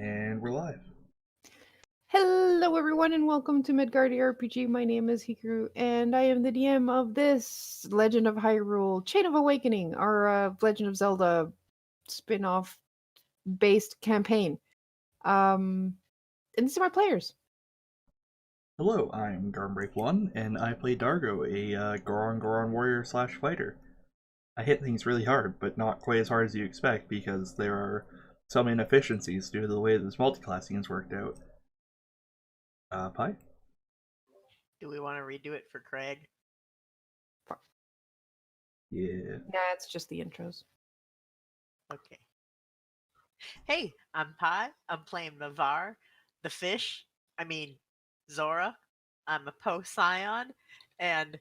And we're live. Hello everyone and welcome to Midgardy RPG. My name is Hikaru and I am the DM of this Legend of Hyrule Chain of Awakening, our Legend of Zelda spin-off based campaign. And these are my players. Hello, I'm Garmbreak1, and I play Dargo, a Goron warrior slash fighter. I hit things really hard, but not quite as hard as you expect because there are some inefficiencies due to the way this multiclassing is worked out. Pi? Do we want to redo it for Craig? Yeah. Nah, it's just the intros. Okay. Hey, I'm Pi. I'm playing Mavar, the fish. Zora. I'm a Poseidon, and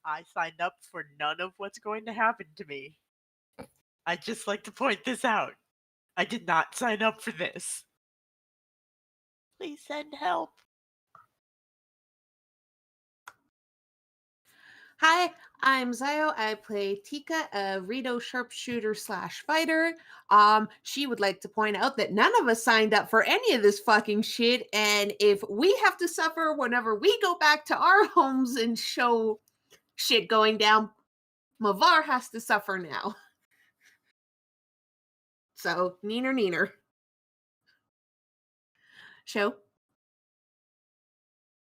I signed up for none of what's going to happen to me. I'd just like to point this out. I did not sign up for this. Please send help. Hi, I'm Zayo. I play Tika, a Rito sharpshooter slash fighter. She would like to point out that none of us signed up for any of this fucking shit, and if we have to suffer whenever we go back to our homes and show shit going down, Mavar has to suffer now. So, neener. Show.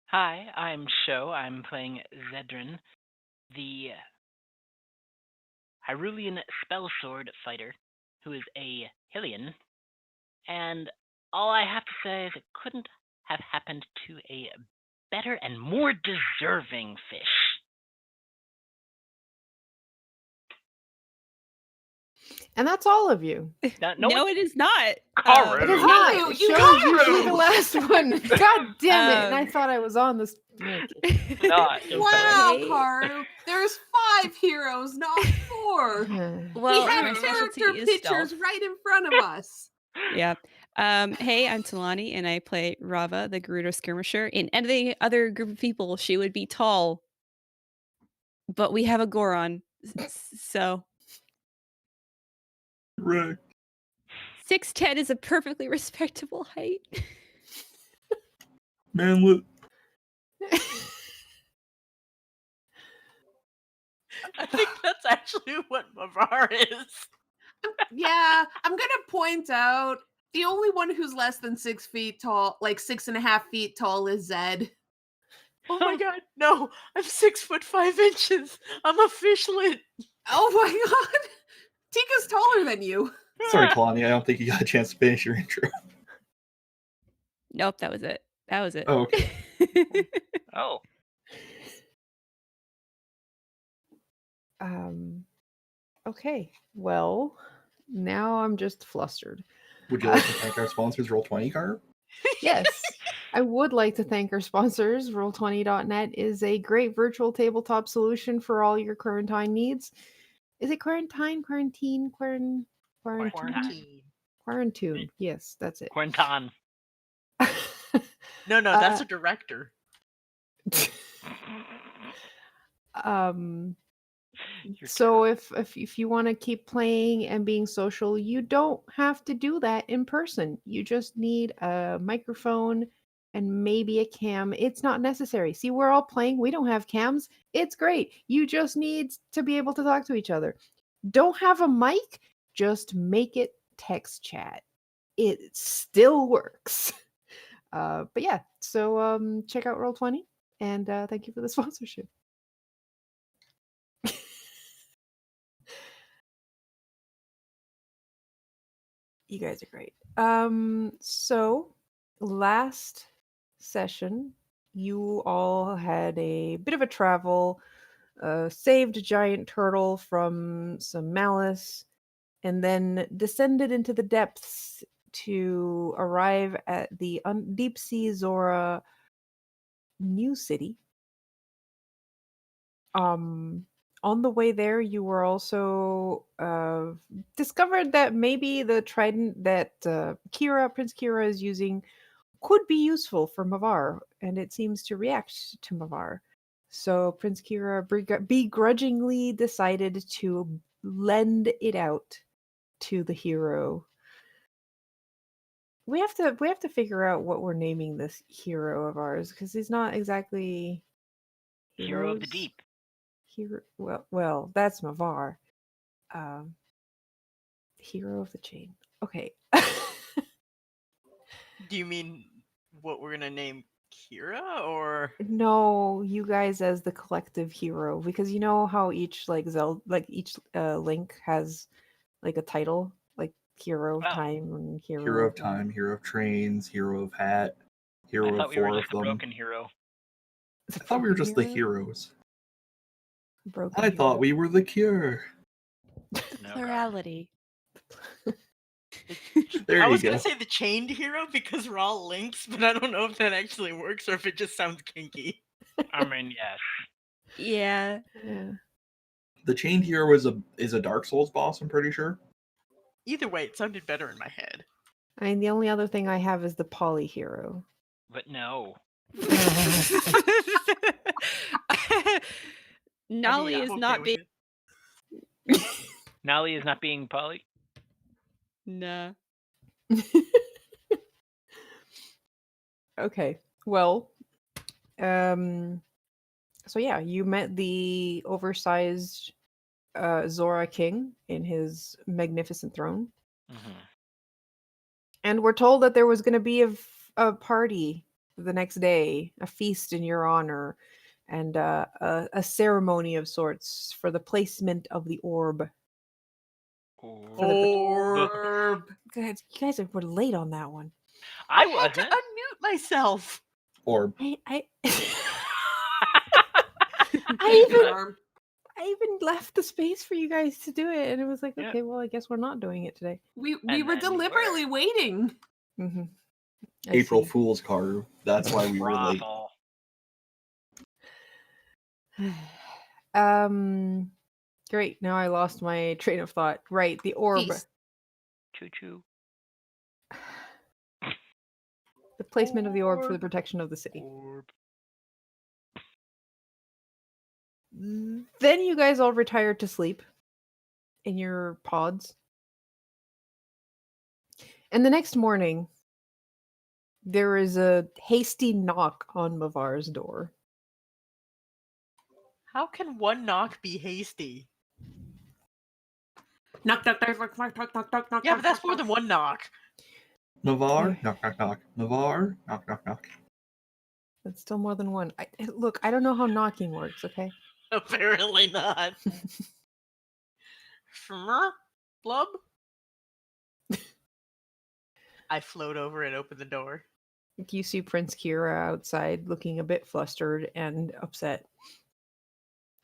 Hi, I'm Sho. I'm playing Zedrin, the Hyrulean spellsword fighter, who is a Hylian. And all I have to say is it couldn't have happened to a better and more deserving fish. And that's all of you. No, it is not. Karu. It is Karu, not. you Show's usually Karu! the last one. God damn it. And I thought I was on this. Not Wow, Okay. Karu. There's 5 heroes, not 4. Well, we have my specialty character is pictures stealth. right in front of us. Yeah. Hey, I'm Talani, and I play Rava, the Gerudo skirmisher. In any other group of people, she would be tall, but we have a Goron, so Right. 6'10" is a perfectly respectable height. Man, look. I think that's actually what Mavar is. Yeah, I'm gonna point out the only one who's less than 6 feet tall, like 6.5 feet tall, is Zed. Oh my god, no! I'm 6'5". I'm a fishlet. Oh my god! Tika's taller than you. Sorry, Talani, I don't think you got a chance to finish your intro. Nope, that was it. Oh, okay. Oh. Okay. Well, now I'm just flustered. Would you like to thank our sponsors, Roll20, Car? Yes, I would like to thank our sponsors. Roll20.net is a great virtual tabletop solution for all your quarantine needs. Is it quarantine? Quarantine? Quarantine. Yes, that's it. Quinton. No, that's a director. So if you want to keep playing and being social, you don't have to do that in person. You just need a microphone and maybe a cam. It's not necessary. See, we're all playing. We don't have cams. It's great. You just need to be able to talk to each other. Don't have a mic, just make it text chat. It still works. But yeah, so check out Roll20 and thank you for the sponsorship. You guys are great. So last session, you all had a bit of a travel, saved a giant turtle from some malice, and then descended into the depths to arrive at the Deep Sea Zora new city. On the way there, you were also discovered that maybe the trident that Prince Kira is using could be useful for Mavar, and it seems to react to Mavar. So Prince Kira begrudgingly decided to lend it out to the hero. We have to figure out what we're naming this hero of ours because he's not exactly Hero of the heroes. deep. Hero. Well, that's Mavar. Hero of the chain. Okay. Do you mean what we're gonna name Kira, or No, you guys as the collective hero, because you know how each like each link has like a title, like hero of Oh. time and Hero of time, hero of trains, hero of hat, I hero thought of we were four just of the them. broken hero. The I thought we were broken just the hero? heroes. Broken I hero. thought we were the cure. No, Gar. Plurality. There I you was go. gonna say the chained hero because we're all links, but I don't know if that actually works or if it just sounds kinky. I mean, yes. Yeah. Yeah. The chained hero is a Dark Souls boss, I'm pretty sure. Either way, it sounded better in my head. I mean, the only other thing I have is the poly hero. But no. Nolly I'm is okay not with being. it. Nolly is not being Polly. Nah. Okay. Well, so yeah, you met the oversized Zora King in his magnificent throne. Mm-hmm. And we're told that there was going to be a party the next day, a feast in your honor, and a ceremony of sorts for the placement of the orb. For the Orb. you guys were late on that one. I I had to wasn't. unmute myself. Orb. I Thank you, even- Norm. I even left the space for you guys to do it, and it was like, Yeah. okay, well, I guess we're not doing it today. We And were then you deliberately were. waiting. Mm-hmm. April Fool's Card. That's why we were late. Raffle. Great. Now I lost my train of thought. Right, the orb. Feast. Choo choo. The placement of the orb for the Orb. protection of the city. Orb. Then you guys all retired to sleep in your pods. And the next morning, there is a hasty knock on Mavar's door. How can one knock be hasty? Knock, knock, knock, knock, knock, knock, knock, knock, knock. Yeah, but that's knock, more knock. than one knock. Navarre, Yeah. knock, knock, knock. Navarre, knock, knock, knock. That's still more than one. Look, I don't know how knocking works, okay? Apparently not. Blub? I float over and open the door. You see Prince Kira outside looking a bit flustered and upset.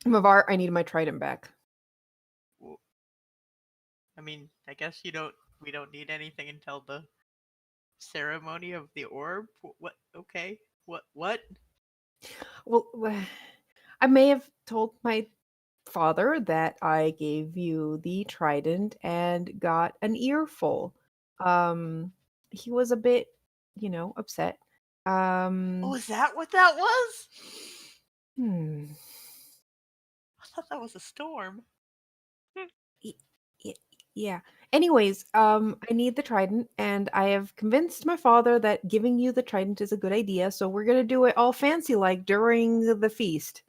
Mavar, I need my trident back. I mean, I guess we don't need anything until the ceremony of the orb. What? Okay. What? Well, I may have told my father that I gave you the trident and got an earful. He was a bit, upset. Oh, is that what that was? Hmm. I thought that was a storm. Yeah. Anyways, I need the trident, and I have convinced my father that giving you the trident is a good idea. So we're gonna do it all fancy like during the feast,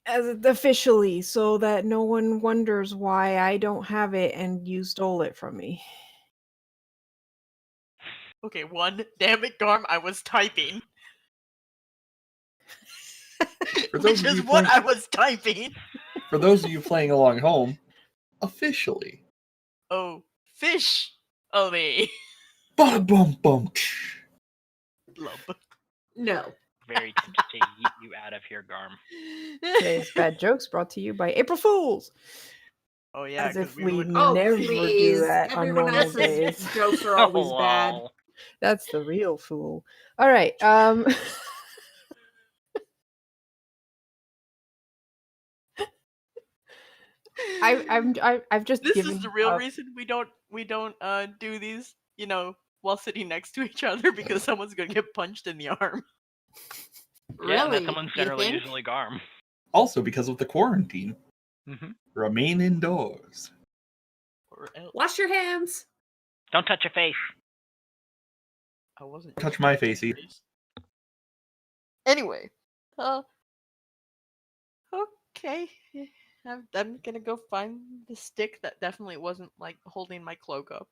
as officially, so that no one wonders why I don't have it and you stole it from me. Okay, damn it, Garm, I was typing. For those Which of is you what playing, I was typing. for those of you playing along home, officially. Oh, fish. Oh, me. Bum bum bum. Love. No. Very tempted to yeet you out of here, Garm. Today's bad jokes brought to you by April Fools. Oh yeah, As if because we we would. Oh, never do please. that on Everyone normal else's days. jokes are always bad. lol. That's the real fool. All right. I've just This given is the real up. reason we don't do these, while sitting next to each other because someone's gonna get punched in the arm. Yeah, and that Really? someone's You generally think? usually Garm. Also, because of the quarantine, Mm-hmm. remain indoors. Or else. Wash your hands. Don't touch your face. I wasn't Touch my face either. Anyway, okay. I'm gonna go find the stick that definitely wasn't like holding my cloak up.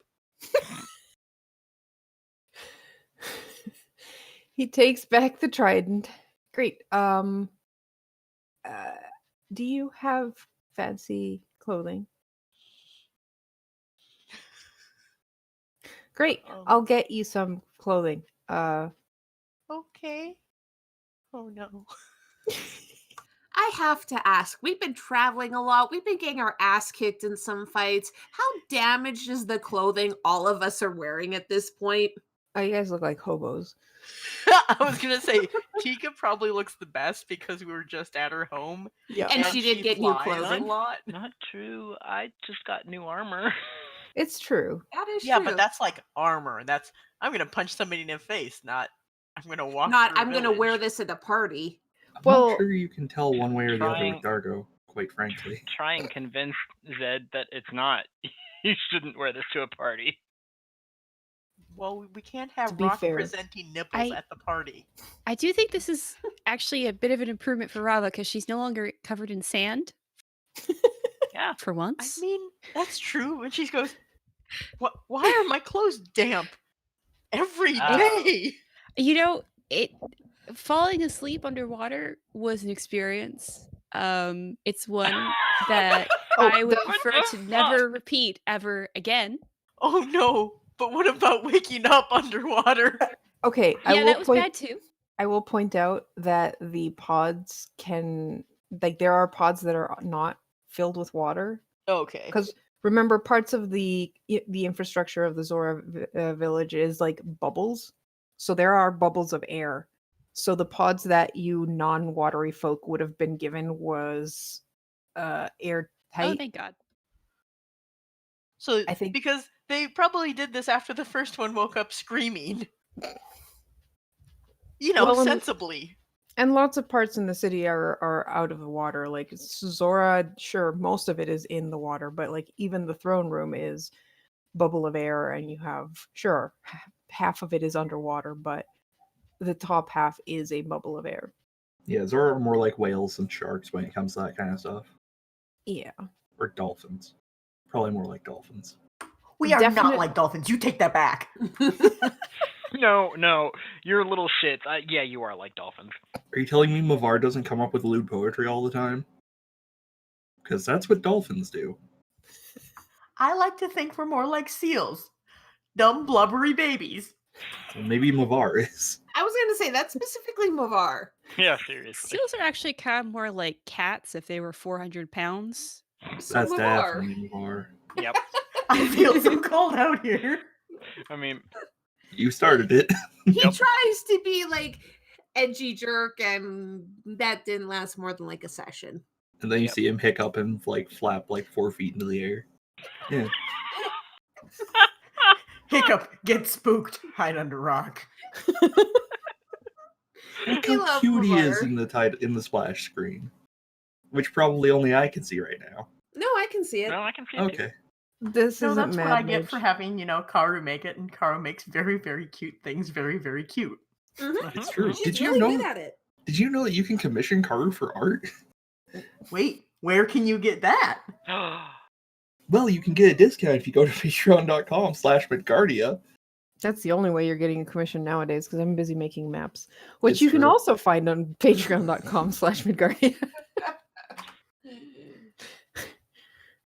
He takes back the trident. Great. Do you have fancy clothing? Great. I'll get you some clothing. Okay. Oh no. I have to ask, we've been traveling a lot. We've been getting our ass kicked in some fights. How damaged is the clothing all of us are wearing at this point? Oh, you guys look like hobos. I was gonna say Tika probably looks the best because we were just at her home. Yeah. And she did get new flies clothing. a lot. Not true. I just got new armor. It's true. That is Yeah, true. but that's like armor, and that's I'm gonna punch somebody in the face, not I'm gonna walk. Not, through a I'm going to wear village. this at a party. I'm Well- not sure you can tell one way or the other Trying- with Dargo, quite frankly. Try and convince Zed that it's not. You shouldn't wear this to a party. Well, we can't have To be Rock fair, presenting nipples I- at the party. I do think this is actually a bit of an improvement for Rava because she's no longer covered in sand Yeah. for I once. mean, that's true. And she goes, "What? Why are my clothes damp every day?" You know, falling asleep underwater was an experience. It's one that Oh, I would the- prefer What to the never repeat ever again. Oh no! But what about waking up underwater? Okay, Yeah, that was bad too. I will point out that the pods can, like, there are pods that are not filled with water. Okay. Because remember, parts of the infrastructure of the Zora village is like bubbles. So there are bubbles of air. So the pods that you non-watery folk would have been given was airtight. Oh, thank God. So I think- because they probably did this after the first one woke up screaming. You know, Well, and- sensibly. And lots of parts in the city are out of the water. Like Zora, sure, most of it is in the water, but like even the throne room is bubble of air, and you have sure half of it is underwater, but the top half is a bubble of air. Yeah, Zora are more like whales than sharks when it comes to that kind of stuff. Yeah. Or dolphins. Probably more like dolphins. We are Definite- not like dolphins. You take that back. No, you're little shits. Yeah, you are like dolphins. Are you telling me Mavar doesn't come up with lewd poetry all the time? Because that's what dolphins do. I like to think we're more like seals. Dumb, blubbery babies. Well, maybe Mavar is. I was going to say, that's specifically Mavar. Yeah, seriously. Seals are actually kind of more like cats if they were 400 pounds. So That's Mavar. definitely Mavar. Yep. I feel so cold out here. I mean, You started it. He Yep. tries to be like edgy jerk, and that didn't last more than like a session. And then you Yep. see him hiccup and like flap like 4 feet into the air. Yeah. Hiccup, get spooked, hide under rock. Look We how love cute he is Mavar. in the splash screen. Which probably only I can see right now. No, I can see it. no, I can see it too. Okay. This So isn't that's Mad what I get Mage. for having, Karu make it, and Karu makes very, very cute things very, very cute. Mhm. It's true. Mhm. He's Did you really know good at it. Did you know that you can commission Karu for art? Wait, where can you get that? Well, you can get a discount if you go to patreon.com/Midgardia. That's the only way you're getting a commission nowadays, because I'm busy making maps, which It's you can true. also find on patreon.com/Midgardia.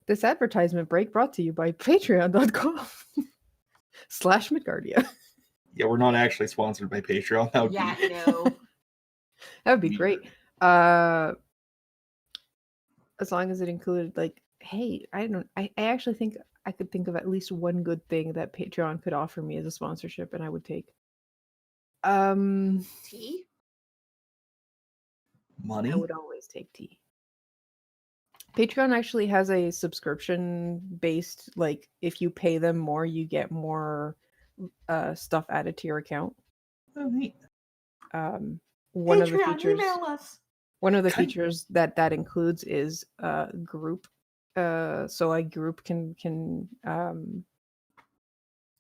This advertisement break brought to you by patreon.com/Midgardia. Yeah, we're not actually sponsored by Patreon. That would Yeah, be no. That would be weird. great. As long as it included, like, hey, I actually think I could think of at least one good thing that Patreon could offer me as a sponsorship, and I would take. Tea? money. I would always take tea. Patreon actually has a subscription based, like, if you pay them more, you get more stuff added to your account. Oh, neat. One of the Patreon, features email us. One of the Kind- features that includes is group. So a group can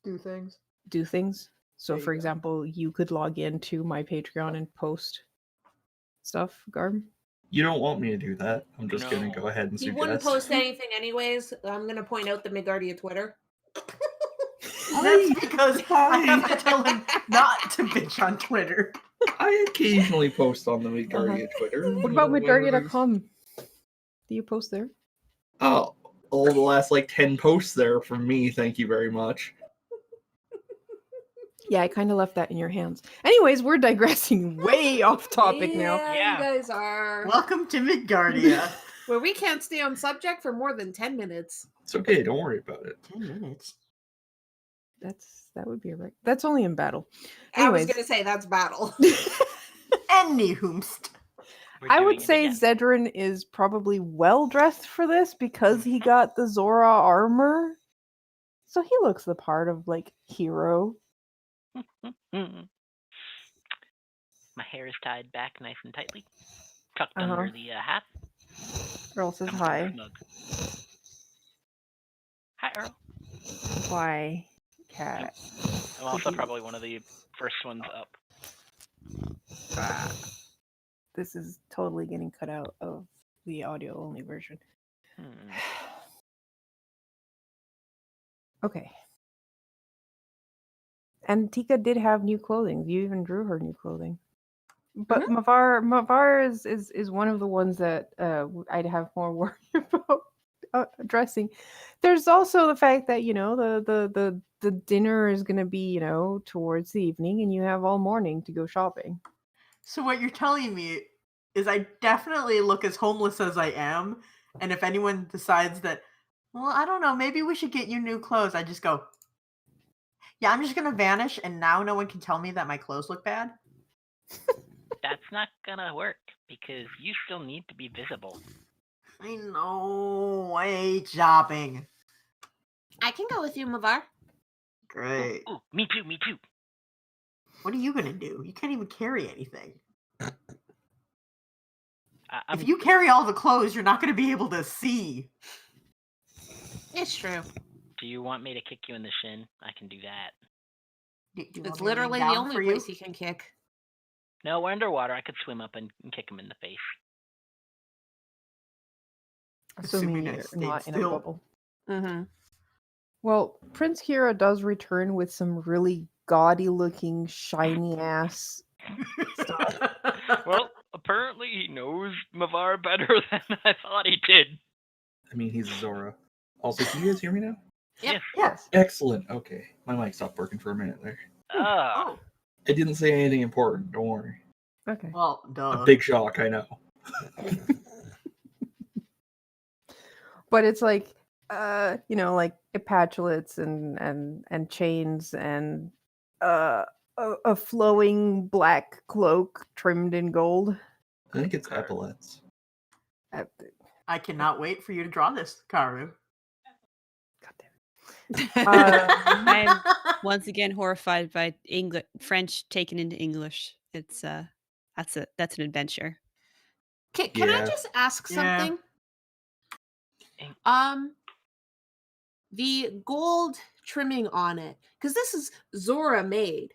Do things. do things. So, There you for go. example, you could log into my Patreon and post stuff, Garb. You don't want me to do that. I'm just gonna No. go ahead and He wouldn't suggest. post anything anyways. I'm gonna point out the Midgardia Twitter. That's because I have to tell him not to bitch on Twitter. I occasionally post on the Midgardia Twitter. What you about know, whenever there's- Midgardia.com? Do you post there? Oh, all the last like 10 posts there from me. Thank you very much. Yeah, I kind of left that in your hands. Anyways, we're digressing way off topic now. Yeah. You guys are. Welcome to Midgardia. Where we can't stay on subject for more than 10 minutes. It's okay. Don't worry about it. 10 minutes. That would be right. That's only in battle. I was Anyways. gonna say that's battle. Anywhoomst. We're I doing would it say again. Zedrin is probably well dressed for this because he got the Zora armor. So he looks the part of like hero. Mm. My hair is tied back nice and tightly, tucked Uh-huh. under the hat. Earl says I'm hi. snug. Hi, Earl. Why, cat? I'm also probably one of the first ones up. This is totally getting cut out of the audio only version. Hmm. Okay. And Tika did have new clothing. You even drew her new clothing. But Mavar is one of the ones that I'd have more worry about addressing. There's also the fact that the dinner is going to be towards the evening, and you have all morning to go shopping. So what you're telling me is I definitely look as homeless as I am, and if anyone decides that, well, I don't know, maybe we should get you new clothes, I just go, yeah, I'm just gonna vanish, and now no one can tell me that my clothes look bad. That's not gonna work because you still need to be visible. I know, I hate shopping. I can go with you, Mavar. Great. Ooh, me too, me too. What are you gonna do? You can't even carry anything. I'm, If you carry all the clothes, you're not gonna be able to see. It's true. Do you want me to kick you in the shin? I can do that. Do you It's want me to lean literally the down only for you? place he can kick. No, we're underwater. I could swim up and kick him in the face. Assuming I you're stayed not in a still. bubble. Mm-hmm. Well, Prince Hira does return with some really gaudy looking, shiny ass. Well, apparently he knows Mavar better than I thought he did. I mean, he's Zora. Also, can you guys hear me now? Yep. Yes. Yes. Excellent. Okay. My mic stopped working for a minute there. Oh, I didn't say anything important. Don't worry. Okay. well, duh. A big shock, I know. But it's like like epaulettes and chains and a flowing black cloak trimmed in gold. I think it's epaulets. I cannot wait for you to draw this, Karu. I'm once again horrified by French taken into English. It's that's an adventure. Can I Yeah. just ask Yeah. something? The gold trimming on it, because this is Zora made.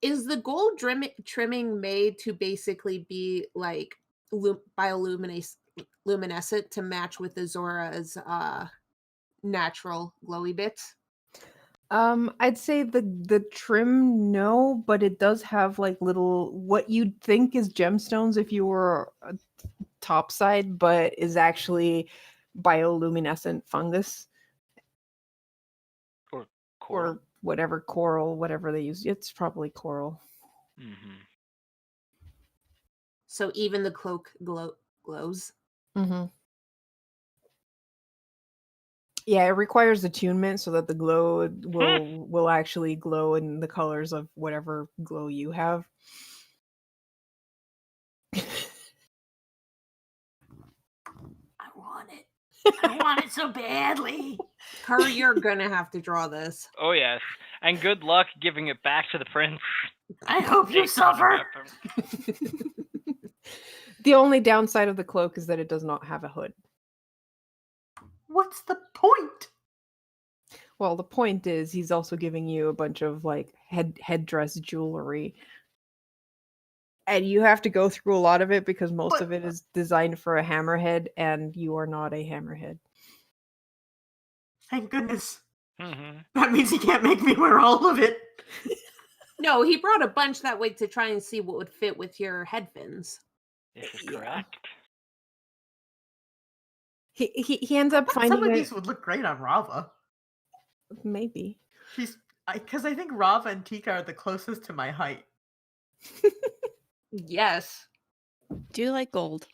Is the gold trimming made to basically be like bioluminescent to match with the Zora's natural glowy bits? I'd say the trim, no, but it does have like little what you'd think is gemstones if you were topside, but is actually bioluminescent fungus Or coral. or whatever coral, whatever they use. It's probably coral. Mm-hmm. So even the cloak glows. Mm-hmm. Yeah, it requires attunement so that the glow will actually glow in the colors of whatever glow you have. I want it. I want it so badly. Karu, you're gonna have to draw this. Oh yes, and good luck giving it back to the prince. I hope you suffer. The only downside of the cloak is that it does not have a hood. What's the point? Well, the point is he's also giving you a bunch of like headdress jewelry. And you have to go through a lot of it because most But- of it is designed for a hammerhead, and you are not a hammerhead. Thank goodness. Mm-hmm. That means he can't make me wear all of it. No, he brought a bunch that way to try and see what would fit with your head fins. This is Yeah. correct. He ends up Some finding of it. these would look great on Rava. Maybe. Because I think Rava and Tika are the closest to my height. Yes. Do you like gold?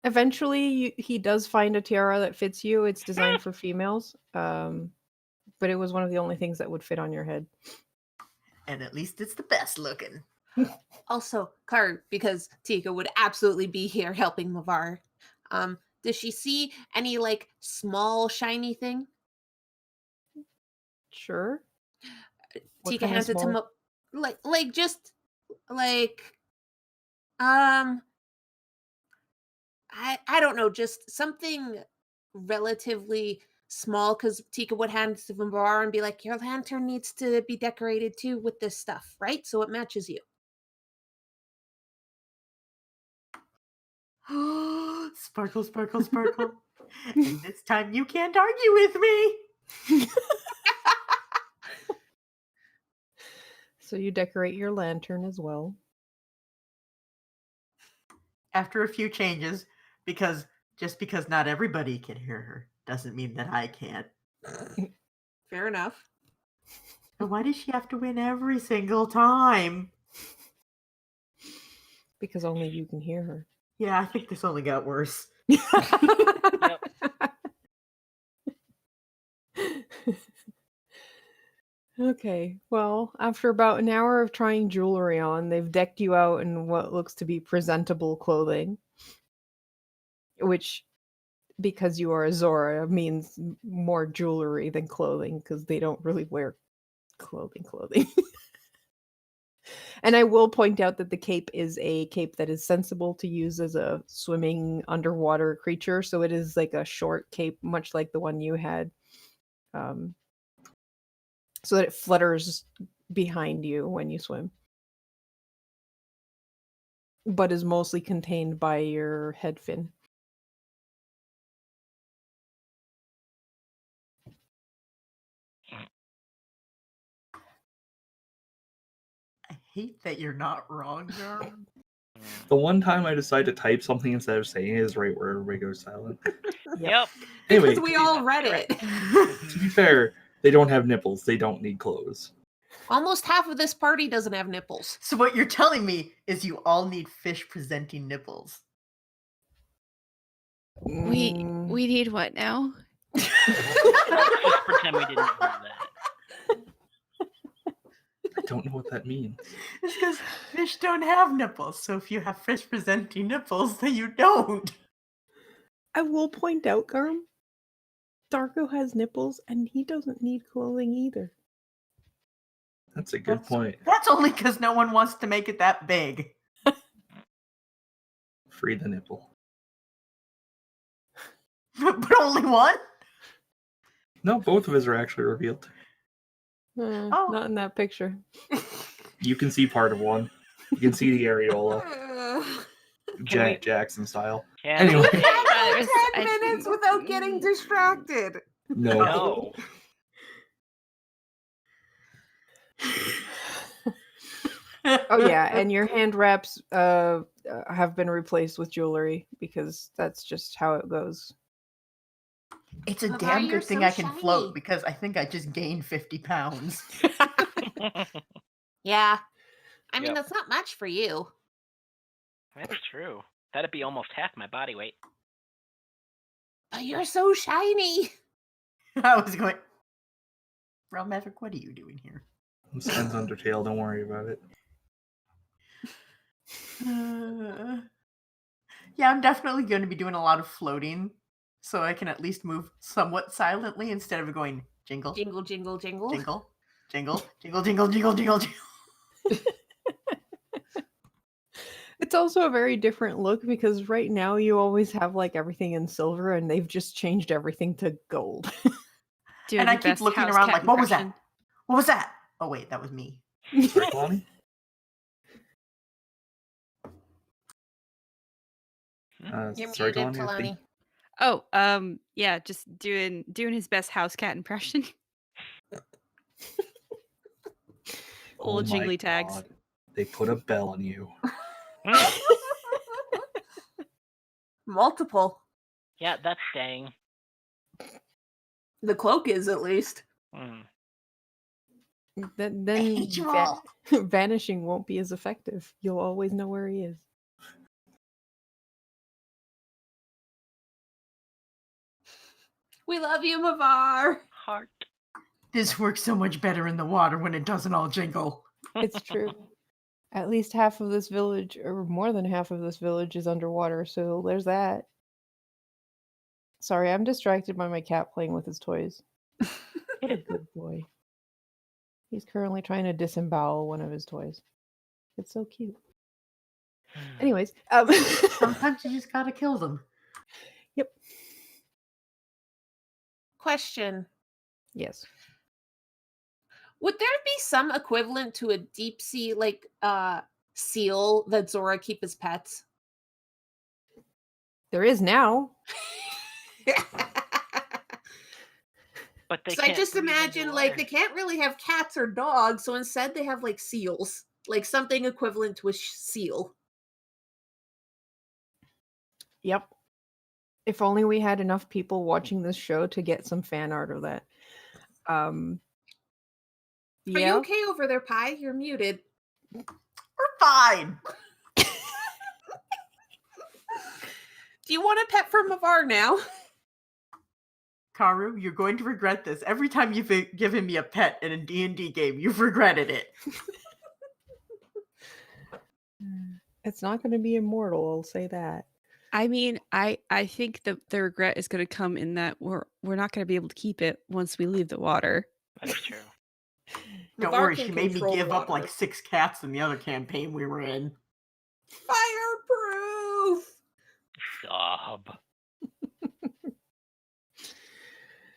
Eventually, he does find a tiara that fits you. It's designed for females, but it was one of the only things that would fit on your head. And at least it's the best looking. Also, Car, because Tika would absolutely be here helping Mavar. Does she see any like small shiny thing? Sure. What Tika kind of hands it to small- like just like I don't know, just something relatively small, because Tika would hand it to Mavar and be like, your lantern needs to be decorated too with this stuff, right? So it matches you. Sparkle, sparkle, sparkle. And this time you can't argue with me. So you decorate your lantern as well. After a few changes, because not everybody can hear her doesn't mean that I can't. Fair enough. But why does she have to win every single time? Because only you can hear her. Yeah, I think this only got worse. Yep. Okay, well, after about an hour of trying jewelry on, they've decked you out in what looks to be presentable clothing. Which, because you are a Zora, means more jewelry than clothing, because they don't really wear clothing. And I will point out that the cape is a cape that is sensible to use as a swimming underwater creature, so it is like a short cape, much like the one you had. So that it flutters behind you when you swim, but is mostly contained by your head fin. I hate that you're not wrong, Garm. The one time I decide to type something instead of saying it is right where everybody goes silent. Yep. Anyway, Because we all read it. to be fair, they don't have nipples. They don't need clothes. Almost half of this party doesn't have nipples. So what you're telling me is you all need fish presenting nipples. We Mm, need what now? Let's just pretend we didn't do that. I don't know what that means. It's because fish don't have nipples. So if you have fish presenting nipples, then you don't. I will point out, Garm, Darko has nipples and he doesn't need clothing either. That's a good point. That's only because no one wants to make it that big. Free the nipple. But only one? No, both of his are actually revealed. Oh. Not in that picture. You can see part of one. You can see the areola, Janet we- Jackson style. Yeah. Anyway. We can't go 10 minutes without getting distracted. No. No. Oh yeah, and your hand wraps have been replaced with jewelry because that's just how it goes. It's a But why damn you're good thing so I can shiny? float because I think I just gained 50 pounds. Yeah. I mean, Yep. that's not much for you. That's true. That'd be almost half my body weight. But you're so shiny. I was going, Bro Maverick, what are you doing here? This ends Undertale, don't worry about it. Yeah, I'm definitely going to be doing a lot of floating so I can at least move somewhat silently instead of going jingle, Jingle, jingle, jingle. jingle, jingle, jingle, jingle, jingle, jingle, jingle. It's also a very different look because right now you always have like everything in silver and they've just changed everything to gold. Doing And I your keep best looking house around cat like, what was that? impression. What was that? Oh, wait, that was me. Sorry, Kalani? You're Sorry, muted, Kalani, I think. Talani. Oh, yeah, just doing his best house cat impression. Oh Little my jingly tags. God. They put a bell on you. Multiple. Yeah, that's staying. The cloak is, at least. Mm. Then hate you all. vanishing won't be as effective. You'll always know where he is. We love you, Mavar. Heart. This works so much better in the water when it doesn't all jingle. It's true. At least half of this village, or more than half of this village, is underwater, so there's that. Sorry, I'm distracted by my cat playing with his toys. What a good boy. He's currently trying to disembowel one of his toys. It's so cute. Anyways, Sometimes you just gotta kill them. Yep. Question. Yes. Would there be some equivalent to a deep sea seal that Zora keep as pets? There is now. But they So I can't just breathe imagine like underwater. they can't really have cats or dogs, so instead they have like seals, like something equivalent to a seal. Yep. If only we had enough people watching this show to get some fan art of that. Are you okay over there, Pi? You're muted. We're fine. Do you want a pet from Mavar now? Karu, you're going to regret this. Every time you've given me a pet in a D&D game, you've regretted it. It's not going to be immortal, I'll say that. I mean, I think the regret is going to come in that we're not going to be able to keep it once we leave the water. That's true. Don't Mavar worry, can she made me control give up water. like 6 cats in the other campaign we were in. Fireproof! Sob.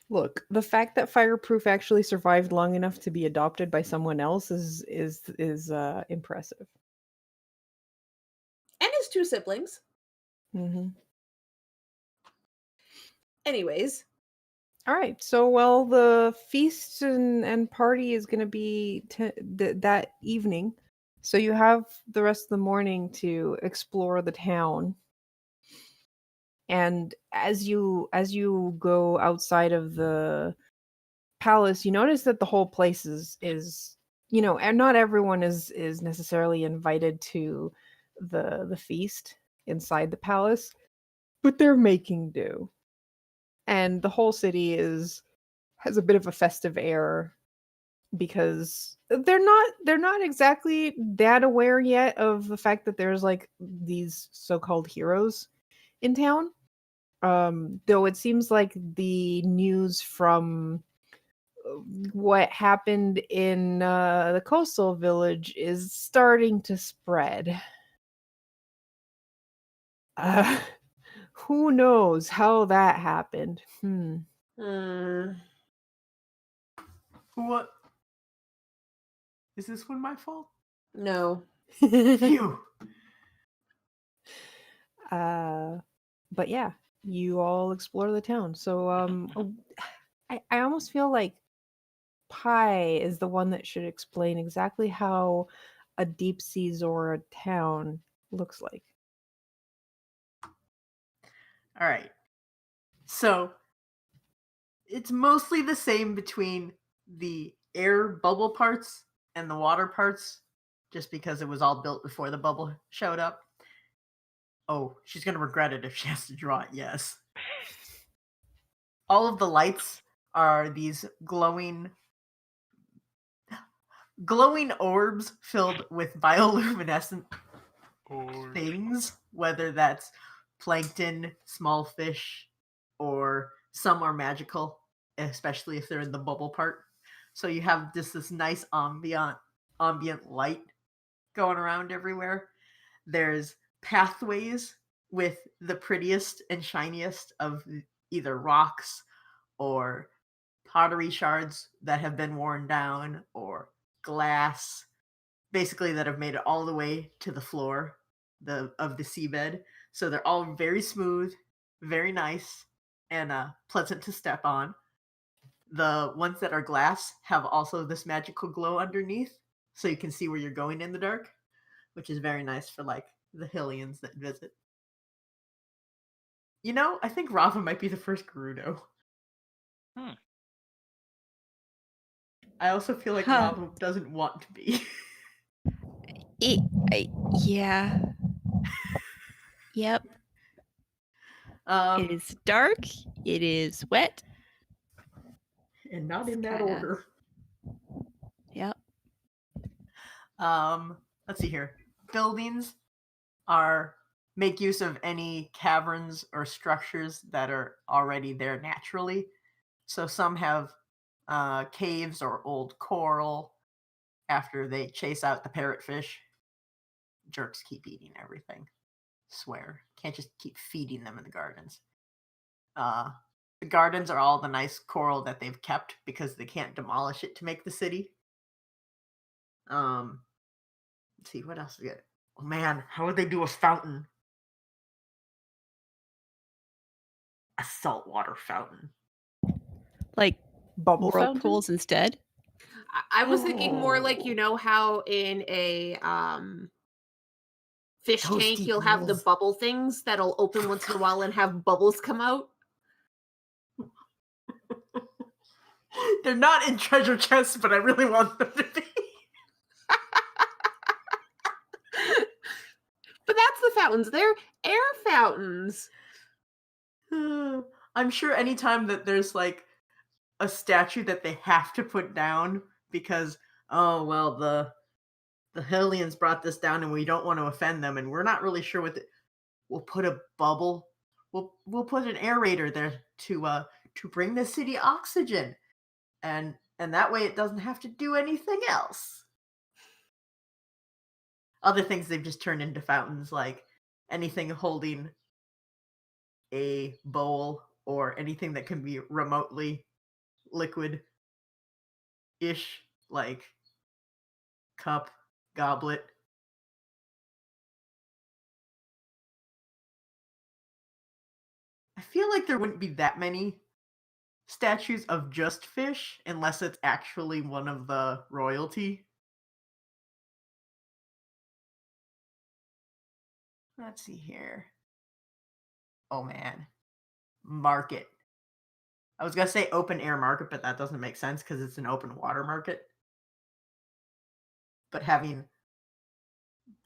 Look, the fact that Fireproof actually survived long enough to be adopted by someone else is impressive. And his 2 siblings. Mm-hmm. Anyways. All right. So, well, the feast and party is going to be that evening. So you have the rest of the morning to explore the town. And as you go outside of the palace, you notice that the whole place is and not everyone is necessarily invited to the feast inside the palace, but they're making do. And the whole city has a bit of a festive air because they're not exactly that aware yet of the fact that there's like these so-called heroes in town. Though it seems like the news from what happened in the coastal village is starting to spread. Who knows how that happened? What? Is this one my fault? No. Phew. Phew. But yeah, you all explore the town. So I almost feel like Pi is the one that should explain exactly how a deep sea Zora town looks like. All right. So it's mostly the same between the air bubble parts and the water parts, just because it was all built before the bubble showed up. Oh, she's going to regret it if she has to draw it, yes. All of the lights are these glowing orbs filled with bioluminescent things, whether that's plankton, small fish, or some are magical, especially if they're in the bubble part. So you have this nice ambient light going around everywhere. There's pathways with the prettiest and shiniest of either rocks or pottery shards that have been worn down, or glass, basically that have made it all the way to the floor of the seabed. So they're all very smooth, very nice, and pleasant to step on. The ones that are glass have also this magical glow underneath, so you can see where you're going in the dark, which is very nice for like the Hylians that visit. You know, I think Rava might be the first Gerudo. Hmm. I also feel like Huh. Rava doesn't want to be. Yeah. Yep. It is dark. It is wet. And not It's in that kinda- order. Yep. Let's see here. Buildings make use of any caverns or structures that are already there naturally. So some have caves or old coral after they chase out the parrotfish. Jerks keep eating everything. Swear. Can't just keep feeding them in the gardens. The gardens are all the nice coral that they've kept because they can't demolish it to make the city. Let's see, what else is it? Oh man, how would they do a fountain? A saltwater fountain. Like Bubble fountain? whirlpools instead. I was thinking more like, Oh. you know how in a fish Toasty tank you'll have the pools. bubble things that'll open once in a while and have bubbles come out? They're not in treasure chests, but I really want them to be. But that's the fountains. They're air fountains. I'm sure anytime that there's like a statue that they have to put down because oh well the Hylians brought this down and we don't want to offend them and we're not really sure we'll put a bubble. We'll put an aerator there to bring the city oxygen. And that way it doesn't have to do anything else. Other things they've just turned into fountains, like anything holding a bowl or anything that can be remotely liquid-ish, like cup, goblet. I feel like there wouldn't be that many statues of just fish unless it's actually one of the royalty. Let's see here. Oh man. Market. I was going to say open air market, but that doesn't make sense because it's an open water market. But having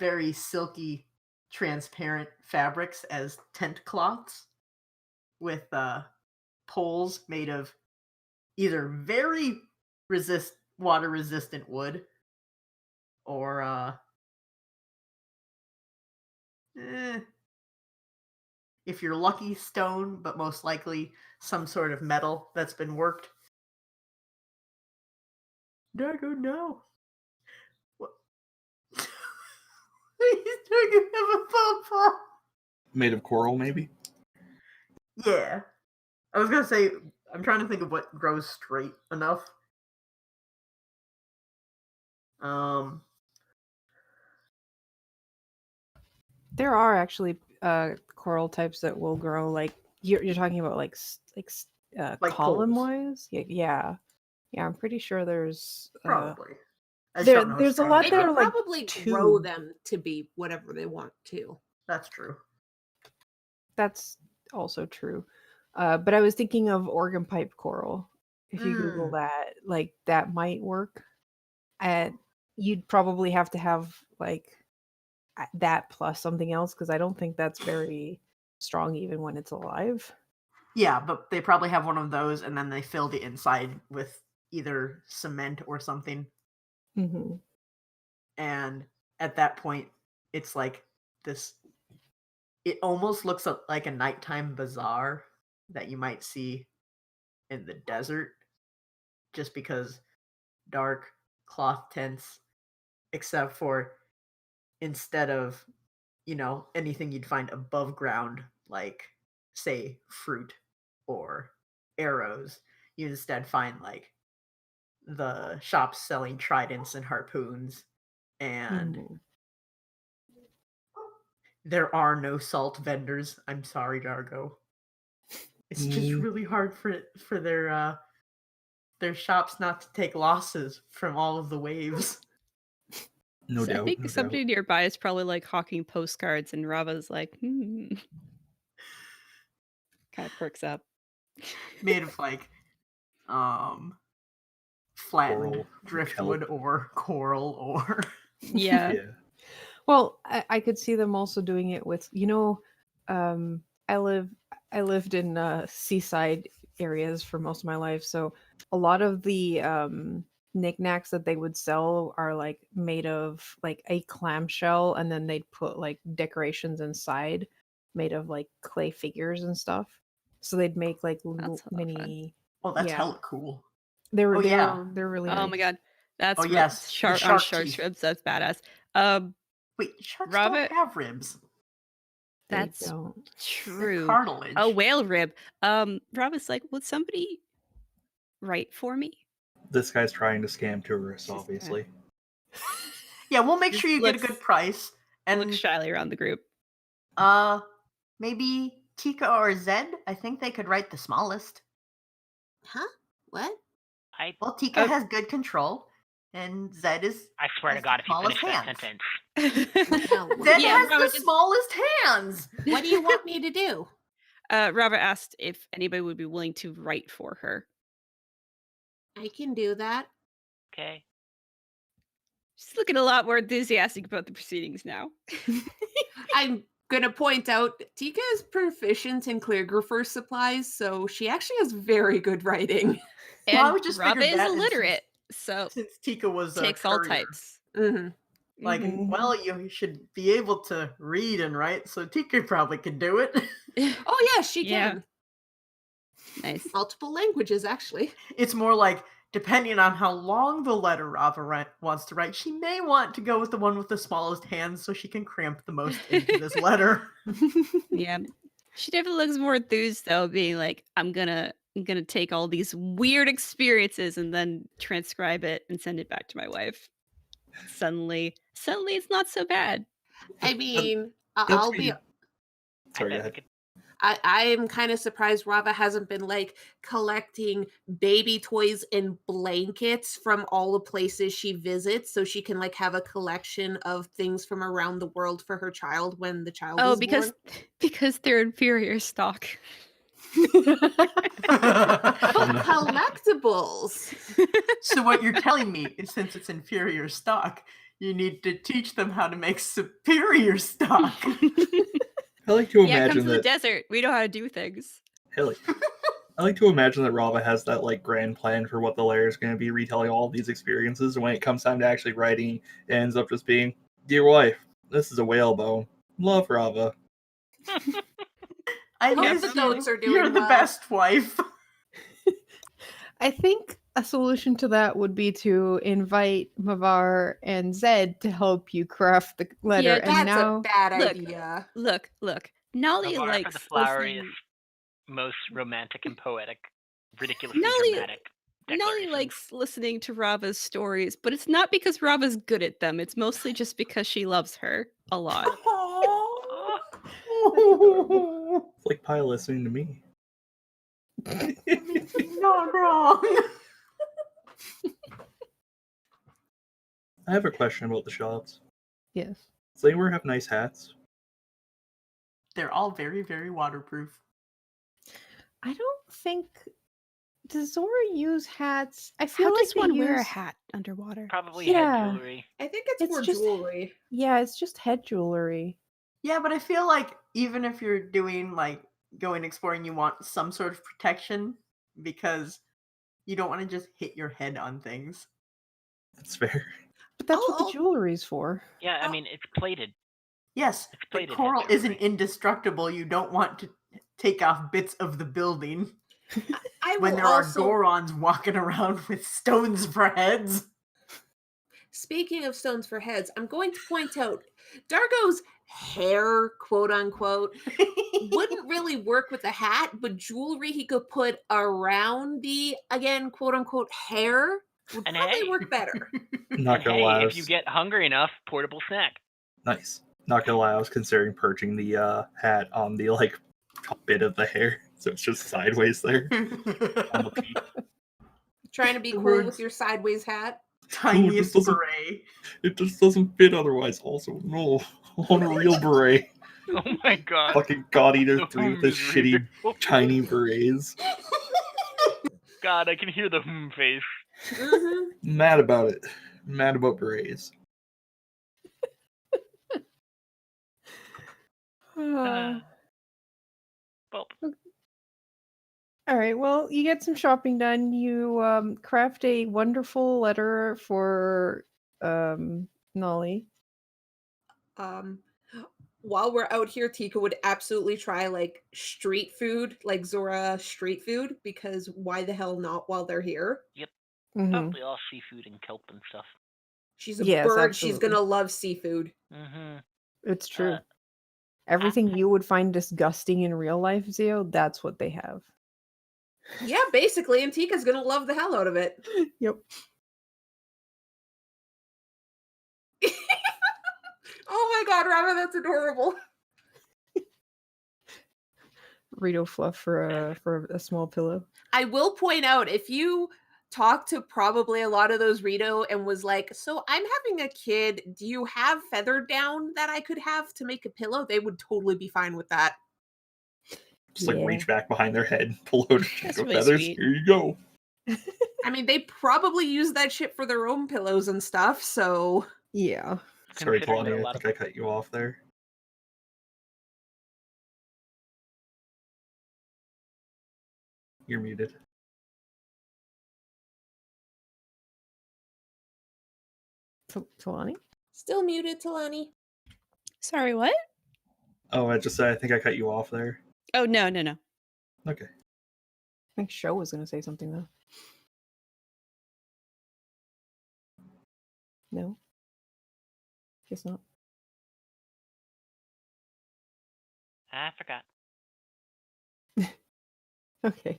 very silky, transparent fabrics as tent cloths with poles made of either very water resistant wood or if you're lucky, stone, but most likely some sort of metal that's been worked. Dargo, no. What? He's talking about a pawpaw. Made of coral, maybe? Yeah. I was gonna say, I'm trying to think of what grows straight enough. There are actually coral types that will grow like you're talking about like Like column poles. wise. Yeah. I'm pretty sure there's Probably. I just don't know how there's a strong lot they They that are. are could like probably grow tube. them to be whatever they want to. That's true. That's also true. But I was thinking of organ pipe coral. If you Google that, like that might work. And you'd probably have to have like that plus something else because I don't think that's very strong even when it's alive. Yeah, but they probably have one of those and then they fill the inside with either cement or something. Mm-hmm. And at that point, it's like this. It almost looks like a nighttime bazaar that you might see in the desert, just because dark cloth tents, except for instead of, anything you'd find above ground, like, say, fruit or arrows, you instead find like the shops selling tridents and harpoons, and Mhm. there are no salt vendors. I'm sorry, Dargo. It's just Mm. really hard for their shops not to take losses from all of the waves. No So I doubt, think no somebody doubt. nearby is probably like hawking postcards, and Rava's like, kind of perks up. Made of like flattened Coral, driftwood kelp. or coral or Yeah. Yeah. Well, I could see them also doing it with, I lived in seaside areas for most of my life, so a lot of the knickknacks that they would sell are like made of like a clamshell, and then they'd put like decorations inside, made of like clay figures and stuff. So they'd make like little That's a lot of fun. mini. oh, that's Yeah. hella cool. They're Oh, yeah. they're really Oh nice. my god, that's Oh, yes, the shark on shark shark teeth. ribs. That's badass. Wait, sharks Robert- don't have ribs. They That's don't. They're true. cartilage. A whale rib. Robert's like, would somebody write for me? This guy's trying to scam tourists, Just- obviously. Yeah, we'll make Just sure you get a looks- good price. And And look shyly around the group. maybe Tika or Zed. I think they could write the smallest. Huh? What? Well, Tika Oh. has good control, and Zed is. I swear to has God, the if you finish smallest that hands. sentence. No, Zed Yeah, has Robert the did- smallest hands. what do you want me to do? Robert asked if anybody would be willing to write for her. I can do that. Okay. She's looking a lot more enthusiastic about the proceedings now. I'm gonna point out Tika is proficient in calligrapher supplies, so she actually has very good writing. And Well, I would just Robert figured is that, and illiterate, so Since Tika was takes a all courier. types. Mhm. Like, Mhm. well, you should be able to read and write, so Tika probably could do it. Oh yeah, she Yeah. can. Nice. Multiple languages, actually. It's more like, depending on how long the letter Rava wants to write, she may want to go with the one with the smallest hands so she can cramp the most into this letter. Yeah. She definitely looks more enthused though, being like, I'm gonna take all these weird experiences and then transcribe it and send it back to my wife. Suddenly it's not so bad. I mean, That's I'll what be. you- Sorry, go I bet we ahead. could- I am kind of surprised Rava hasn't been like collecting baby toys and blankets from all the places she visits, so she can like have a collection of things from around the world for her child when the child Oh, is because they're inferior stock. born. Oh, no. Collectibles. So what you're telling me is, since it's inferior stock, you need to teach them how to make superior stock. I like to Yeah, come imagine to the that. desert. We know how to do things. Hell, I like to imagine that Rava has that like grand plan for what the layer is going to be, retelling all of these experiences, and when it comes time to actually writing, it ends up just being, "Dear wife, this is a whale bone. Love, Rava." I Hope miss the you. goats are doing You're the well. best wife. I think a solution to that would be to invite Mavar and Zed to help you craft the letter. Yeah, and That's now a bad Look. idea. Look. Nolly Navarre for likes the floweriest, listening. most romantic and poetic, ridiculously Nolly- dramatic. Nolly declarations. likes listening to Rava's stories, but it's not because Rava's good at them. It's mostly just because she loves her a lot. Oh, It's like Pi listening to me. Not wrong. I have a question about the shops. yes, Does they ever have nice hats? They're all very, very waterproof. I don't think. Does Zora use hats? I feel How like does they one wear a use- hat underwater? probably Yeah. head jewelry. I think it's, It's more just- jewelry. Yeah, it's just head jewelry. Yeah, but I feel like even if you're doing like going exploring, you want some sort of protection because you don't want to just hit your head on things. That's fair. But that's what Oh. the jewelry's for. Yeah, I Oh. mean, it's plated. Yes, It's the plated head coral isn't jewelry. indestructible. You don't want to take off bits of the building I when will there are also. Gorons walking around with stones for heads. Speaking of stones for heads, I'm going to point out Dargo's hair, quote unquote, wouldn't really work with the hat, but jewelry he could put around the, again, quote unquote, hair would And probably hey. work better. Not And gonna hey, lie, I if you was- get hungry enough, portable snack. nice. Not gonna lie, I was considering perching the hat on the like top bit of the hair, so it's just sideways there on the peak. Trying to be cool Rude. with your sideways hat. Tiniest doesn't- beret. It just doesn't fit otherwise. Also, no, I want a real beret. Oh my god. Fucking God Eater The 3 with his who's shitty ridiculous. tiny berets. God, I can hear the face. Mhm. Mad about it. Mad about berets. Well, All right. Well, you get some shopping done. You craft a wonderful letter for Nolly. While we're out here, Tika would absolutely try like street food, like Zora street food, because why the hell not while they're here? Mhm. probably all seafood and kelp and stuff. She's a Yes, bird. She's absolutely. gonna love seafood. Mm-hmm. It's true. Uh, Everything you would find disgusting in real life, Zio, that's what they have. Yeah, basically, and Tika's gonna love the hell out of it. Yep. Oh my god, Rama, that's adorable. Rito fluff for a small pillow. I will point out, if you talk to probably a lot of those Rito and was like, so I'm having a kid, do you have feather down that I could have to make a pillow? They would totally be fine with that. Just like Yeah. reach back behind their head, pull out a sheet That's of really feathers. sweet. Here you go. I mean, they probably use that shit for their own pillows and stuff, so Yeah. Sorry, Considering that Kalani, a I lot of think I cut you off there. You're muted. Talani? still muted, Talani. Sorry, what? Oh, I just said I think I cut you off there. Oh, no. Okay. I think Sho was going to say something, though. No? Guess not. I forgot. Okay.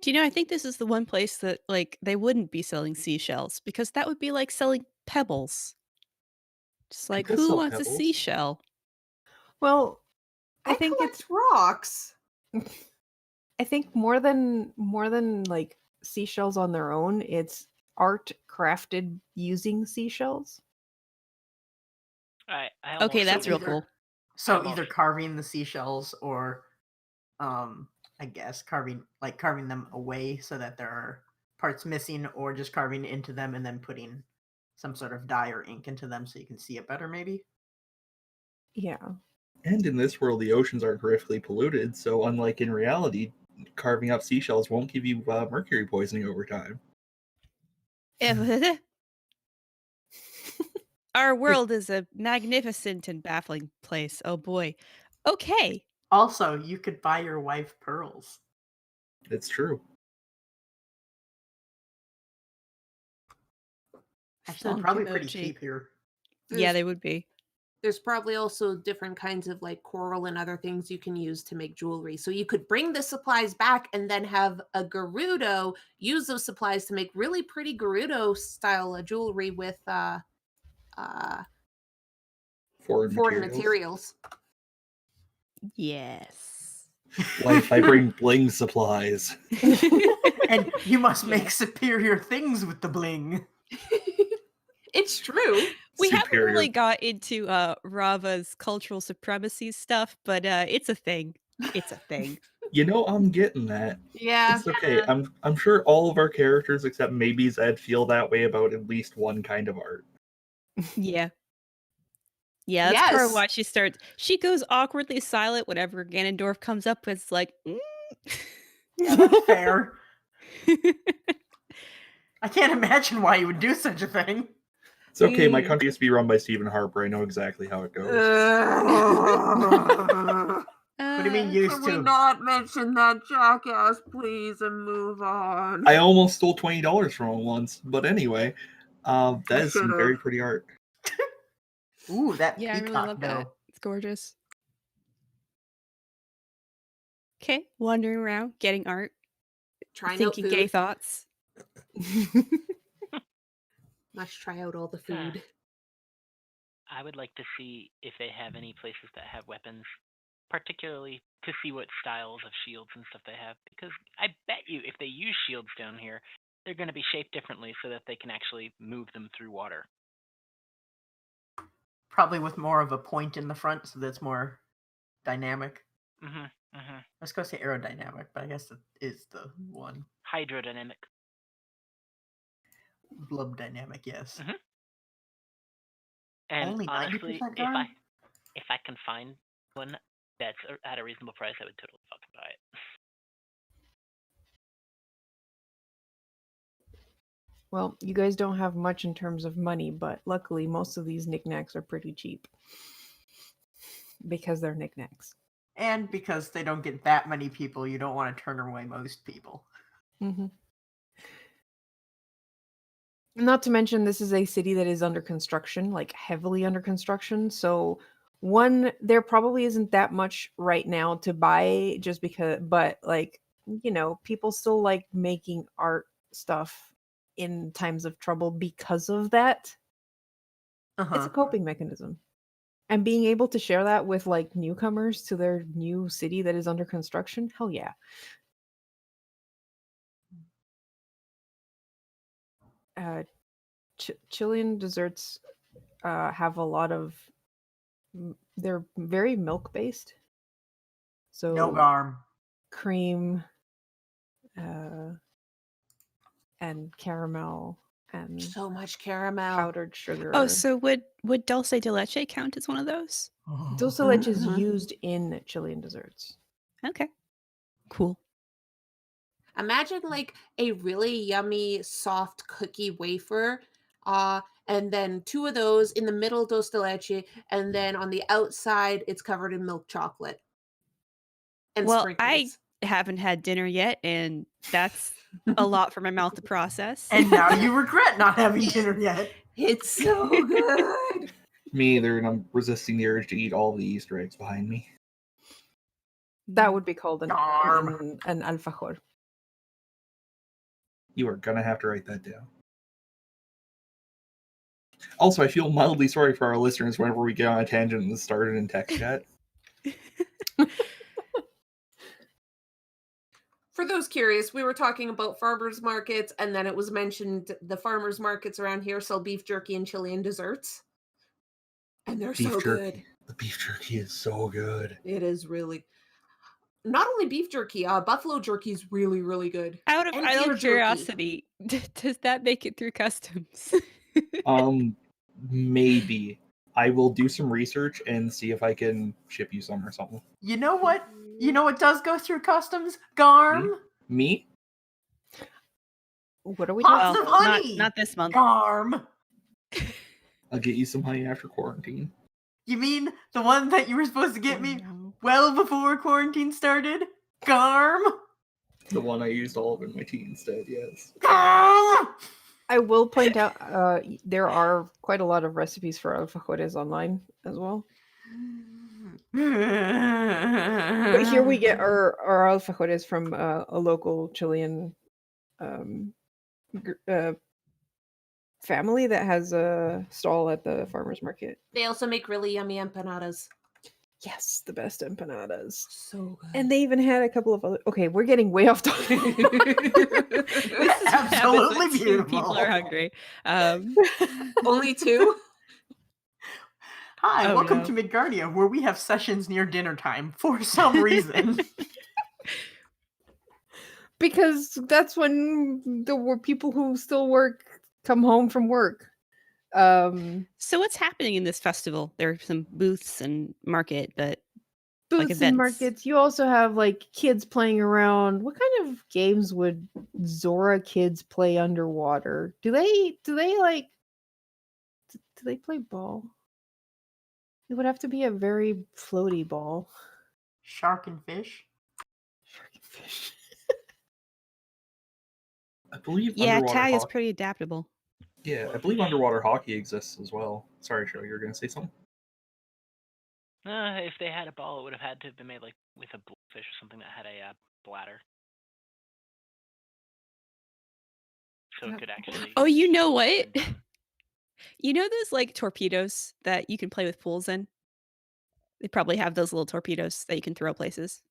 Do you know, I think this is the one place that, like, they wouldn't be selling seashells because that would be like selling pebbles. Just like, People who sell wants a pebbles. seashell? Well, I think collect rocks. I think more than like seashells on their own, it's art crafted using seashells. I Okay, almost that's real either- cool. So Almost. either carving the seashells or, I guess carving them away so that there are parts missing, or just carving into them and then putting some sort of dye or ink into them so you can see it better, maybe. Yeah. And in this world, the oceans aren't horrifically polluted, so unlike in reality, carving up seashells won't give you mercury poisoning over time. Our world is a magnificent and baffling place. Oh boy. Okay. Also, you could buy your wife pearls. It's true. Actually, Fun probably pretty kimochi. cheap here. Yeah, There's- they would be. There's probably also different kinds of like coral and other things you can use to make jewelry. So you could bring the supplies back and then have a Gerudo use those supplies to make really pretty Gerudo style jewelry with Foreign foreign materials. materials. Yes. Wife, I bring bling supplies. And you must make superior things with the bling. It's true. We haven't Superior. really got into Rava's cultural supremacy stuff, but it's a thing. It's a thing. You know, I'm getting that. Yeah. It's okay. I'm sure all of our characters, except maybe Zed, feel that way about at least one kind of art. Yeah. Yeah, that's part of Yes. why she goes awkwardly silent whenever Ganondorf comes up. It's like, Yeah, that's fair. I can't imagine why you would do such a thing. It's okay. My country used to be run by Stephen Harper. I know exactly how it goes. What do you mean used Can we to? not mention that jackass, please, and move on? I almost stole $20 from him once, but anyway, that You is some should've. very pretty art. Ooh, that Yeah, I peacock really love that. though. It's gorgeous. Okay, wandering around, getting art, Trying out thinking food. gay thoughts. Let's try out all the food. I would like to see if they have any places that have weapons, particularly to see what styles of shields and stuff they have. Because I bet you if they use shields down here, they're going to be shaped differently so that they can actually move them through water. Probably with more of a point in the front, so that's more dynamic. I was going to say aerodynamic, but I guess it is the one. Hydrodynamic. Blub dynamic, yes. And Only honestly, 90% Garm? if I can find one that's at a reasonable price, I would totally fucking buy it. Well, you guys don't have much in terms of money, but luckily most of these knickknacks are pretty cheap. Because they're knickknacks. And because they don't get that many people, you don't want to turn away most people. Mm-hmm. Not to mention, this is a city that is under construction, like heavily under construction. So, one, there probably isn't that much right now to buy just because, but like, you know, people still like making art stuff in times of trouble because of that. It's a coping mechanism. And being able to share that with like newcomers to their new city that is under construction, hell yeah. Chilean desserts have a lot of they're very milk based, so No Garm. cream and caramel and So much caramel. powdered sugar. Oh, so would dulce de leche count as one of those? Dulce de leche is used in Chilean desserts. Okay, cool. Imagine like a really yummy soft cookie wafer, and then two of those in the middle, dulce de leche, and then on the outside it's covered in milk chocolate and Well, sprinkles. I haven't had dinner yet, and that's a lot for my mouth to process. And now you regret not having dinner yet. It's so good. Me either, and I'm resisting the urge to eat all the Easter eggs behind me. That would be called an Darn. alfajor. You are gonna have to write that down. Also, I feel mildly sorry for our listeners whenever we get on a tangent and started in text chat. For those curious, we were talking about farmers markets, and then it was mentioned the farmers markets around here sell beef jerky and Chilean desserts. And they're Beef so jerky. good. The beef jerky is so good. It is really. Not only beef jerky, buffalo jerky is really, really good. Out of And deer jerky. curiosity, does that make it through customs? Maybe. I will do some research and see if I can ship you some or something. You know what? You know what does go through customs? Garm. Me? What are we Lots talking of about? honey. Not this month. Garm. I'll get you some honey after quarantine. You mean the one that you were supposed to get Oh, me no. well before quarantine started? Garm. The one I used all of in my tea instead, yes. Garm. I will point out there are quite a lot of recipes for alfajores online as well. But here we get our alfajores from a local Chilean family that has a stall at the farmer's market. They also make really yummy empanadas. Yes, the best empanadas. So good. And they even had a couple of other. Okay, we're getting way off topic. This is what happens Absolutely when two beautiful. people are hungry. Only two? Hi, Oh, welcome no. to Midgardia, where we have sessions near dinner time for some reason. Because that's when the people who still work come home from work. So what's happening in this festival? There are some booths and market, but Booths events. and markets. You also have like kids playing around. What kind of games would Zora kids play underwater? Do they play ball? It would have to be a very floaty ball. Shark and fish. Fish. I believe Yeah, underwater tag is hockey. pretty adaptable. Yeah, I believe underwater hockey exists as well. Sorry, Sho, you were gonna say something. If they had a ball, it would have had to have been made like with a fish or something that had a bladder, so it could actually. Oh, you know what? spin down. You know those like torpedoes that you can play with pools in? They probably have those little torpedoes that you can throw places.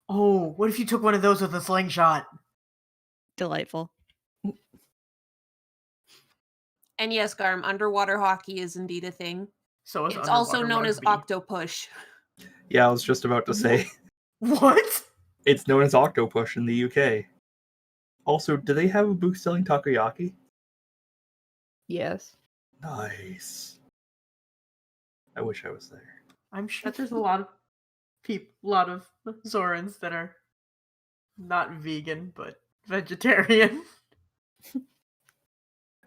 Oh, what if you took one of those with a slingshot? Delightful. And yes, Garm, underwater hockey is indeed a thing. So is It's also underwater known as rugby. octopush. Yeah, I was just about to say. What? It's known as Octopush in the UK. Also, do they have a booth selling takoyaki? Yes. Nice. I wish I was there. I'm sure there's a lot of Zorans that are not vegan but vegetarian.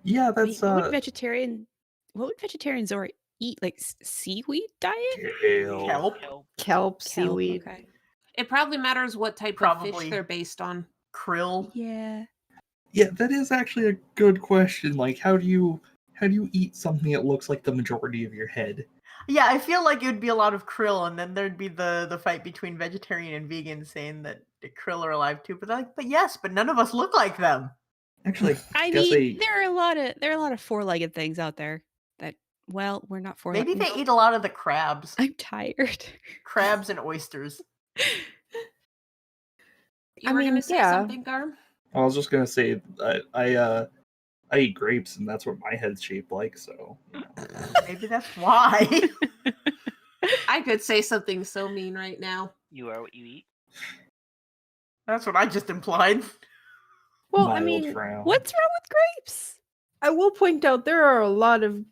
Yeah, Wait, that's what would vegetarians or eat? Like seaweed diet? kale. Kelp, Kelp. Kelp, seaweed. Okay. It probably matters what type of Probably. fish they're based on. krill. Yeah. Yeah, that is actually a good question. Like, how do you eat something that looks like the majority of your head? Yeah, I feel like it would be a lot of krill, and then there'd be the fight between vegetarian and vegan, saying that the krill are alive too. But they're like, but yes, but none of us look like them. Actually, I guess mean, there are a lot of four-legged things out there that, well, we're not four-legged. Maybe they eat a lot of the crabs, I'm tired. crabs and oysters. You were gonna say something, Garm? I was just gonna say I eat grapes, and that's what my head's shaped like. So Maybe that's why. I could say something so mean right now. You are what you eat. That's what I just implied. Well, mild I mean, frown. What's wrong with grapes? I will point out there are a lot of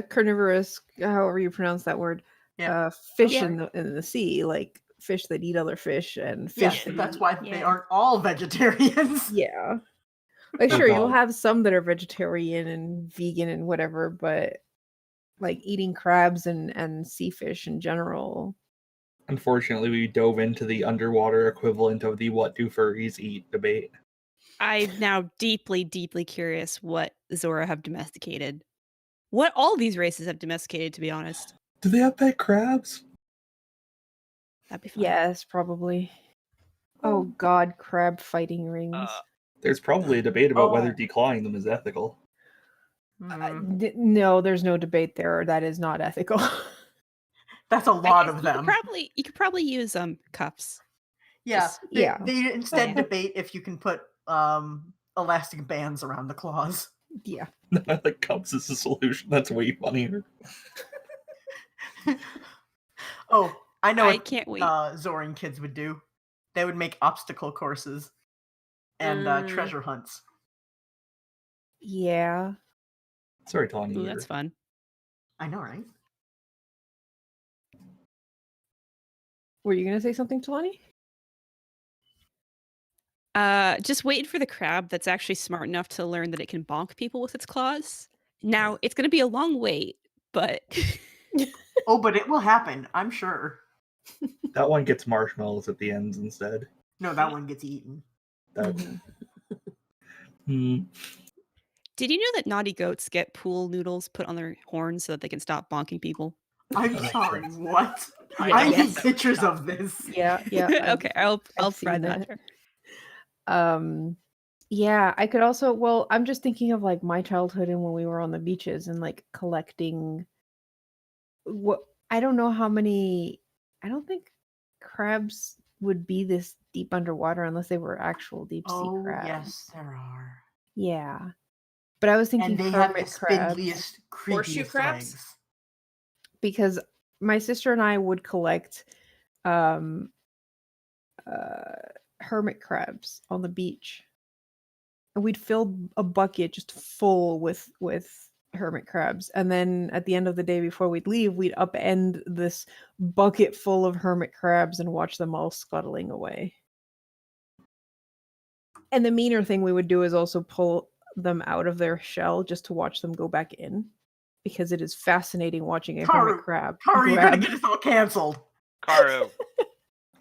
carnivorous, however you pronounce that word, Yeah. fish Yeah. in the sea, like fish that eat other fish and Yes, fish. that that's eat- why they aren't all vegetarians. Yeah. Like, Oh, sure, you'll God. have some that are vegetarian and vegan and whatever, but like eating crabs and sea fish in general. Unfortunately, we dove into the underwater equivalent of the "what do furries eat" debate. I'm now deeply, deeply curious what Zora have domesticated. What all these races have domesticated, to be honest. Do they have pet crabs? That'd be fun. Yes, probably. Oh God, crab fighting rings. There's probably a debate about whether Oh. declawing them is ethical. No, there's no debate there. That is not ethical. That's a I lot guess of them. You could probably use cuffs. Yeah, Just- they, yeah. they instead Yeah. debate if you can put elastic bands around the claws. Yeah. I like cups as a solution. That's way funnier. Oh, I know I what can't wait. Zoran kids would do. They would make obstacle courses and treasure hunts. Yeah. Sorry, Tawny. Ooh, that's fun. I know, right? Were you gonna say something, Talani? Just waiting for the crab that's actually smart enough to learn that it can bonk people with its claws. Now, it's going to be a long wait, but Oh, but it will happen, I'm sure. That one gets marshmallows at the ends instead. No, that one gets eaten. That. Mm-hmm. Did you know that naughty goats get pool noodles put on their horns so that they can stop bonking people? I'm Oh, sorry, what? Yeah, I need yes. pictures of this. Yeah, yeah. Okay, I'll I've provide seen that. Yeah, I could also, well, I'm just thinking of like my childhood and when we were on the beaches and like collecting what I don't know how many, I don't think crabs would be this deep underwater unless they were actual deep sea Oh, crabs. yes, there are. Yeah. But I was thinking And they have the hermit crabs spindliest, Horseshoe creepiest crabs? legs. because my sister and I would collect hermit crabs on the beach. And we'd fill a bucket just full with hermit crabs. And then at the end of the day before we'd leave, we'd upend this bucket full of hermit crabs and watch them all scuttling away. And the meaner thing we would do is also pull them out of their shell just to watch them go back in. Because it is fascinating watching a hermit crab Karu, you're gonna grab. get us all canceled. Karu.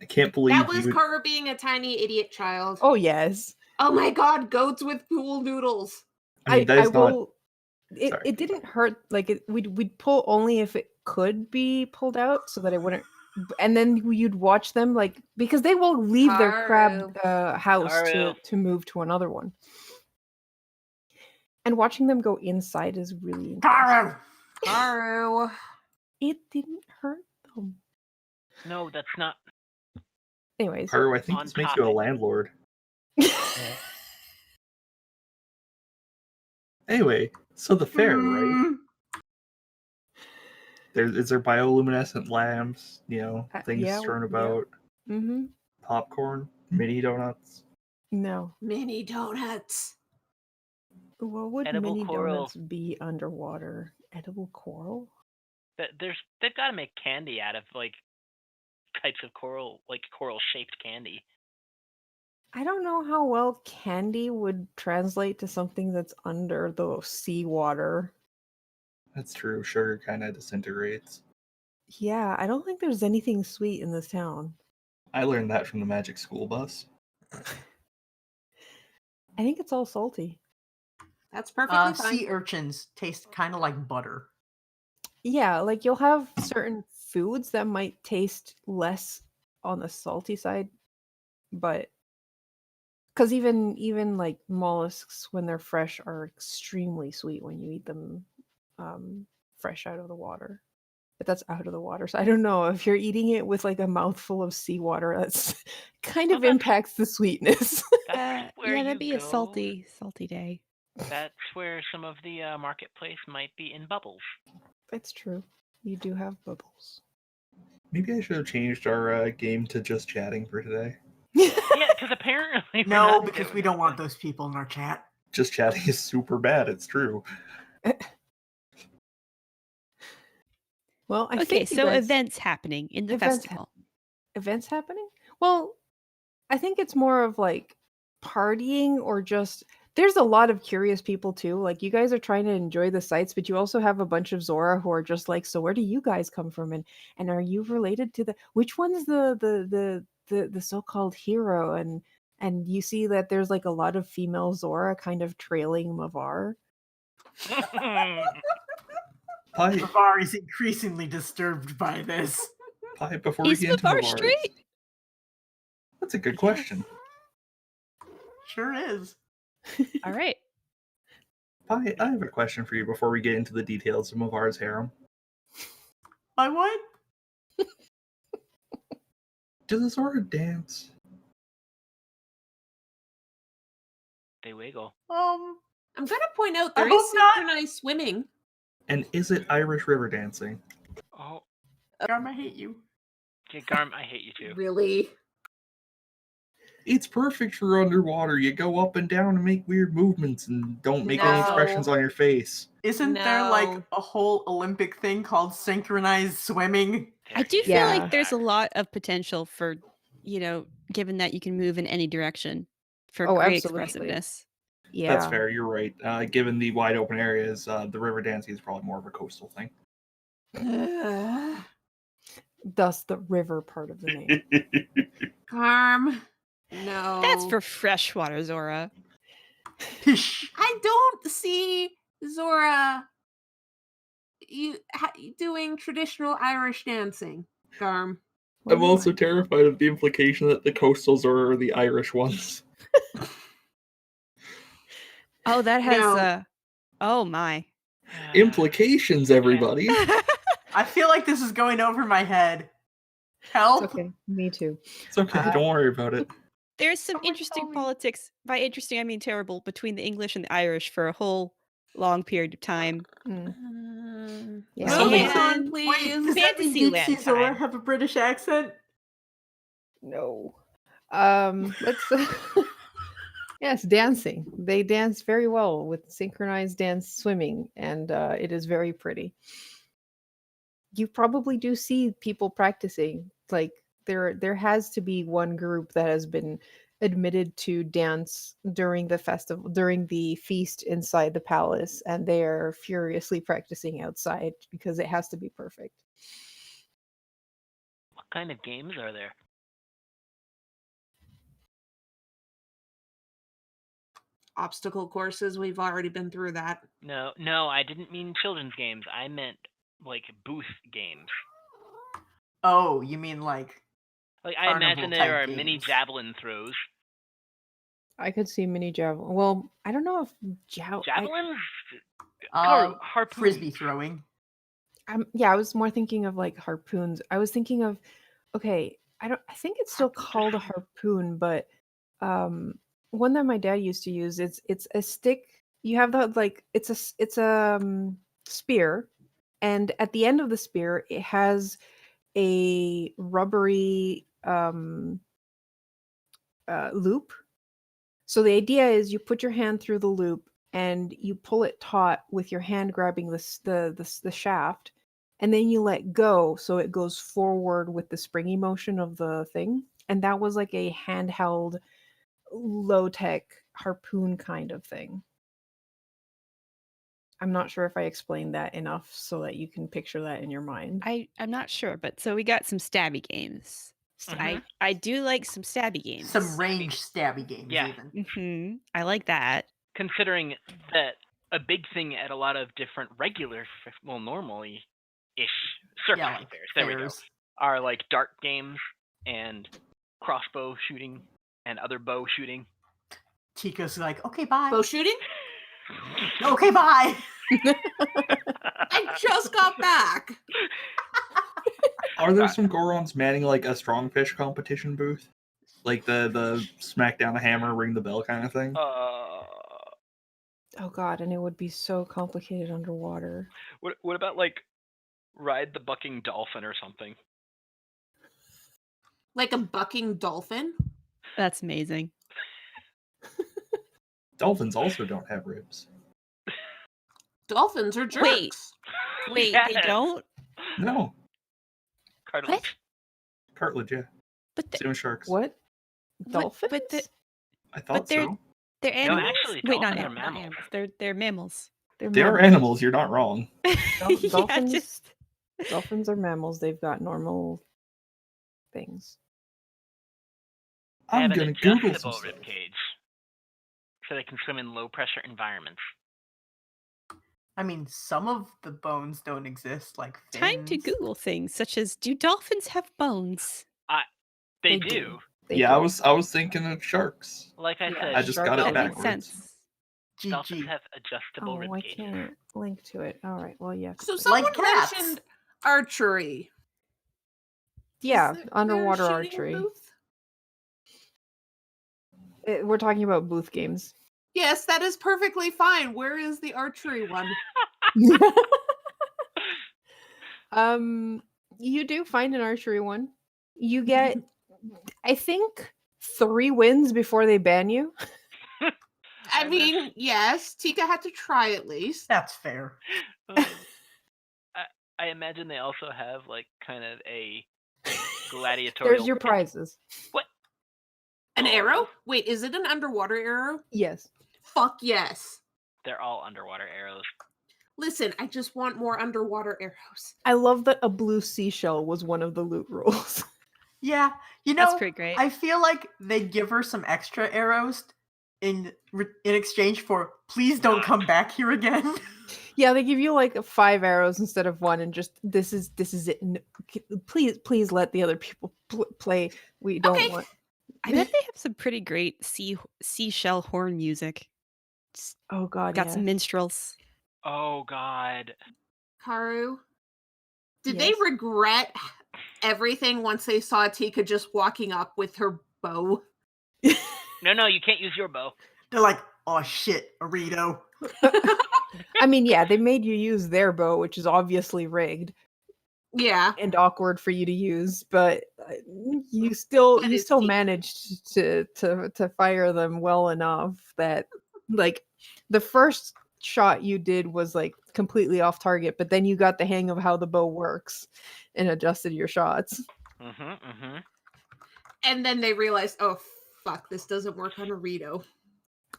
I can't believe That was you. Carter being a tiny idiot child. Oh yes. Oh my god, goats with pool noodles. I mean, that I is not. will. Sorry. It didn't hurt. Like we'd pull only if it could be pulled out, so that it wouldn't. And then you'd watch them like because they will leave their crab house Haru. to move to another one. And watching them go inside is really interesting. Karu! Haru. It didn't hurt them. No, that's not Anyway, so Haru, I think on this makes you a topic. landlord. Anyway, so the fair, right? Hmm. Is there bioluminescent lamps, things yeah, turnabout, mm-hmm. popcorn, mini donuts. No. Mini donuts. What would Edible mini coral. donuts be underwater? Edible coral? They've got to make candy out of like types of coral, like coral shaped candy. I don't know how well candy would translate to something that's under the seawater. That's true. Sugar kind of disintegrates. Yeah, I don't think there's anything sweet in this town. I learned that from the Magic School Bus. I think it's all salty. That's perfectly fine. Sea urchins taste kind of like butter. Yeah, like you'll have certain foods that might taste less on the salty side, but because even like mollusks when they're fresh are extremely sweet when you eat them fresh out of the water. But that's out of the water, so I don't know if you're eating it with like a mouthful of seawater. That's kind of impacts the sweetness. That's where yeah, you that'd be a go. salty day. That's where some of the marketplace might be in bubbles. It's true. You do have bubbles. Maybe I should have changed our game to just chatting for today. Yeah, because apparently we're No, not because doing we don't that. want those people in our chat. Just chatting is super bad. It's true. Well, I Okay, think you so guys- events happening in the Events festival. events happening? Well, I think it's more of like partying or just there's a lot of curious people too. Like you guys are trying to enjoy the sights, but you also have a bunch of Zora who are just like, so where do you guys come from? And are you related to which one's the so-called hero? And you see that there's like a lot of female Zora kind of trailing Mavar. Pie, Mavar is increasingly disturbed by this. Pie, before we Is get into Mavar Mavar's, straight? that's a good question. Sure is. All right. Pie, I have a question for you before we get into the details of Mavar's harem. By what? Does the Zora dance? They wiggle. I'm gonna point out I there is hope not. synchronized swimming. And is it Irish river dancing? Oh, Garm, I hate you. yeah, Garm, I hate you too. Really? It's perfect for underwater. You go up and down and make weird movements and don't make any No. expressions on your face. Isn't there like No. a whole Olympic thing called synchronized swimming? I do There feel Yeah. like there's a lot of potential for, given that you can move in any direction for Oh, great absolutely. expressiveness. Yeah. That's fair. You're right. Given the wide open areas, the river dancing is probably more of a coastal thing. Thus the river part of the name. Carm. No. That's for freshwater Zora. Pish. I don't see Zora doing traditional Irish dancing. Garm. I'm also terrified of the implication that the coastal Zora are the Irish ones. Oh, that has No. oh my. Implications, everybody. I feel like this is going over my head. Help! It's okay. Me too. It's okay. Don't worry about it. There's some Someone interesting tell me. politics. By interesting, I mean terrible between the English and the Irish for a whole long period of time. Yeah. Moving Yeah. on, please. Wait, does that mean Fantasyland Deep Sea Zora time. have a British accent? No. Let's yes, dancing. They dance very well with synchronized dance swimming, and it is very pretty. You probably do see people practicing. Like there has to be one group that has been admitted to dance during the festival, during the feast inside the palace, and they are furiously practicing outside because it has to be perfect. What kind of games are there? Obstacle courses, we've already been through that. No, I didn't mean children's games. I meant like booth games. Oh, you mean like Like I imagine carnival-type there are mini games. javelin throws. I could see mini javelin. Well, I don't know if Javelins? Harpoons. Frisbee throwing. I was more thinking of like harpoons. I was thinking of, okay, I think it's still called a harpoon, but one that my dad used to use, it's a stick. You have the like it's a spear, and at the end of the spear it has a rubbery loop. So the idea is you put your hand through the loop and you pull it taut with your hand grabbing the shaft, and then you let go so it goes forward with the springy motion of the thing. And that was like a handheld, low-tech harpoon kind of thing. I'm not sure if I explained that enough so that you can picture that in your mind. I'm not sure, but so we got some stabby games. I do like some stabby games. Some range stabby games, Yeah. even. I like that. Considering that a big thing at a lot of different regular, normally-ish circus Yeah, like fairs, there we go, fairs. are like dart games and crossbow shooting and other bow shooting. Tika's like, okay, bye. Bow shooting? Okay, bye. I just got back. Are there some Gorons manning like a strong fish competition booth? Like the smack down the hammer, ring the bell kind of thing? Oh god, and it would be so complicated underwater. What about like ride the bucking dolphin or something? Like a bucking dolphin? That's amazing. Dolphins also don't have ribs. Dolphins are jerks. Wait, Yes. they don't? No, Cartilage. cartilage, yeah. But Same as sharks. What? Dolphins? I thought they're- so. they're No, animals. actually, Wait, not dolphins are animals. mammals. They're mammals. They're They are mammals. animals, you're not wrong. Yeah, dolphins- just Dolphins are mammals. They've got normal things. They have I'm an gonna Google adjustable some rib stuff. cage, so they can swim in low-pressure environments. I mean, some of the bones don't exist, like fins. time to Google things such as, do dolphins have bones? They They do. They Yeah, do. I was thinking of sharks. Like I Yeah, said, I just shark got it That dolphins. makes backwards. sense. dolphins GG. have adjustable rib Oh, I cages. can't link to it. All right, well, yeah. So Like someone cats. mentioned archery. Yeah, Is there a underwater shooting archery. booth? We're talking about booth games. Yes, that is perfectly fine. Where is the archery one? You do find an archery one. You get, I think, 3 wins before they ban you. I mean, yes, Tika had to try at least. That's fair. I imagine they also have like kind of a gladiatorial. There's your pit. prizes. What? An Oh. arrow? Wait, is it an underwater arrow? Yes. Fuck yes. They're all underwater arrows. Listen, I just want more underwater arrows. I love that a blue seashell was one of the loot rules. Yeah, you know, That's pretty great. I feel like they give her some extra arrows in exchange for please don't come back here again. Yeah, they give you like 5 arrows instead of 1, and just this is it. Please let the other people play. We don't Okay. want. I bet they have some pretty great seashell horn music. Just Oh god, got yeah. some minstrels. Oh God. Karu, did they Yes. regret everything once they saw Tika just walking up with her bow? No, you can't use your bow. They're like, oh shit, Arito. I mean, yeah, they made you use their bow, which is obviously rigged Yeah. and awkward for you to use, but you still That is still Tika. managed to fire them well enough that, like, the first shot you did was like completely off target, but then you got the hang of how the bow works and adjusted your shots. And then they realized, oh fuck, this doesn't work on Arito.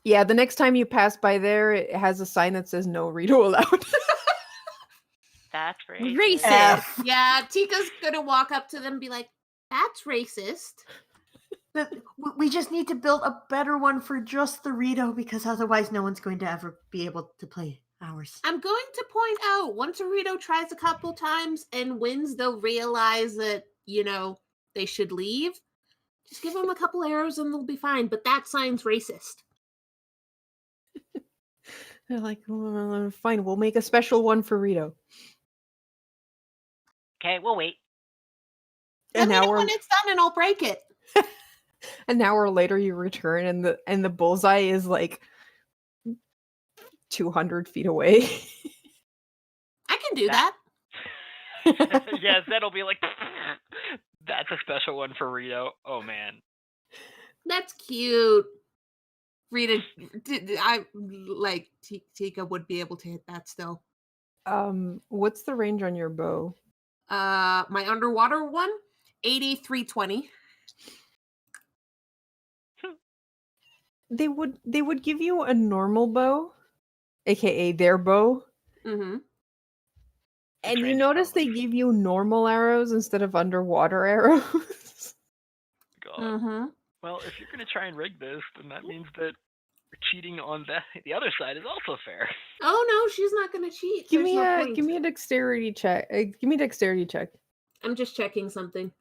Yeah, the next time you pass by there, it has a sign that says "No Rito allowed." That's racist. Racist. F. Yeah, Tika's gonna walk up to them and be like, That's racist. We just need to build a better one for just the Rito because otherwise no one's going to ever be able to play ours. I'm going to point out once Rito tries a couple times and wins, they'll realize that, they should leave. Just give them a couple arrows and they'll be fine. But that sign's racist. They're like, well, fine, we'll make a special one for Rito. Okay, we'll wait. Let me know hour when it's done and I'll break it. an hour later you return and the bullseye is like 200 feet away. I can do that. Yes, that'll be like, that's a special one for Rito. Oh, man. That's cute. Rita, I like Tika would be able to hit that still. What's the range on your bow? My underwater one, 8320. They would give you a normal bow, aka their bow. Mm-hmm. And you Strange notice they fellows. give you normal arrows instead of underwater arrows. God. Mm-hmm. Well, if you're going to try and rig this, then that means that cheating on the other side is also fair. Oh no, she's not gonna cheat. give There's me no a point. give me a dexterity check. Give me a dexterity check I'm just checking something.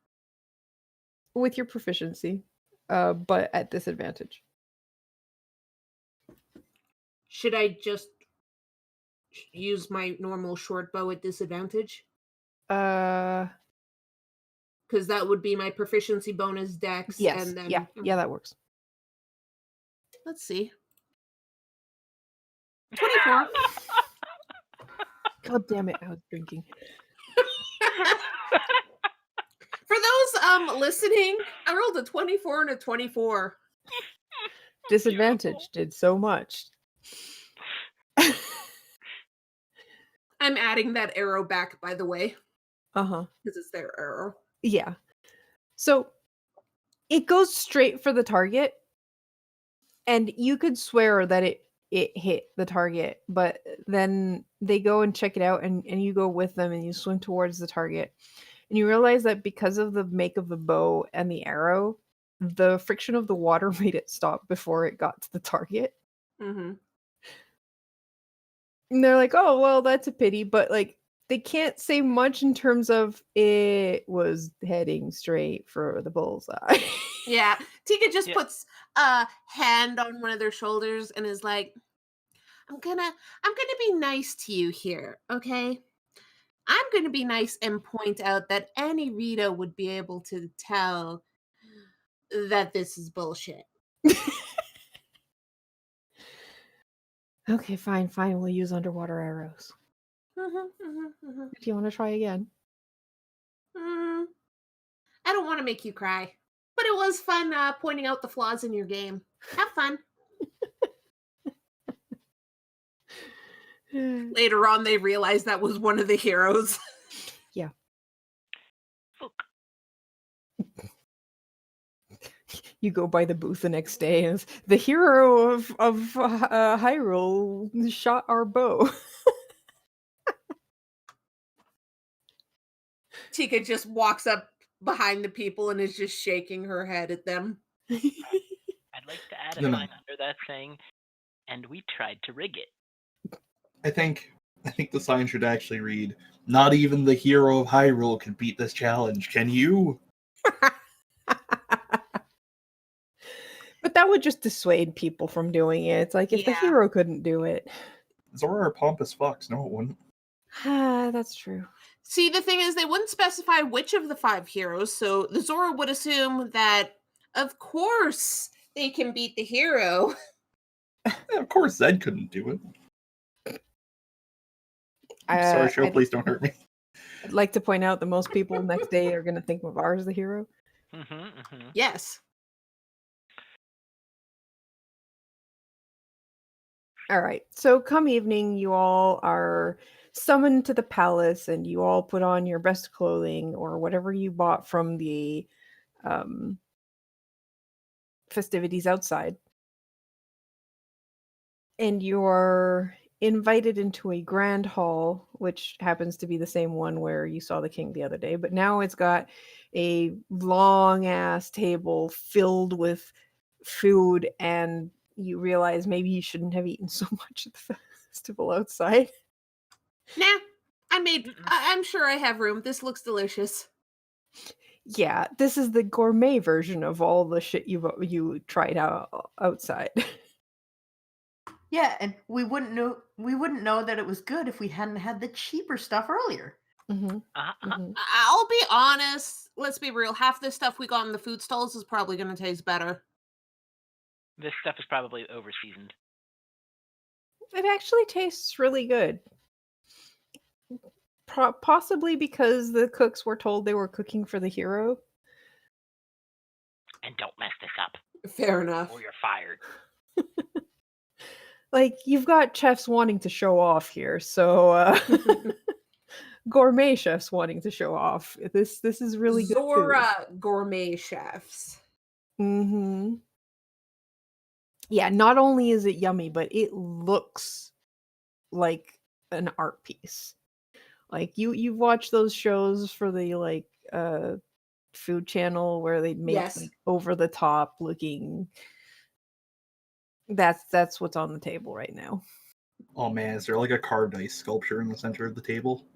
with your proficiency, but at disadvantage. Should I just use my normal short bow at disadvantage? Because that would be my proficiency bonus dex. Yes, And then yeah, that works. Let's see. 24. God damn it, I was drinking. For those listening, I rolled a 24 and a 24. Disadvantage did so much. I'm adding that arrow back, by the way, Uh-huh. because it's their arrow. Yeah. So it goes straight for the target, and you could swear that it hit the target, but then they go and check it out, and you go with them and you swim towards the target. And you realize that because of the make of the bow and the arrow, the friction of the water made it stop before it got to the target. Mm-hmm. And they're like, oh, well, that's a pity. But like, they can't say much in terms of it was heading straight for the bullseye. Yeah. Tika just Yeah. puts a hand on one of their shoulders and is like, I'm gonna be nice to you here, okay? I'm gonna be nice and point out that any Rito would be able to tell that this is bullshit. Okay, fine. We'll use underwater arrows. Mm-hmm. If you want to try again. I don't want to make you cry, but it was fun pointing out the flaws in your game. Have fun. Later on, they realized that was one of the heroes. Yeah. Look, You go by the booth the next day, and it's, the hero of Hyrule shot our bow. Tika just walks up behind the people and is just shaking her head at them. I'd like to add a No. line under that saying, and we tried to rig it. I think the sign should actually read, "Not even the hero of Hyrule can beat this challenge. Can you?" But that would just dissuade people from doing it. It's like if the Yeah. hero couldn't do it. Zora are pompous fucks. No, it wouldn't. That's true. See, the thing is, they wouldn't specify which of the 5 heroes, so the Zora would assume that, of course, they can beat the hero. Yeah, of course, Zed couldn't do it. Sorry, show. Please don't hurt me. I'd like to point out that most people next day are going to think of ours as the hero. Yes. All right. So come evening, you all are summoned to the palace, and you all put on your best clothing or whatever you bought from the festivities outside. And you're invited into a grand hall, which happens to be the same one where you saw the king the other day, but now it's got a long ass table filled with food, and you realize maybe you shouldn't have eaten so much at the festival outside. Nah, I'm sure I have room. This looks delicious. Yeah, this is the gourmet version of all the shit you tried out outside. Yeah, and we wouldn't know that it was good if we hadn't had the cheaper stuff earlier. Mhm. Uh-huh. Mhm. I'll be honest. Let's be real. Half the stuff we got in the food stalls is probably going to taste better. This stuff is probably over-seasoned. It actually tastes really good. Possibly because the cooks were told they were cooking for the hero. And don't mess this up, Fair enough. or you're fired. Like, you've got chefs wanting to show off here, so gourmet chefs wanting to show off. This is really good food. Zora gourmet chefs. Mm-hmm. Yeah, not only is it yummy, but it looks like an art piece. Like you've watched those shows for the like food channel where they make Yes. like over the top looking. That's what's on the table right now. Oh man, is there like a carved ice sculpture in the center of the table?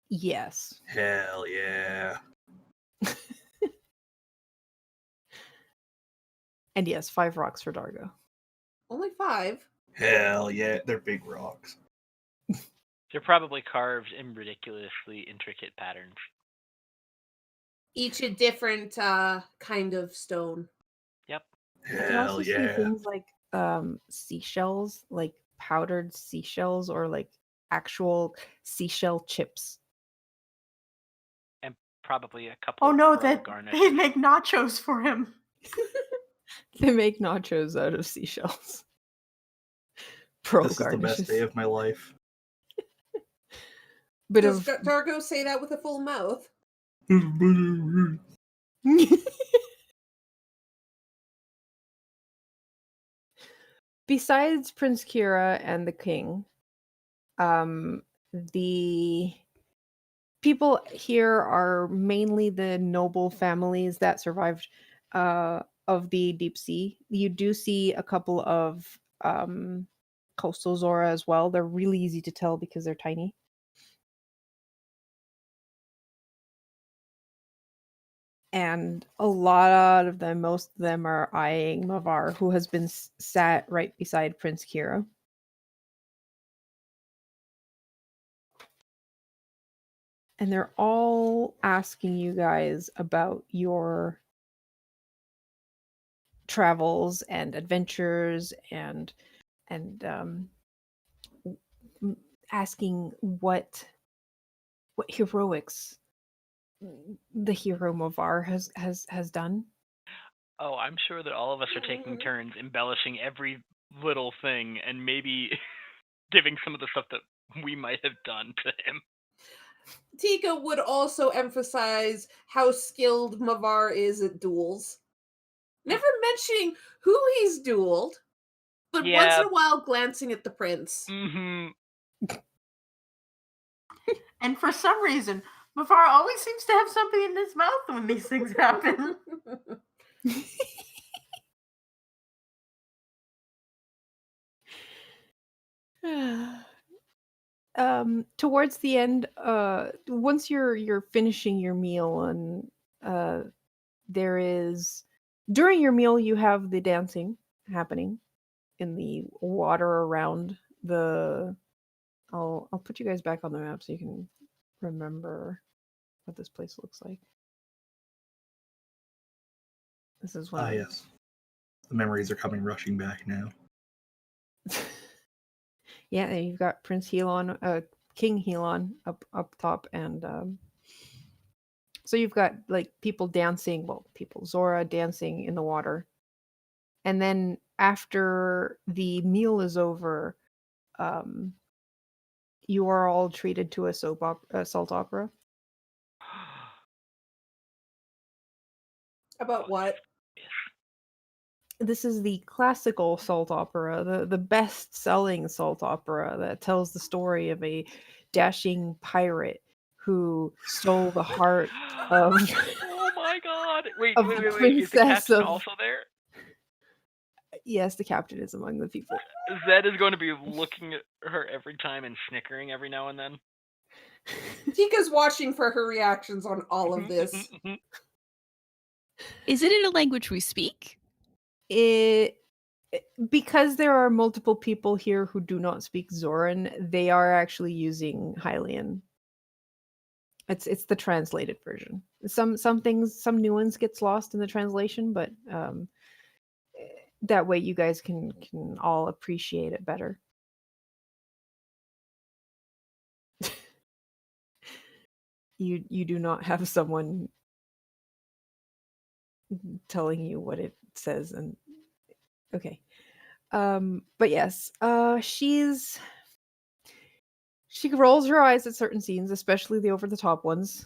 Yes. Hell yeah. And yes, 5 rocks for Dargo. Only 5. Hell yeah. They're big rocks. They're probably carved in ridiculously intricate patterns. Each a different kind of stone. Yep. You can Hell also see yeah. things like seashells, like powdered seashells or like actual seashell chips. And probably a couple Oh no, of pearl that garnishes. they make nachos for him. They make nachos out of seashells. Pearl This is the garnishes. best day of my life. Bit Does of Dargo say that with a full mouth? Besides Prince Kira and the king, the people here are mainly the noble families that survived of the deep sea. You do see a couple of coastal Zora as well. They're really easy to tell because they're tiny. And a lot of them, most of them are eyeing Mavar, who has been sat right beside Prince Kira. And they're all asking you guys about your travels and adventures and asking what heroics the hero Mavar has done. Oh, I'm sure that all of us are taking turns embellishing every little thing and maybe giving some of the stuff that we might have done to him. Tika would also emphasize how skilled Mavar is at duels. Never mentioning who he's dueled, but once Yeah. in a while glancing at the prince. Mm-hmm. And for some reason, Mafar always seems to have something in his mouth when these things happen. Towards the end, once you're finishing your meal, and there is during your meal you have the dancing happening in the water around the. I'll put you guys back on the map so you can remember what this place looks like. This is one. Ah, yes. The memories are coming rushing back now. Yeah, and you've got Prince Helon, King Helon up top, and so you've got like people dancing, Zora dancing in the water, and then after the meal is over, you are all treated to a salt opera. About what? This is the classical salt opera, the best-selling salt opera that tells the story of a dashing pirate who stole the heart of Oh my god! Wait, of wait, the wait, wait! Is the princess captain of- also there? yes, the captain is among the people. Zed is going to be looking at her every time and snickering every now and then. Tika's watching for her reactions on all of this. Is it in a language we speak? Because there are multiple people here who do not speak Zoran, they are actually using Hylian. It's the translated version. Some things, some nuance gets lost in the translation, but that way you guys can all appreciate it better. You do not have someone telling you what it says, and okay. But yes, she rolls her eyes at certain scenes, especially the over the top ones.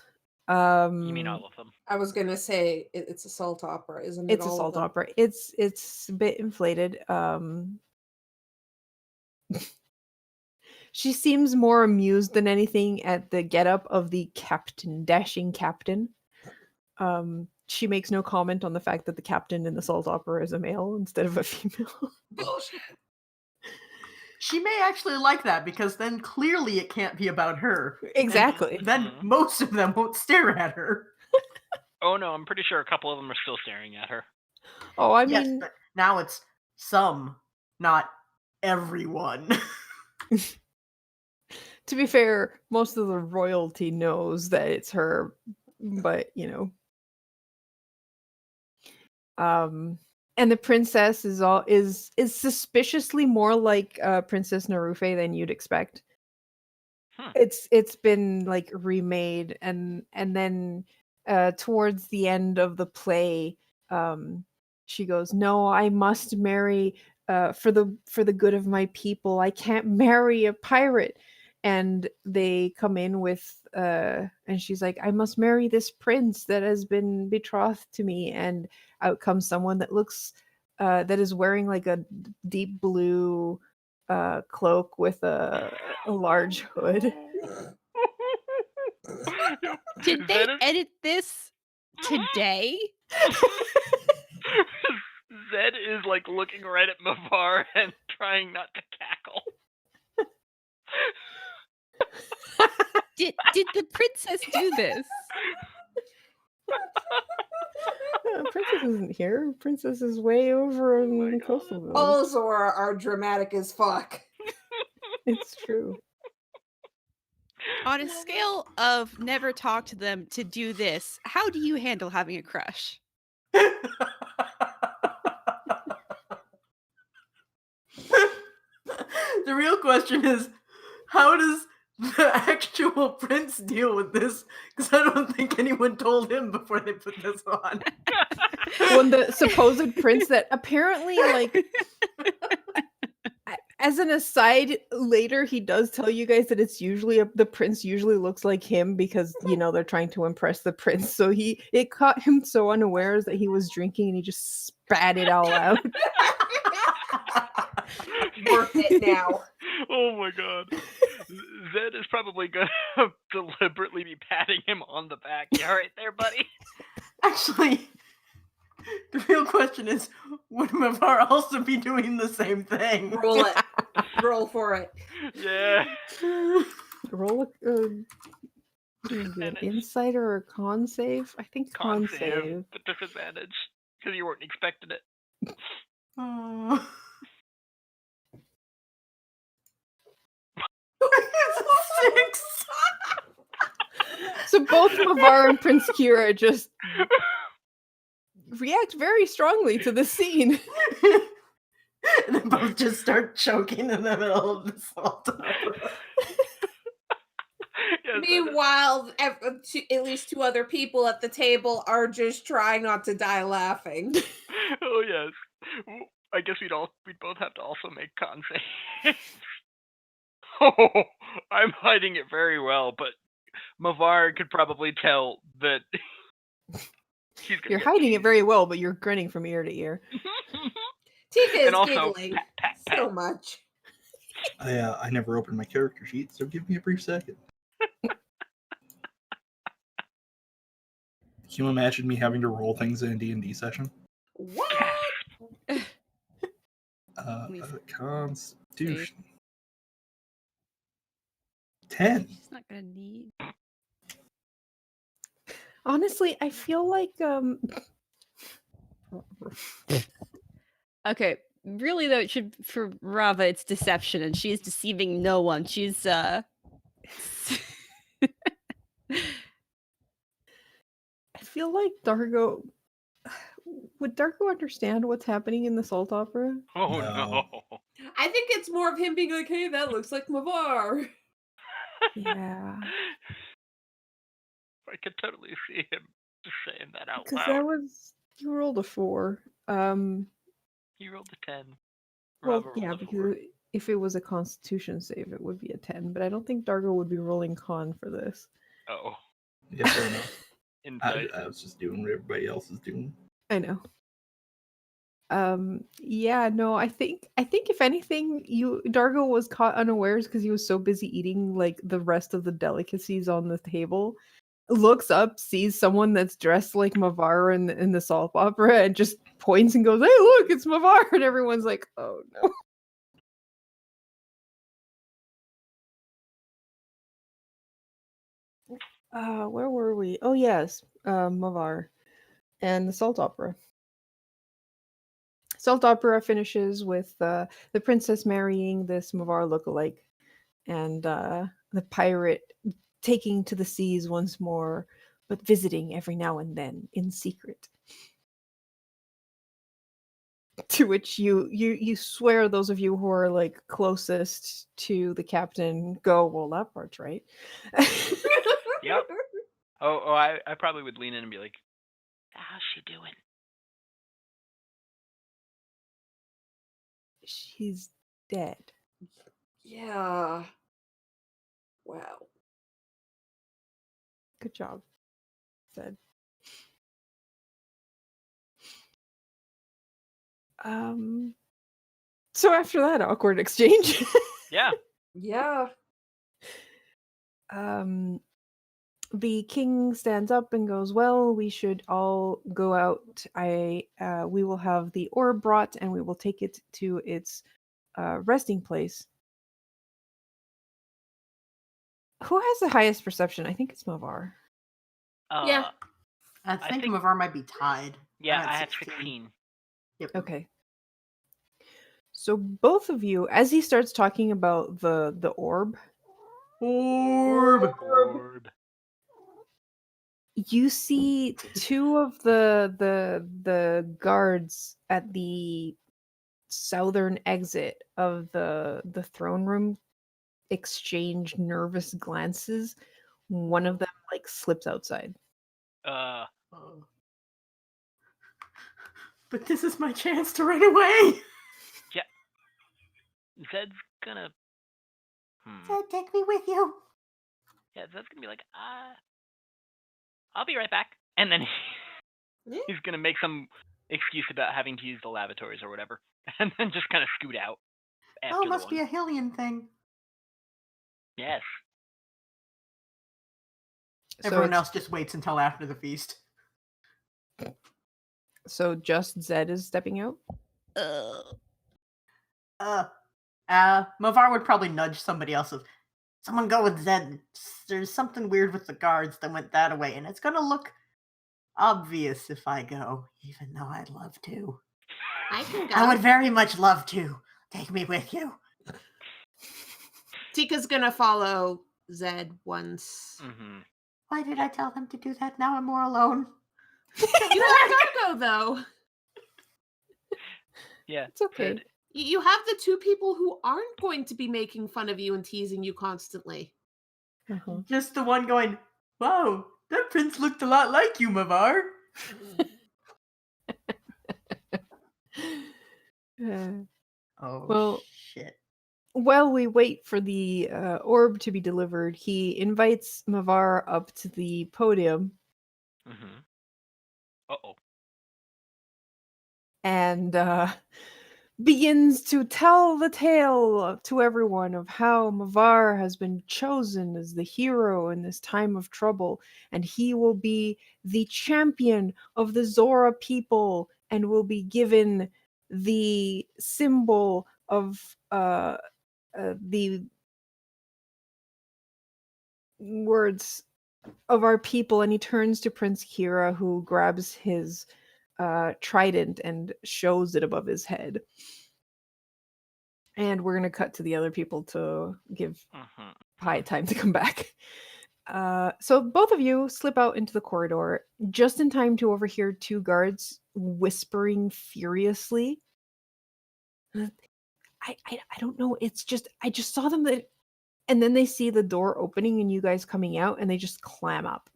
You mean all of them? I was gonna say it's a salt opera, isn't it? It's a salt opera. It's a bit inflated. She seems more amused than anything at the getup of the captain, dashing captain. She makes no comment on the fact that the captain in the salt opera is a male instead of a female. Bullshit. She may actually like that because then clearly it can't be about her. Exactly. And then most of them won't stare at her. Oh no, I'm pretty sure a couple of them are still staring at her. Oh, I Yes, mean, but now it's some, not everyone. to be fair, most of the royalty knows that it's her, but you know. And the princess is suspiciously more like Princess Narufe than you'd expect. It's been like remade, and then towards the end of the play, she goes, "No, I must marry for the good of my people. I can't marry a pirate." And they come in with and she's like, "I must marry this prince that has been betrothed to me." And out comes someone that looks that is wearing like a deep blue cloak with a large hood. Did they edit this today? Zed is like looking right at Mavar and trying not to cackle. Did the princess do this? Princess isn't here. Princess is way over in Coastal Village. All Zora are dramatic as fuck. It's true. On a scale of never talk to them to do this, how do you handle having a crush? The real question is, how does the actual prince deal with this? Because I don't think anyone told him before they put this on. When the supposed prince that apparently, like, as an aside, later he does tell you guys that it's usually the prince usually looks like him because you know they're trying to impress the prince. So it caught him so unawares that he was drinking and he just spat it all out. Worth it now. Oh my god. Zed is probably gonna deliberately be patting him on the back. You alright there, buddy? Actually, the real question is, would Mavar also be doing the same thing? Roll it. Roll for it. Yeah. Roll an insight or a con save? I think con save. With disadvantage. Because you weren't expecting it. It's 6. So both Mavar and Prince Kira just react very strongly to the scene. And they both just start choking in the middle of the salt opera. Meanwhile, at least 2 other people at the table are just trying not to die laughing. Oh yes. I guess we'd both have to also make con saves. Oh, I'm hiding it very well, but Mavar could probably tell that You're hiding it very well, but you're grinning from ear to ear. Tika is And also, giggling pat. so much. I never opened my character sheet, so give me a brief second. Can you imagine me having to roll things in a D&D session? What? Please. Constitution. 10. She's not gonna need. Honestly, I feel like Okay, really though, it should for Rava, it's deception, and she's deceiving no one. She's I feel like Dargo would Dargo understand what's happening in the Salt Opera? Oh No. no. I think it's more of him being like, hey, that looks like Mavar. Yeah. I could totally see him just saying that out Because loud. that was you rolled a 4. He rolled a 10. Well, Rava yeah, rolled a because 4. if it was a Constitution save, it would be a 10. But I don't think Dargo would be rolling con for this. Oh. Yeah, fair enough. Insight. I was just doing what everybody else is doing. I know. Yeah, no, I think if anything, Dargo was caught unawares because he was so busy eating like the rest of the delicacies on the table. Looks up, sees someone that's dressed like Mavar in the soap opera, and just points and goes, "Hey, look, it's Mavar!" And everyone's like, "Oh no." Where were we? Oh yes, Mavar and the Salt Opera. Salt Opera finishes with the princess marrying this Mavar lookalike, and the pirate taking to the seas once more, but visiting every now and then in secret. To which you swear, those of you who are like closest to the captain go, well, that part's right. Yep. I probably would lean in and be like, how's she doing? She's dead. Yeah. Wow. Good job, said. So after that awkward exchange, Yeah. Yeah. the king stands up and goes, well, we should all go out. We will have the orb brought and we will take it to its resting place. Who has the highest perception? I think it's Mavar. Yeah. I think Mavar might be tied. Yeah, I'm I at had 16. Yep. Okay. So both of you, as he starts talking about the orb, Orb. you see two of the guards at the southern exit of the throne room exchange nervous glances. One of them like slips outside. Oh. But this is my chance to run away. Yeah. Zed's gonna. Zed, take me with you. Yeah, Zed's gonna be like, I'll be right back. And then he's gonna make some excuse about having to use the lavatories or whatever. And then just kind of scoot out. Oh, must be a Hylian thing. Yes. Everyone else just waits until after the feast. So just Zed is stepping out? Mavar would probably nudge somebody else. Someone go with Zed. There's something weird with the guards that went that way, and it's gonna look obvious if I go, even though I'd love to. I can go. I would very much love to. Take me with you. Tika's gonna follow Zed once. Mm-hmm. Why did I tell them to do that? Now I'm more alone. You have Dargo, though. Yeah. It's okay. Zed, You have the two people who aren't going to be making fun of you and teasing you constantly. Uh-huh. Just the one going, wow, that prince looked a lot like you, Mavar. Oh, well, shit. While we wait for the orb to be delivered, he invites Mavar up to the podium. Uh-oh. And begins to tell the tale to everyone of how Mavar has been chosen as the hero in this time of trouble, and he will be the champion of the Zora people and will be given the symbol of the words of our people. And he turns to Prince Kira, who grabs his trident and shows it above his head. And we're going to cut to the other people to give Pi time to come back. So both of you slip out into the corridor just in time to overhear two guards whispering furiously. I don't know. It's just, I just saw them. And then they see the door opening and you guys coming out and they just clam up.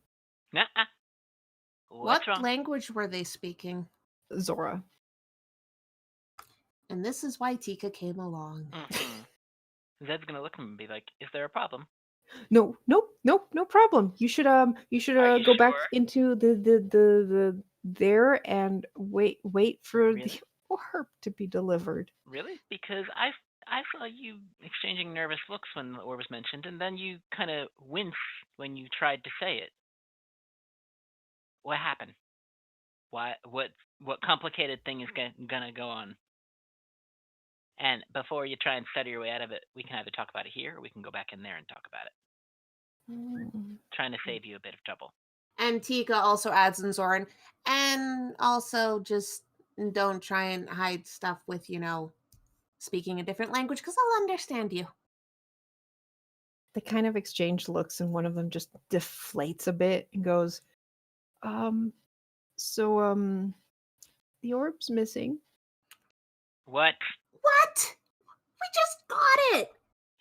Nuh-uh. What's What wrong? language were they speaking? Zora. And this is why Tika came along. Zed's gonna look at him and be like, "Is there a problem?" No problem. You should Are you go back sure? into the there and wait for Really? the orb to be delivered. Really? Because I saw you exchanging nervous looks when the orb was mentioned, and then you kind of wince when you tried to say it. What happened? Why? What complicated thing is gonna go on? And before you try and study your way out of it, we can either talk about it here, or we can go back in there and talk about it. Trying to save you a bit of trouble. And Tika also adds in Zoran. And also just don't try and hide stuff with, speaking a different language, because I'll understand you. They kind of exchange looks and one of them just deflates a bit and goes, so the orb's missing. What? What? We just got it!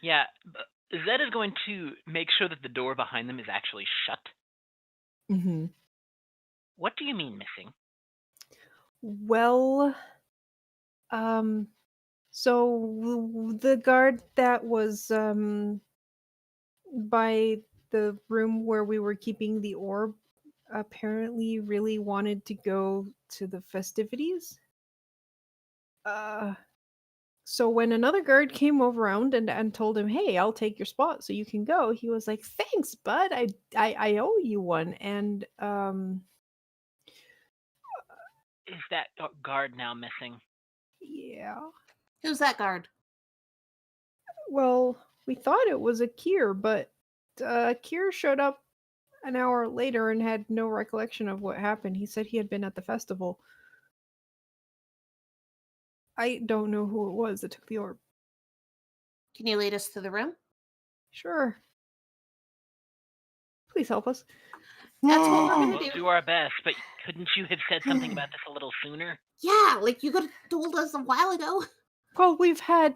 Yeah, but Zed is going to make sure that the door behind them is actually shut. Mm-hmm. What do you mean missing? Well, so the guard that was by the room where we were keeping the orb apparently really wanted to go to the festivities. So when another guard came around and told him, "Hey, I'll take your spot so you can go," he was like, "Thanks, bud. I owe you one." And Is that guard now missing? yeah. Who's that guard? Well, we thought it was Akir, but Akir showed up an hour later and had no recollection of what happened. He said he had been at the festival. I don't know who it was that took the orb. Can you lead us to the room? Sure. Please help us. That's what we're We'll gonna do. do our best, but couldn't you have said something about this a little sooner? Yeah, like you could have told us a while ago. Well, we've had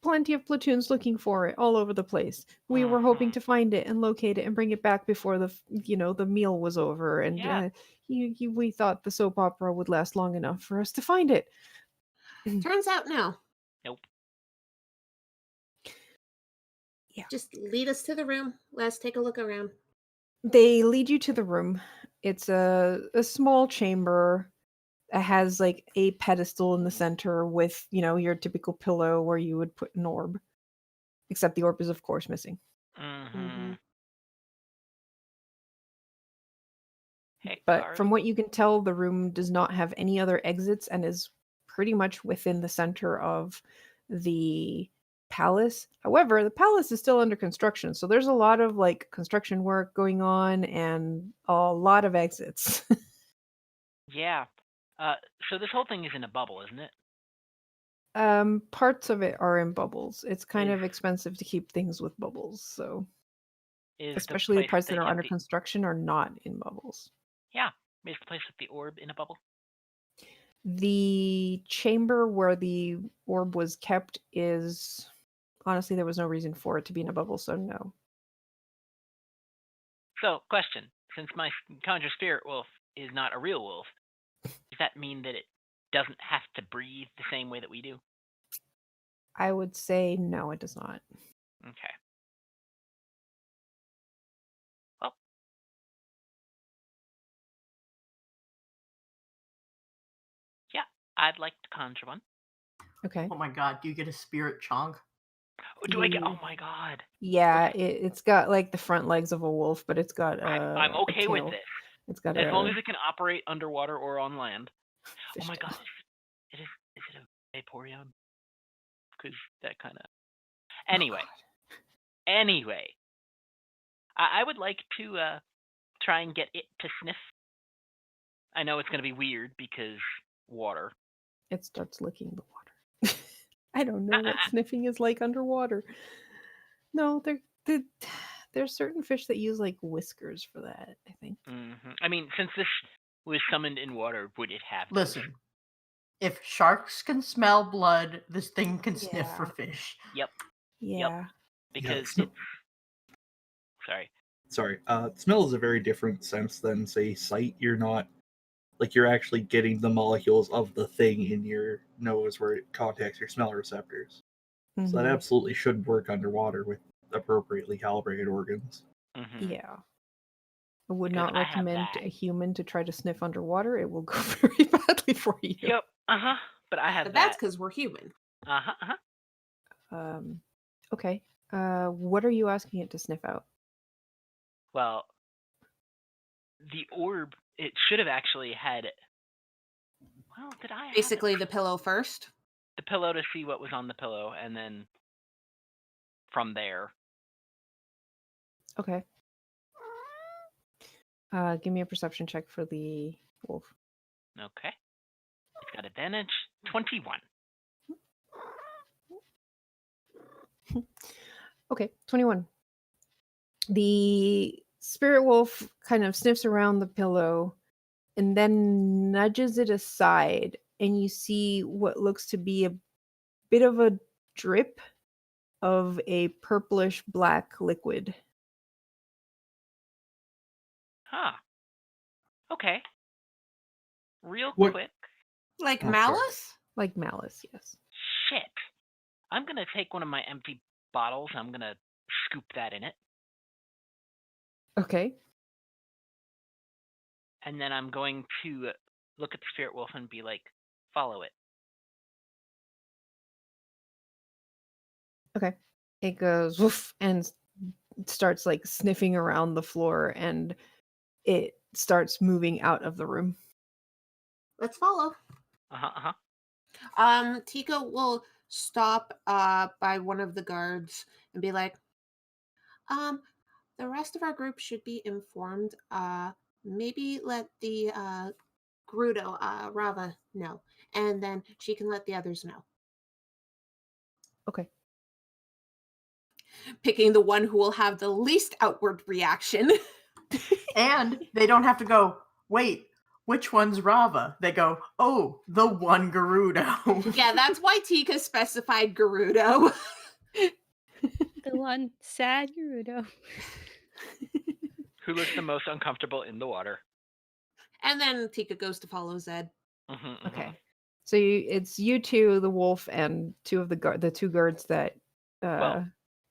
plenty of platoons looking for it all over the place. We were hoping to find it and locate it and bring it back before the meal was over. And Yeah. we thought the soap opera would last long enough for us to find it. Turns out no. Nope. Yeah. Just lead us to the room. Let's take a look around. They lead you to the room. It's a small chamber. It has like a pedestal in the center with, your typical pillow where you would put an orb. Except the orb is, of course, missing. Mm-hmm. Hey, But guard. from what you can tell, the room does not have any other exits and is pretty much within the center of the palace. However, the palace is still under construction, so there's a lot of like construction work going on and a lot of exits. Yeah. So this whole thing is in a bubble, isn't it? Parts of it are in bubbles. It's kind Is- of expensive to keep things with bubbles, so Is especially the place parts they that are kept under the- construction are not in bubbles. Yeah. Is the place with the orb in a bubble? The chamber where the orb was kept is honestly there was no reason for it to be in a bubble, so no. So, question. Since my conjure spirit wolf is not a real wolf, does that mean that it doesn't have to breathe the same way that we do? I would say no, it does not. Okay. Well. Yeah, I'd like to conjure one. Okay. Oh my god, do you get a spirit chonk? Do I get? Oh You- my god. Yeah, Okay. it's got like the front legs of a wolf, but it's got I'm a okay with tail. this. It's got As long a as it can operate underwater or on land. fish Oh my tail. god. Is it a Vaporeon? Because that kind of. Anyway. Anyway. I would like to try and get it to sniff. I know it's going to be weird because water. It starts licking the water. I don't know what sniffing is like underwater. No, there's certain fish that use like whiskers for that, I think. I mean, since this was summoned in water, would it have those? Listen, if sharks can smell blood, this thing can sniff for Yeah. fish. Yep. Yeah. Because Yeah, it's. Sorry. Sorry. Smell is a very different sense than, say, sight. You're not like you're actually getting the molecules of the thing in your nose where it contacts your smell receptors. So that Mhm. absolutely should work underwater with appropriately calibrated organs. Yeah. I would 'Cause not I have recommend that. a human to try to sniff underwater. It will go very badly for you. Yep. But I have But that. that's because we're human. Okay. What are you asking it to sniff out? Well, the orb, it should have actually had. Well, did I have Basically, the pillow first. the pillow to see what was on the pillow, and then from there. Okay. Give me a perception check for the wolf. Okay. It's got advantage. 21. Okay, 21. The spirit wolf kind of sniffs around the pillow and then nudges it aside, and you see what looks to be a bit of a drip of a purplish black liquid. Huh. Okay. Real What- quick. Like Oh, sorry. malice? Like malice, yes. Shit. I'm going to take one of my empty bottles. I'm going to scoop that in it. Okay. And then I'm going to look at the spirit wolf and be like, follow it. Okay. It goes woof and starts like sniffing around the floor, and it starts moving out of the room. Let's follow. Tika will stop by one of the guards and be like, the rest of our group should be informed. Maybe let the Gerudo, Rava know, and then she can let the others know. Okay. Picking the one who will have the least outward reaction. And they don't have to go, wait, which one's Rava? They go, oh, the one Gerudo. Yeah, that's why Tika specified Gerudo. The one sad Gerudo. Who looks the most uncomfortable in the water? And then Tika goes to follow Zed. Okay. So it's you two, the wolf, and two of the two guards that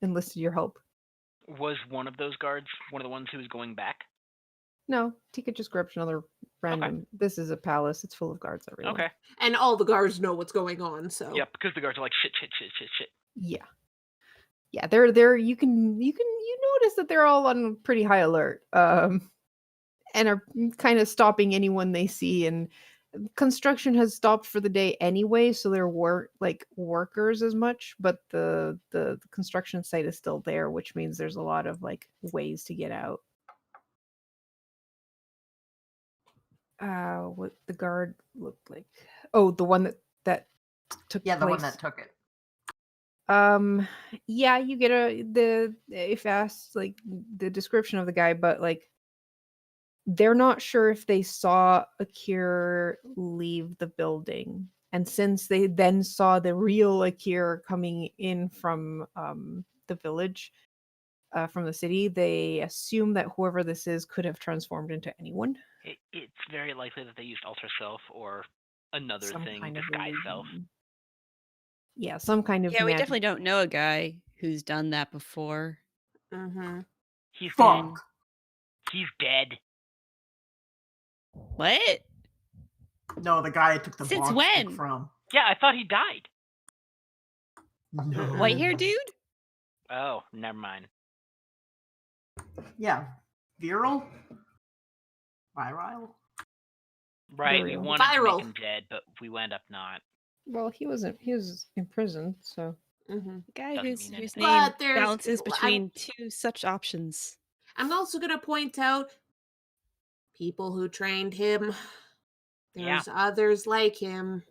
enlisted your help. Was one of those guards one of the ones who was going back? No, Tika just grabbed another random. This is a palace. It's full of guards everywhere. Okay. And all the guards know what's going on, so. Yep, because the guards are like, shit. Yeah. Yeah, they're you notice that they're all on pretty high alert. And are kind of stopping anyone they see, and construction has stopped for the day anyway, so there weren't like workers as much, but the construction site is still there, which means there's a lot of like ways to get out. What the guard looked like. Oh, the one that took Yeah, the place. one that took it. Yeah, you get if asked like the description of the guy, but like they're not sure if they saw Akir leave the building. And since they then saw the real Akir coming in from the village, from the city, they assume that whoever this is could have transformed into anyone. It's very likely that they used Alter Self or another Some thing, kind of Disguise Self. illusion. Yeah, some kind of Yeah, we magic. definitely don't know a guy who's done that before. Mm-hmm. He's Fuck. He's dead. What? No, the guy I took the Since bonk stick when? from. Yeah, I thought he died. No. White hair dude? Oh, never mind. Yeah. Viral? Viral? Right, we Burial. wanted to Viral. make him dead, but we wound up not. Well, he was in prison, so Mm-hmm. Guy Doesn't whose mean name anything. But there's- balances I'm- between two such options. I'm also going to point out people who trained him. Yeah. There's others like him.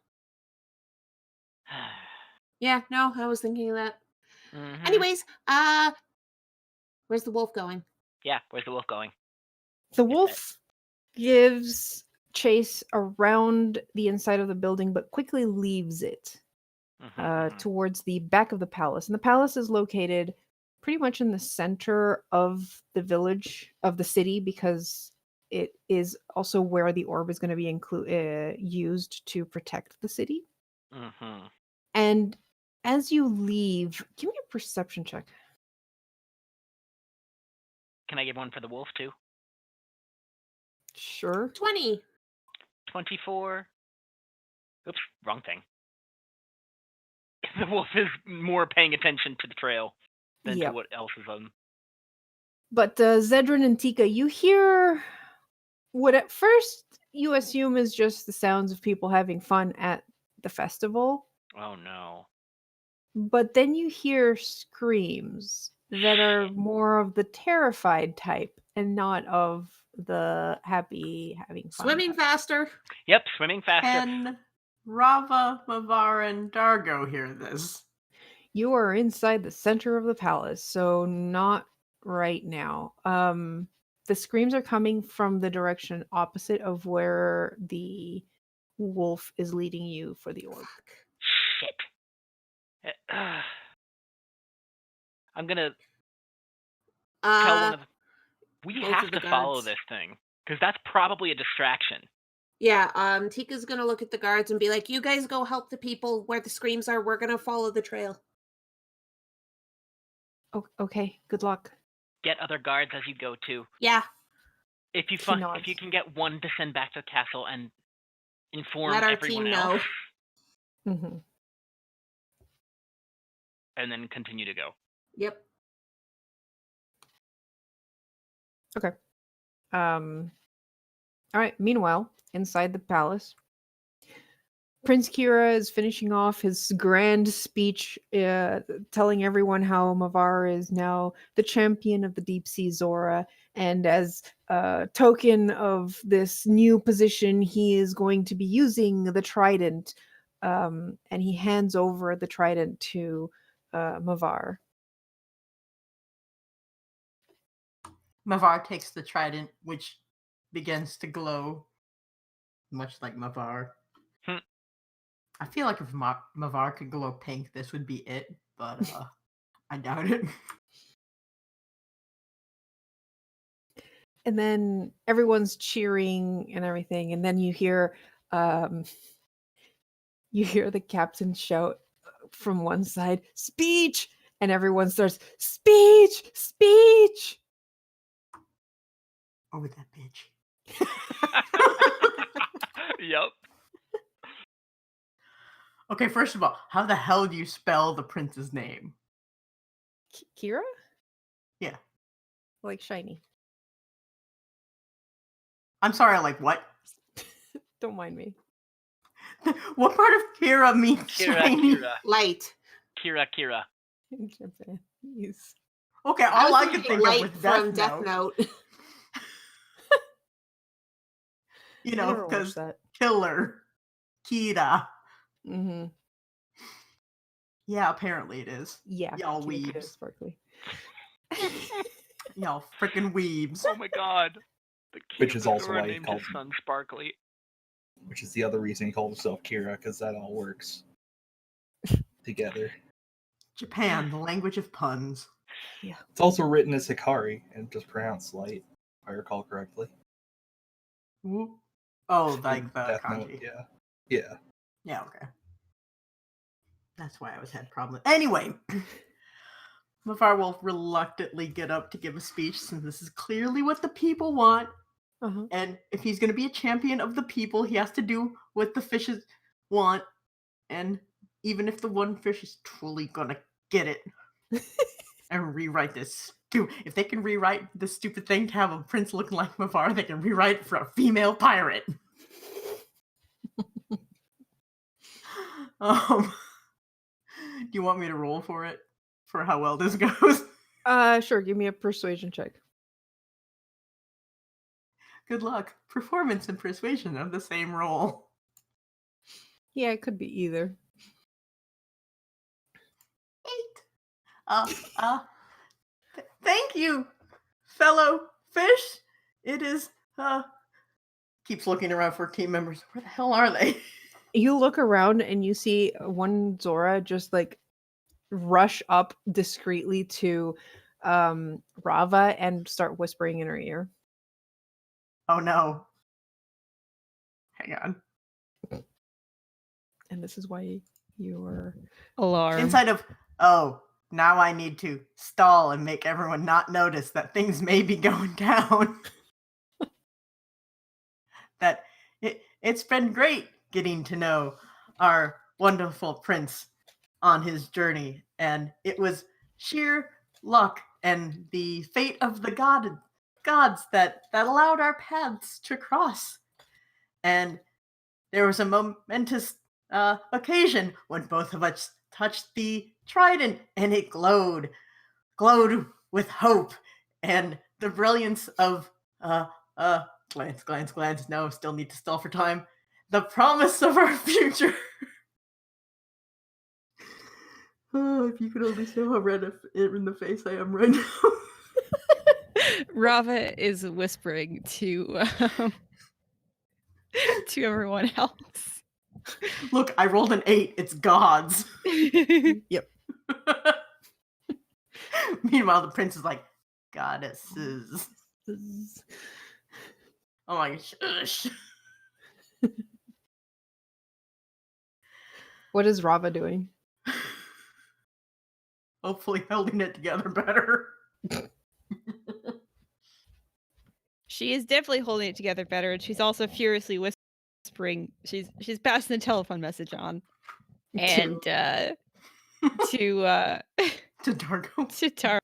Yeah, no, I was thinking of that. Mhm. Anyways, where's the wolf going? Yeah, where's the wolf going? the wolf gives chase around the inside of the building, but quickly leaves it Mhm. towards the back of the palace. And the palace is located pretty much in the center of the village, of the city, because it is also where the orb is going to be used to protect the city. Mhm. And as you leave, give me a perception check. Can I give one for the wolf too? Sure. 20. 24. Oops, wrong thing. The wolf is more paying attention to the trail than Yep. to what else is on. But Zedrin and Tika, you hear what at first you assume is just the sounds of people having fun at the festival, Oh no. but then you hear screams that are more of the terrified type and not of the happy having fun Swimming type. faster. Yep, swimming faster. Can Rava, Mavar, and Dargo hear this? You are inside the center of the palace, so not right now. The screams are coming from the direction opposite of where the wolf is leading you for the orb. Shit. I'm gonna tell one of. We both have of the to follow guards. this thing because that's probably a distraction. Yeah, Tika's gonna look at the guards and be like, you guys go help the people where the screams are. We're gonna follow the trail. Oh, okay, good luck. Get other guards as you go too. Yeah, If you nods. can get one to send back to the castle and inform let our everyone team else, know. Mm-hmm. and then continue to go. Yep. Okay. All right. Meanwhile, inside the palace, Prince Kira is finishing off his grand speech, telling everyone how Mavar is now the champion of the Deep Sea Zora, and as a token of this new position, he is going to be using the trident. And he hands over the trident to Mavar. Mavar takes the trident, which begins to glow, much like Mavar. Hmm. I feel like if Mavar could glow pink, this would be it, but I doubt it. And then everyone's cheering and everything, and then you hear the captain shout from one side, "Speech!" and everyone starts, "Speech! Speech!" Over that bitch. Yep. Okay, first of all, how the hell do you spell the prince's name? Kira? Yeah. Like shiny. I'm sorry, like what? Don't mind me. What part of Kira means shiny? Light. Kira. Japanese. Okay, all I was can thinking think of light was from Death Note. You I know, never watched because that. killer, Kira. Mm-hmm. Yeah, apparently it is. Yeah. Y'all Kira weebs. Sparkly. Y'all freaking weebs. Oh my god. The Which Kira is also Zora why he named called his son Sparkly. Which is the other reason he called himself Kira, because that all works together. Japan, the language of puns. It's also written as Hikari and just pronounced light, if I recall correctly. Whoop. Oh, like In the Death kanji. Note, yeah. Yeah. Yeah, okay. That's why I was had problems. Anyway, Mavar will reluctantly get up to give a speech since this is clearly what the people want. Uh-huh. And if he's going to be a champion of the people, he has to do what the fishes want. And even if the one fish is truly going to get it and rewrite this. If they can rewrite this stupid thing to have a prince looking like Mavar, they can rewrite it for a female pirate. Do you want me to roll for it? For how well this goes? Sure, give me a persuasion check. Good luck. Performance and persuasion of the same roll. Yeah, it could be either. 8. Thank you, fellow fish. It is, keeps looking around for team members. Where the hell are they? You look around and you see one Zora just like rush up discreetly to Rava and start whispering in her ear. Oh no. Hang on. And this is why you're Alarm. Inside of, now I need to stall and make everyone not notice that things may be going down. That it's been great getting to know our wonderful prince on his journey, and it was sheer luck and the fate of the gods that allowed our paths to cross. And there was a momentous occasion when both of us touched the trident, and it glowed with hope and the brilliance of glance. No, still need to stall for time. The promise of our future. Oh, if you could only see how red in the face I am right now. Rava is whispering to everyone else. Look, I rolled an 8. It's gods. Yep. Meanwhile, the prince is like, goddesses. Oh my gosh. What is Rava doing? Hopefully holding it together better. She is definitely holding it together better, and she's also furiously whispering. She's passing the telephone message on, and to To Dargo. to Targo.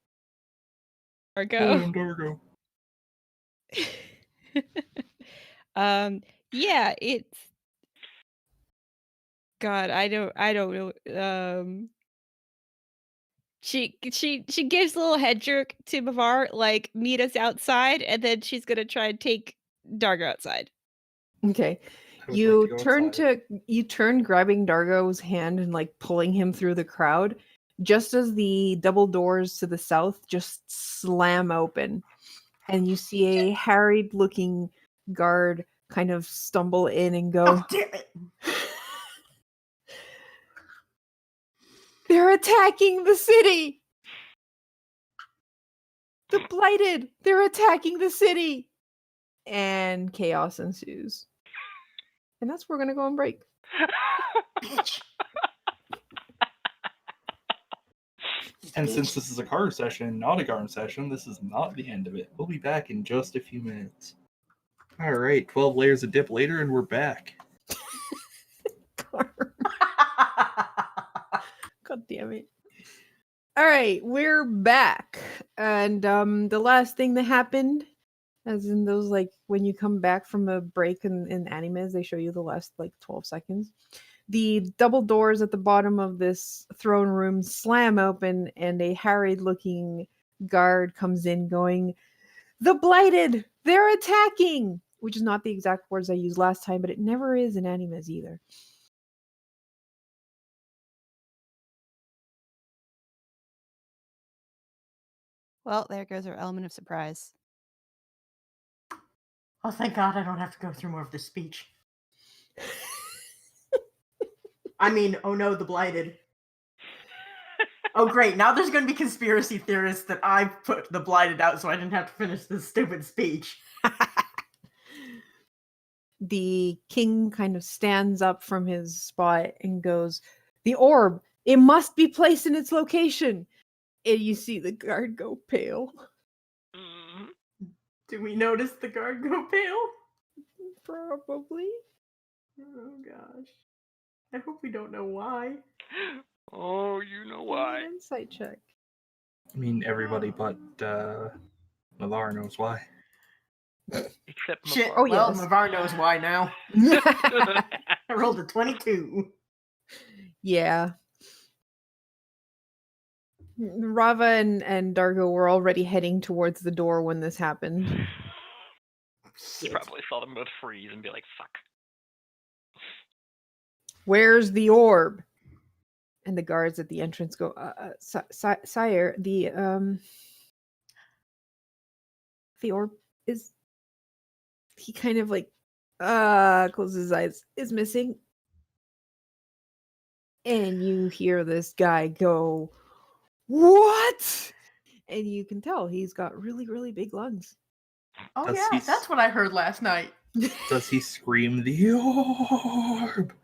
Dargo. Yeah, it's God. I don't know. She gives a little head jerk to Bavar, like, meet us outside, and then she's gonna try and take Dargo outside. Okay. I would You like to go turn outside. you turn grabbing Dargo's hand and like pulling him through the crowd just as the double doors to the south just slam open and you see a harried looking guard kind of stumble in and go, Oh, damn it. "They're attacking the city! The Blighted! They're attacking the city!" And chaos ensues. And that's where we're gonna go on break. Bitch. And since this is a card session, not a Garm session, this is not the end of it. We'll be back in just a few minutes. Alright, 12 layers of dip later, and we're back. God damn it. All right, we're back. And the last thing that happened, as in those, like, when you come back from a break in animes, they show you the last, like, 12 seconds. The double doors at the bottom of this throne room slam open, and a harried-looking guard comes in going, "The Blighted! They're attacking!" Which is not the exact words I used last time, but it never is in animes either. Well, there goes our element of surprise. Oh, thank God I don't have to go through more of this speech. I mean, oh no, the Blighted. Oh great, now there's going to be conspiracy theorists that I put the Blighted out so I didn't have to finish this stupid speech. The king kind of stands up from his spot and goes, "The orb, it must be placed in its location." And you see the guard go pale. Do we notice the guard go pale? Probably. Oh gosh. I hope we don't know why. Oh, you know Give me why. an insight check. I mean, everybody but Navar knows why. Except Shit. Mavar. Oh, Well, yes. Mavar knows why now. I rolled a 22. Yeah. Rava and Dargo were already heading towards the door when this happened. You probably saw them both freeze and be like, fuck. Where's the orb? And the guards at the entrance go, sire, the orb is, he kind of like, closes his eyes, is missing. And you hear this guy go, what? And you can tell he's got really, really big lungs. Oh Does yeah, he that's what I heard last night. Does he scream the orb?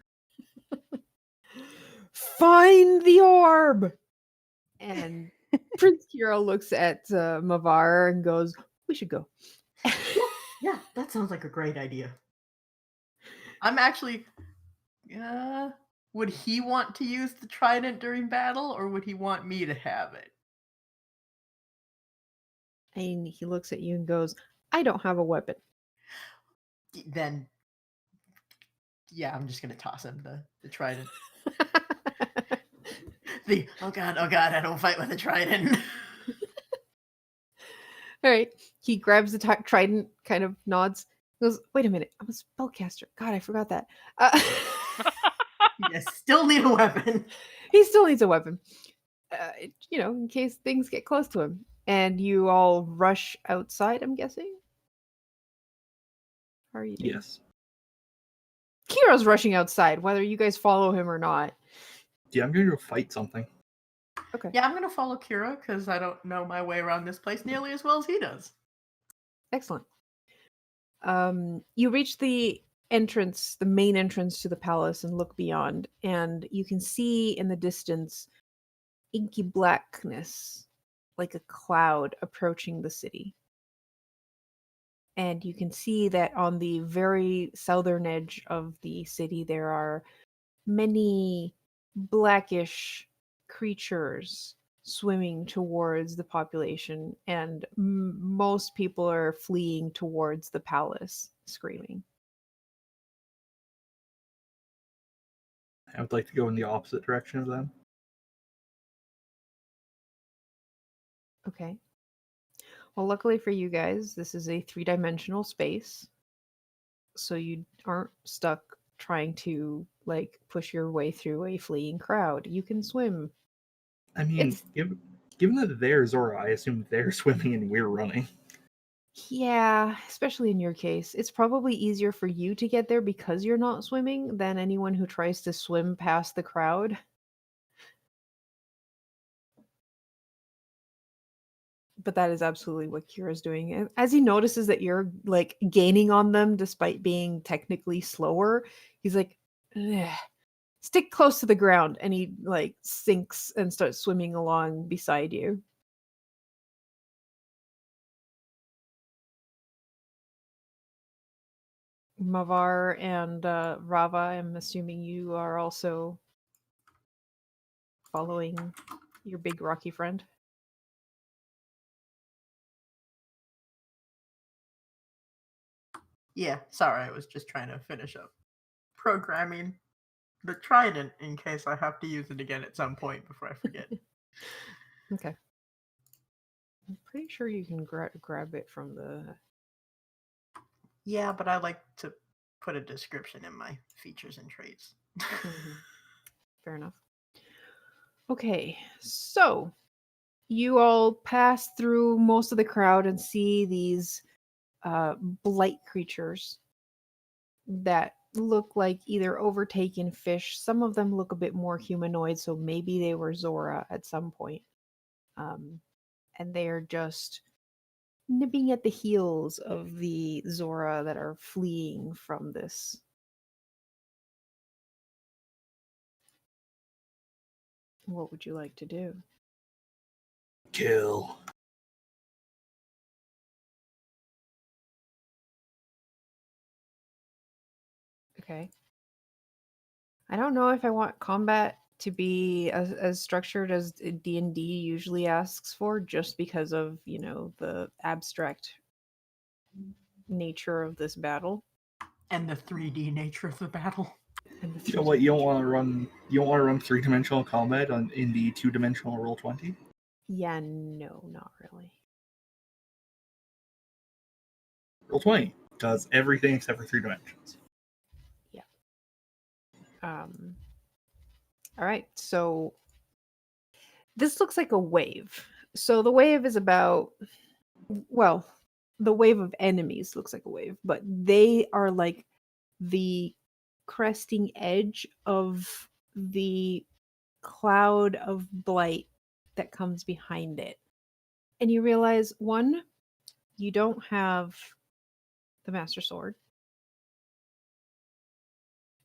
Find the orb! And Prince Kira looks at Mavar and goes, we should go. Yeah, that sounds like a great idea. I'm actually. Would he want to use the trident during battle, or would he want me to have it? And he looks at you and goes, I don't have a weapon. Then, yeah, I'm just gonna toss him the trident. Oh god, I don't fight with a trident. All right. He grabs the trident, kind of nods, goes, wait a minute, I'm a spellcaster. God, I forgot that. You still need a weapon. He still needs a weapon, in case things get close to him. And you all rush outside, I'm guessing? How are you doing? Yes. Kira's rushing outside, whether you guys follow him or not. Yeah, I'm gonna go fight something. Okay. Yeah, I'm gonna follow Kira because I don't know my way around this place nearly as well as he does. Excellent. You reach the entrance, the main entrance to the palace, and look beyond, and you can see in the distance inky blackness, like a cloud approaching the city. And you can see that on the very southern edge of the city, there are many blackish creatures swimming towards the population, and most people are fleeing towards the palace, screaming. I would like to go in the opposite direction of them. Okay. Well, luckily for you guys, this is a 3-dimensional space, so you aren't stuck trying to push your way through a fleeing crowd. You can swim. I mean, It's given that they're Zora, I assume they're swimming and we're running. Yeah, especially in your case. It's probably easier for you to get there because you're not swimming than anyone who tries to swim past the crowd. But that is absolutely what Kira's doing. And as he notices that you're gaining on them despite being technically slower, he's like, "Ugh. Stick close to the ground," and he sinks and starts swimming along beside you. Mavar and Rava, I'm assuming you are also following your big rocky friend. Yeah, sorry, I was just trying to finish up programming the trident in case I have to use it again at some point before I forget. Okay. I'm pretty sure you can grab it from the... Yeah, but I like to put a description in my features and traits. Fair enough. Okay, so you all pass through most of the crowd and see these blight creatures that look like either overtaken fish. Some of them look a bit more humanoid, so maybe they were Zora at some point. And they are just nipping at the heels of the Zora that are fleeing from this. What would you like to do? Kill. Okay. I don't know if I want combat to be as structured as D&D usually asks for, just because of, the abstract nature of this battle. And the 3D nature of the battle. And the You know what? You don't 3D want to run. You don't want to run 3-dimensional combat in the 2-dimensional Roll20. Yeah, no, not really. Roll20 does everything except for 3 dimensions. All right, so this looks like a wave. So the wave is about, well, the wave of enemies looks like a wave, but they are like the cresting edge of the cloud of blight that comes behind it. And you realize, one, you don't have the Master Sword.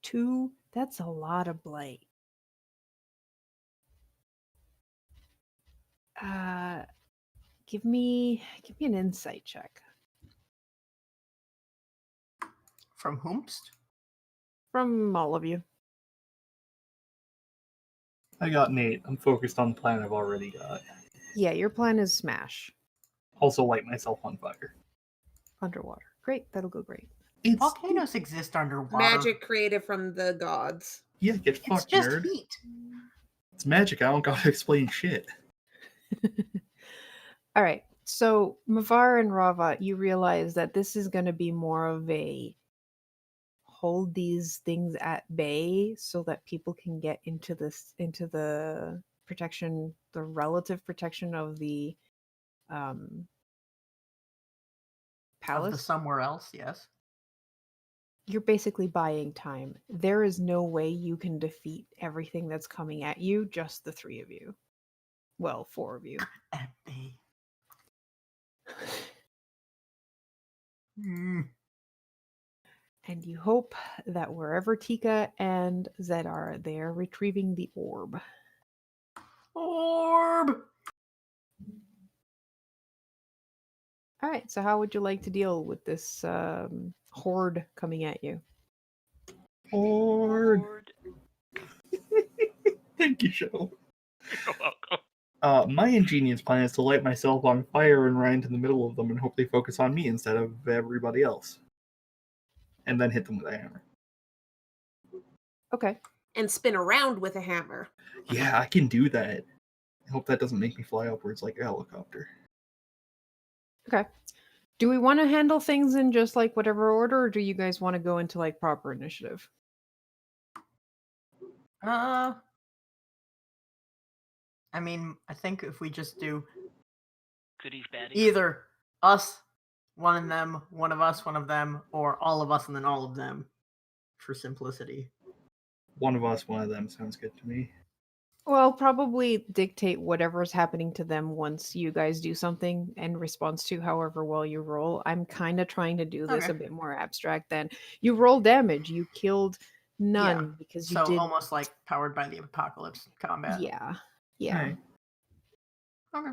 Two, that's a lot of blight. Give me an insight check. From whomst? From all of you. I got an 8. I'm focused on the plan I've already got. Yeah, your plan is smash. Also light myself on fire. Underwater. Great, that'll go great. It's Volcanoes exist underwater. Magic created from the gods. Yeah, get It's fucked, just nerd. heat. It's magic. I don't gotta explain shit. All right. So, Mavar and Rava, you realize that this is going to be more of a hold these things at bay so that people can get into the protection, the relative protection of the Of palace. the somewhere else, yes. You're basically buying time. There is no way you can defeat everything that's coming at you, just the three of you. Well, four of you. At bay. Mm. And you hope that wherever Tika and Zed are, they are retrieving the orb. Orb! All right, so how would you like to deal with this horde coming at you? Horde. Thank you, Show. You're welcome. My ingenious plan is to light myself on fire and run into the middle of them and hope they focus on me instead of everybody else. And then hit them with a hammer. Okay. And spin around with a hammer. Yeah, I can do that. I hope that doesn't make me fly upwards like a helicopter. Okay. Do we want to handle things in just like whatever order, or do you guys want to go into like proper initiative? I mean, I think if we just do Goodies, baddies. either us, one of them, one of us, one of them, or all of us and then all of them, for simplicity. One of us, one of them sounds good to me. Well, probably dictate whatever's happening to them once you guys do something in response to however well you roll. I'm kind of trying to do this Okay. a bit more abstract than you roll damage. You killed none because you So did. almost like powered by the apocalypse combat. Yeah. Yeah. Right. Okay.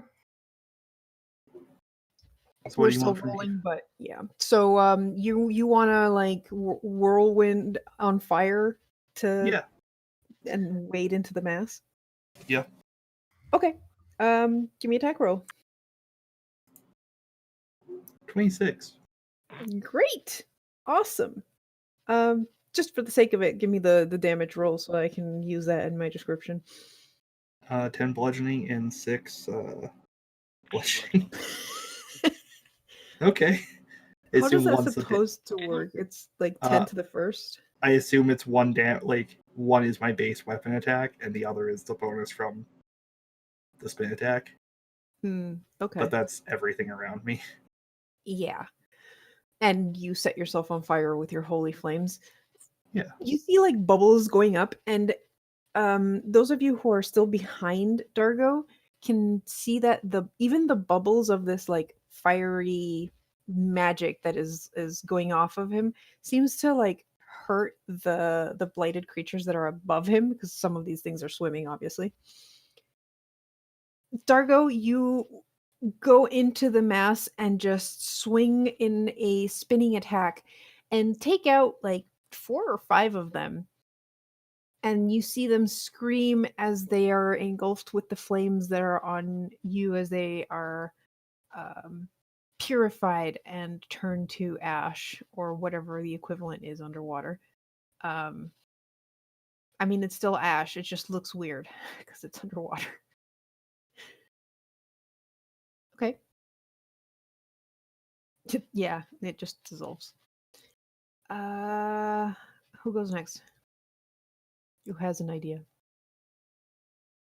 So what We're do you still want from me? rolling, but yeah. So you want to like whirlwind on fire to Yeah. and wade into the mass? Yeah. Okay. Give me attack roll. 26. Great. Awesome. Just for the sake of it, give me the damage roll so I can use that in my description. 10 bludgeoning and 6 bludgeoning. Okay. I How does assume that one's the supposed to work? It's like 10 to the first. I assume it's one one is my base weapon attack and the other is the bonus from the spin attack. Okay. But that's everything around me. Yeah. And you set yourself on fire with your holy flames. Yeah. You see like bubbles going up, and those of you who are still behind Dargo can see that even the bubbles of this like fiery magic that is going off of him seems to like hurt the blighted creatures that are above him, because some of these things are swimming, obviously. Dargo, you go into the mass and just swing in a spinning attack and take out like 4 or 5 of them, and you see them scream as they are engulfed with the flames that are on you as they are purified and turned to ash or whatever the equivalent is underwater. I mean, it's still ash. It just looks weird because it's underwater. Okay. Yeah, it just dissolves. Who goes next? Who has an idea?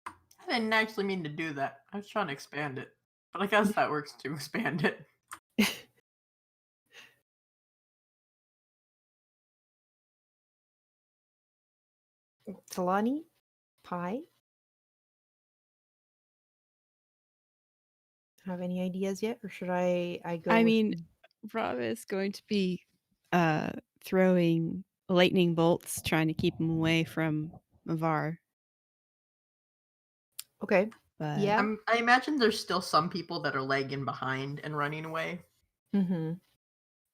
I didn't actually mean to do that. I was trying to expand it. But I guess that works to expand it. Talani? Pie? Have any ideas yet, or should I go? I with- mean, Rob is going to be throwing lightning bolts, trying to keep him away from Mavar. okay, But yeah. I imagine there's still some people that are lagging behind and running away. Mm-hmm.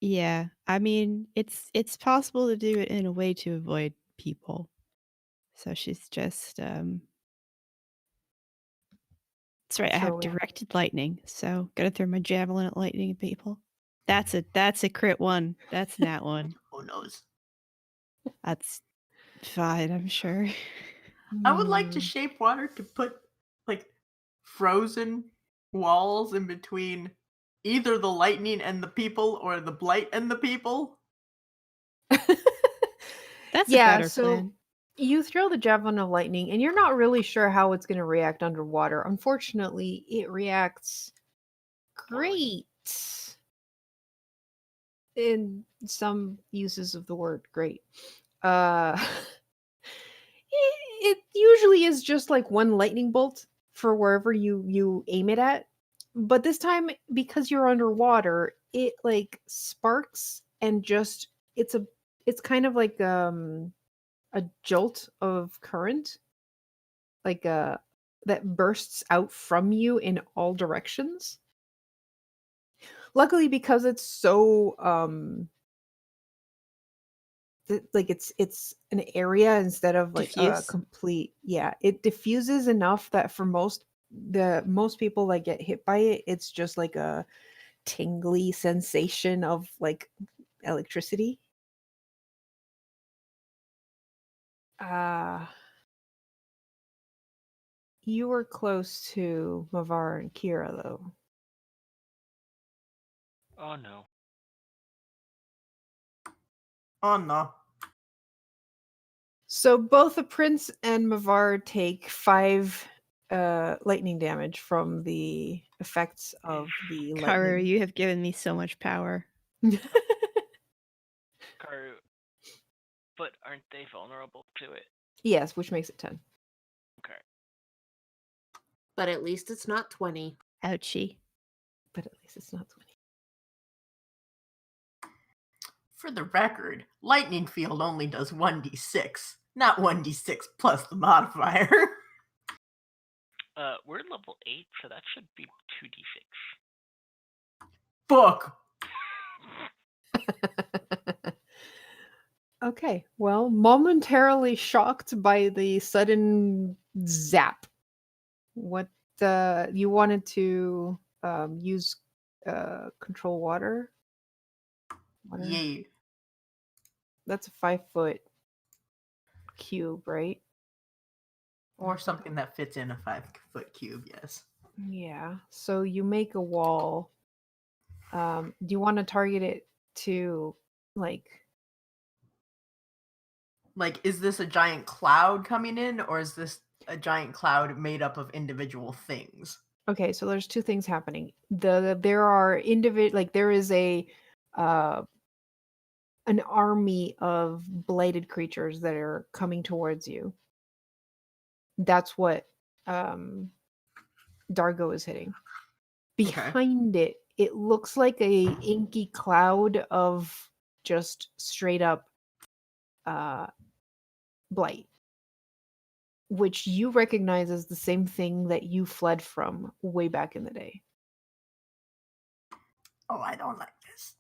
yeah, I mean, it's possible to do it in a way to avoid people. So she's just that's right. I have So, yeah. directed lightning, so gotta throw my javelin at lightning at people. That's a crit one. That's nat one. Who knows? That's fine, I'm sure. I would like to Hmm. shape water to put like frozen walls in between either the lightning and the people or the blight and the people. That's a Yeah, better so plan. you throw the javelin of lightning, and you're not really sure how it's going to react underwater. Unfortunately, it reacts great in some uses of the word great. Uh, it usually is just like one lightning bolt for wherever you aim it at, but this time because you're underwater, it like sparks and just it's kind of like a jolt of current, like that bursts out from you in all directions. Luckily, because it's so like it's an area instead of like a Diffuse. complete, yeah, it diffuses enough that for most people that get hit by it, it's just like a tingly sensation of like electricity. uh you were close to Mavar and Kira though. Oh no. Oh no. So both the prince and Mavar take 5 lightning damage from the effects of the Karu, lightning. you have given me so much power. Karu. But aren't they vulnerable to it? Yes, which makes it 10. Okay. But at least it's not 20. Ouchie. But at least it's not 20. For the record, lightning field only does 1d6, not 1d6 plus the modifier. We're level 8, so that should be 2d6. Fuck. Okay, well, momentarily shocked by the sudden zap, what you wanted to use control water? Yay. That's a 5-foot cube, right? Or something that fits in a 5-foot cube, yes. Yeah. So you make a wall. Do you want to target it to like? Like, is this a giant cloud coming in, or is this a giant cloud made up of individual things? Okay, so there's 2 things happening. There are like there is uh an army of blighted creatures that are coming towards you. That's what Dargo is hitting. Behind it, it looks like a inky cloud of just straight up blight, which you recognize as the same thing that you fled from way back in the day. Oh, I don't like this.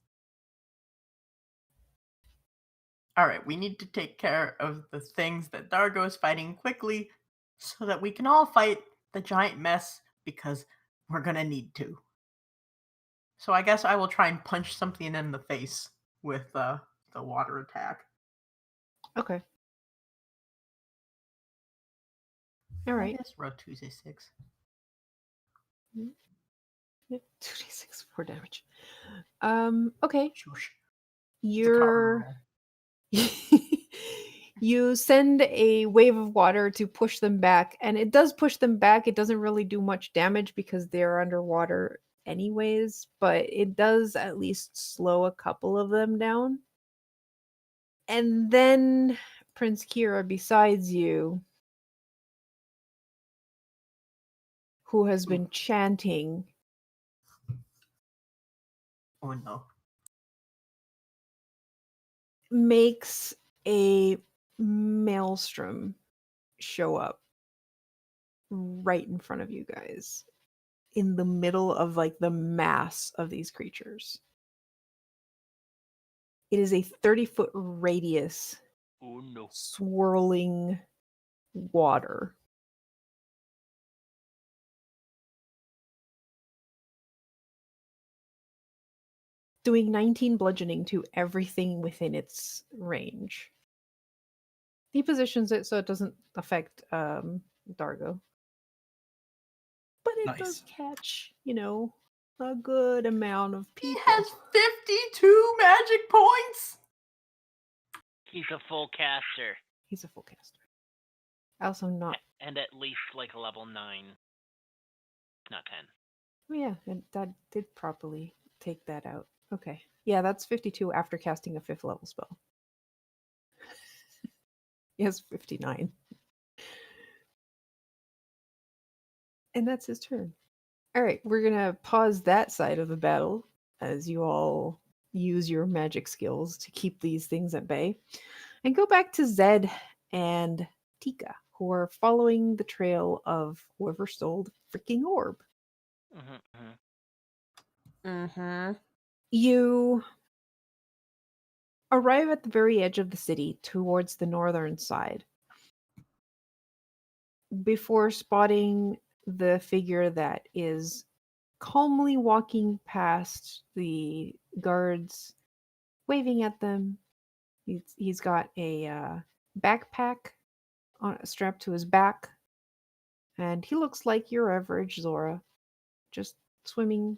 All right, we need to take care of the things that Dargo is fighting quickly so that we can all fight the giant mess because we're going to need to. So I guess I will try and punch something in the face with the water attack. Okay. All right. Yes, row 2d6. Yep, 2d6 for damage. Okay. Shush. You're you send a wave of water to push them back, and it does push them back. It doesn't really do much damage because they're underwater anyways, but it does at least slow a couple of them down. And then Prince Kira besides you, who has been chanting, Oh no. makes a maelstrom show up right in front of you guys, in the middle of like the mass of these creatures. It is a 30-foot radius Oh no. swirling water. Doing 19 bludgeoning to everything within its range. He positions it so it doesn't affect Dargo. But it does Nice. catch, a good amount of He people. has 52 magic points. He's a full caster. He's a full caster. Also not. And at least like a level 9. Not 10. Oh yeah, and that did properly take that out. Okay. Yeah, that's 52 after casting a 5th level spell. He has 59. And that's his turn. All right, we're going to pause that side of the battle as you all use your magic skills to keep these things at bay, and go back to Zed and Tika, who are following the trail of whoever stole the freaking orb. You arrive at the very edge of the city towards the northern side before spotting the figure that is calmly walking past the guards, waving at them. He's got a backpack strapped to his back, and he looks like your average Zora, just swimming.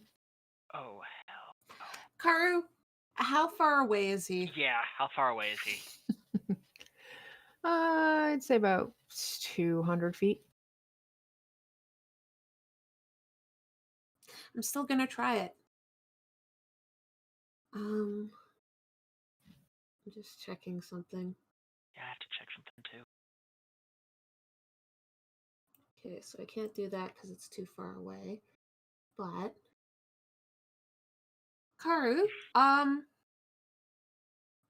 Oh hell. Karu, how far away is he? Yeah, how far away is he? I'd say about 200 feet. I'm still gonna try it. I'm just checking something. Yeah, I have to check something too. Okay, so I can't do that because it's too far away. But Karu, I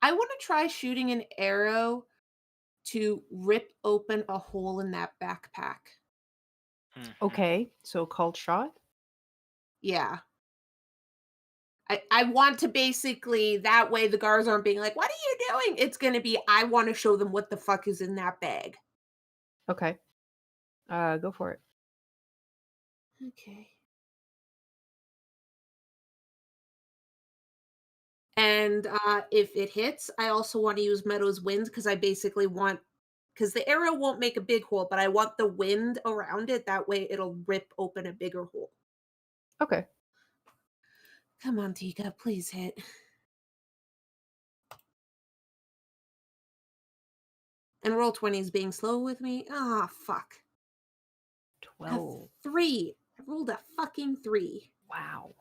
want to try shooting an arrow to rip open a hole in that backpack. Okay, so called shot. Yeah. I want to basically, that way the guards aren't being like, what are you doing? It's going to be, I want to show them what the fuck is in that bag. Okay. Go for it. Okay. And if it hits, I also want to use Meadow's Wind because I basically want, because the arrow won't make a big hole, but I want the wind around it. That way it'll rip open a bigger hole. Okay. Come on, Tika, please hit. And roll 20 is being slow with me. Ah, fuck. 12. 3. I rolled a fucking 3. Wow.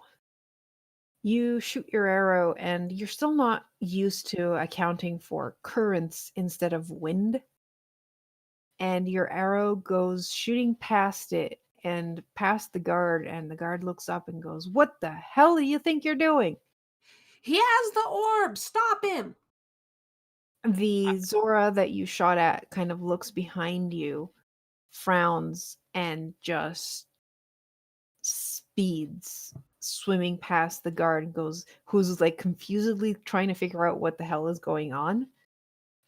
You shoot your arrow, and you're still not used to accounting for currents instead of wind. And your arrow goes shooting past it and past the guard, and the guard looks up and goes, "What the hell do you think you're doing?" He has the orb. Stop him. The Zora that you shot at kind of looks behind you, frowns, and just speeds, swimming past the guard, and goes, who's like confusedly trying to figure out what the hell is going on.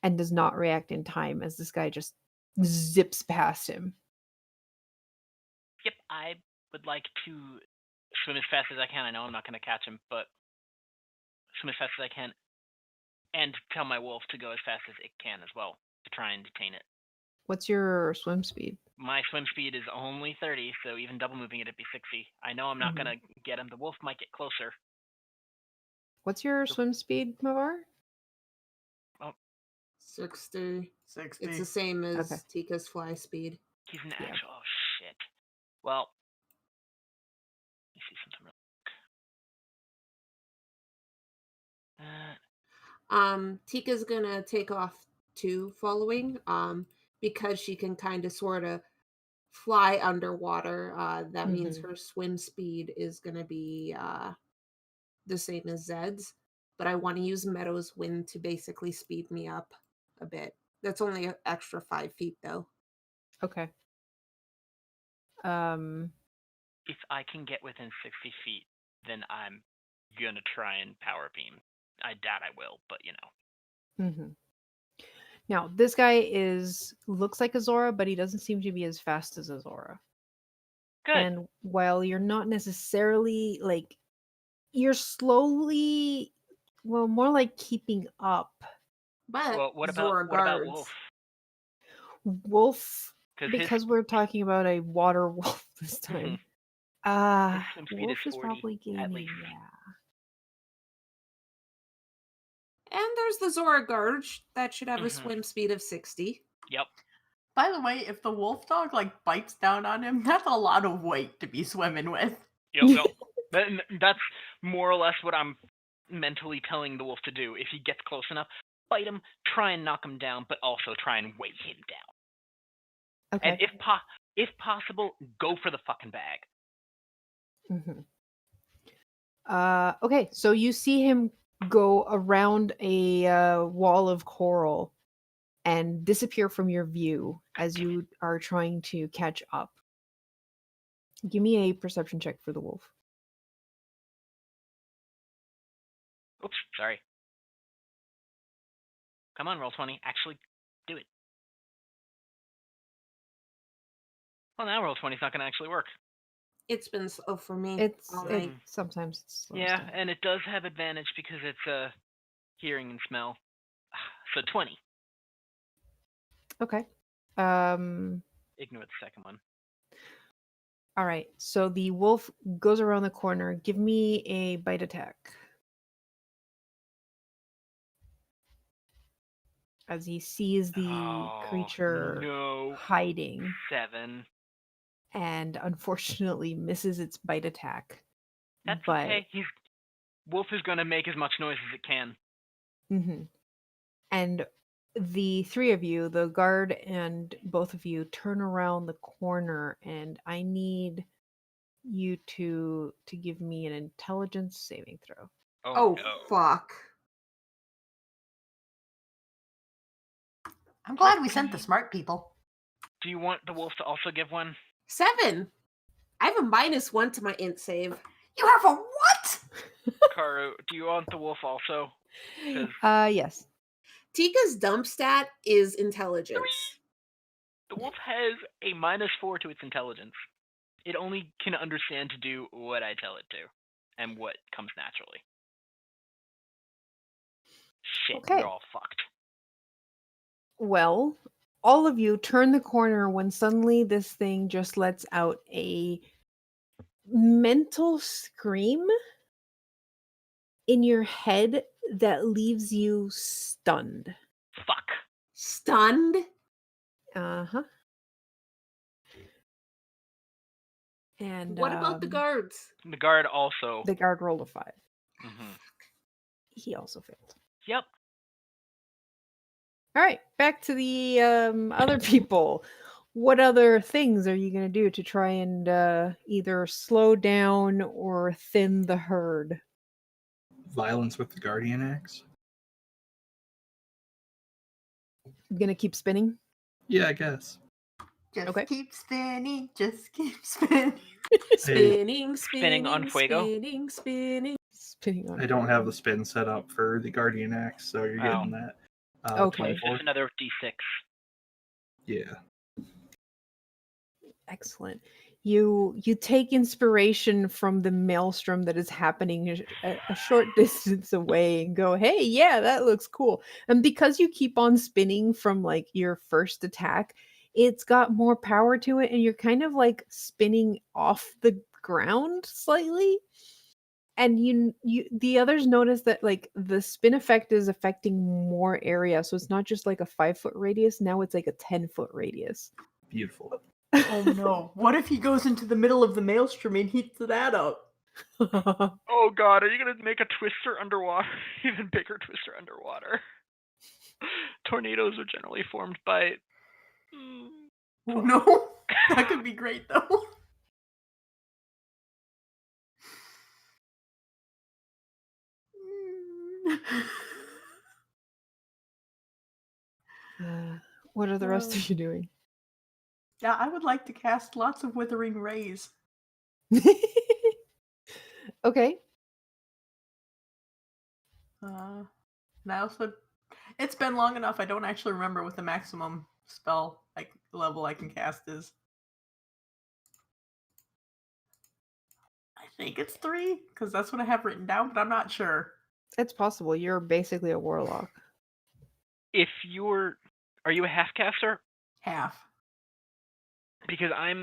and does not react in time as this guy just zips past him. Yep, I would like to swim as fast as I can. I know I'm not going to catch him, but swim as fast as I can and tell my wolf to go as fast as it can as well to try and detain it. What's your swim speed? My swim speed is only 30, so even double moving it, it'd be 60. I know I'm not going to get him. The wolf might get closer. What's your swim speed, Mavar? 60. 60. It's the same as Okay. Tika's fly speed. He's an Yeah. actual... Oh, shit. Well, let me see something real quick. Tika's gonna take off 2 following, because she can kind of sort of fly underwater. That means her swim speed is gonna be the same as Zed's, but I want to use Meadow's wind to basically speed me up a bit. That's only an extra 5 feet though. Okay. If I can get within 60 feet, then I'm going to try and power beam. I doubt I will, but you know. Now, this guy looks like a Zora, but he doesn't seem to be as fast as a Zora. Good. And while you're not necessarily you're slowly, well, more like keeping up. But Well, what Zora about guards. Wolf? Wolf, 'Cause because we're talking about a water wolf this time. His swim speed Wolf is is 40 probably at gaining, least. yeah. And there's the Zora guard that should have a swim speed of 60. Yep. By the way, if the wolf dog bites down on him, that's a lot of weight to be swimming with. Yep. That's more or less what I'm mentally telling the wolf to do. If he gets close enough, bite him, try and knock him down, but also try and weigh him down. Okay. And if possible, go for the fucking bag. Okay, so you see him go around a wall of coral and disappear from your view as you are trying to catch up. Give me a perception check for the wolf. Oops, sorry. Come on, roll 20. Actually, do it. Well, now roll 20 is not going to actually work. It's been slow for me. It's all night. sometimes it slows Yeah, down. and it does have advantage because it's hearing and smell. So 20. Okay. Ignore the second one. All right. So the wolf goes around the corner. Give me a bite attack. As he sees the creature hiding. 7. And unfortunately misses its bite attack. That's okay. Wolf is going to make as much noise as it can. And the 3 of you, the guard and both of you, turn around the corner, and I need you to give me an intelligence saving throw. Oh no. fuck. I'm glad we sent the smart people. Do you want the wolf to also give one? 7. I have a -1 to my int save. You have a what? Karu, do you want the wolf also? Yes. Tika's dump stat is intelligence. The wolf has a -4 to its intelligence. It only can understand to do what I tell it to, and what comes naturally. Shit, Okay. We're all fucked. Well, all of you turn the corner when suddenly this thing just lets out a mental scream in your head that leaves you stunned. Fuck. Stunned? Uh-huh. And what about the guards? The guard also. The guard rolled a 5. Mm-hmm. He also failed. Yep. All right, back to the other people. What other things are you going to do to try and either slow down or thin the herd? Violence with the Guardian Axe? Going to keep spinning? Yeah, I guess. Just Okay. keep spinning, just keep spinning. Spinning on fuego? spinning on I don't have the spin set up for the Guardian Axe, so you're getting that. Okay. It's 24. just another d6. Yeah. Excellent. You take inspiration from the maelstrom that is happening a short distance away and go, hey, yeah, that looks cool. And because you keep on spinning from like your first attack, it's got more power to it, and you're kind of like spinning off the ground slightly. And you the others notice that like the spin effect is affecting more area, so it's not just like a 5-foot radius. Now it's like a 10-foot radius. Beautiful. Oh no! What if he goes into the middle of the maelstrom and heats that up? Oh god, are you gonna make a twister underwater? Even bigger twister underwater. Tornadoes are generally formed by. Oh no! That could be great though. What are the rest Well. of you doing? Yeah, I would like to cast lots of withering rays. Okay. And I also, it's been long enough. I don't actually remember what the maximum spell like level I can cast is. I think it's 3 because that's what I have written down, but I'm not sure. It's possible. You're basically a warlock. If you're. Are you a half caster? Half. Because I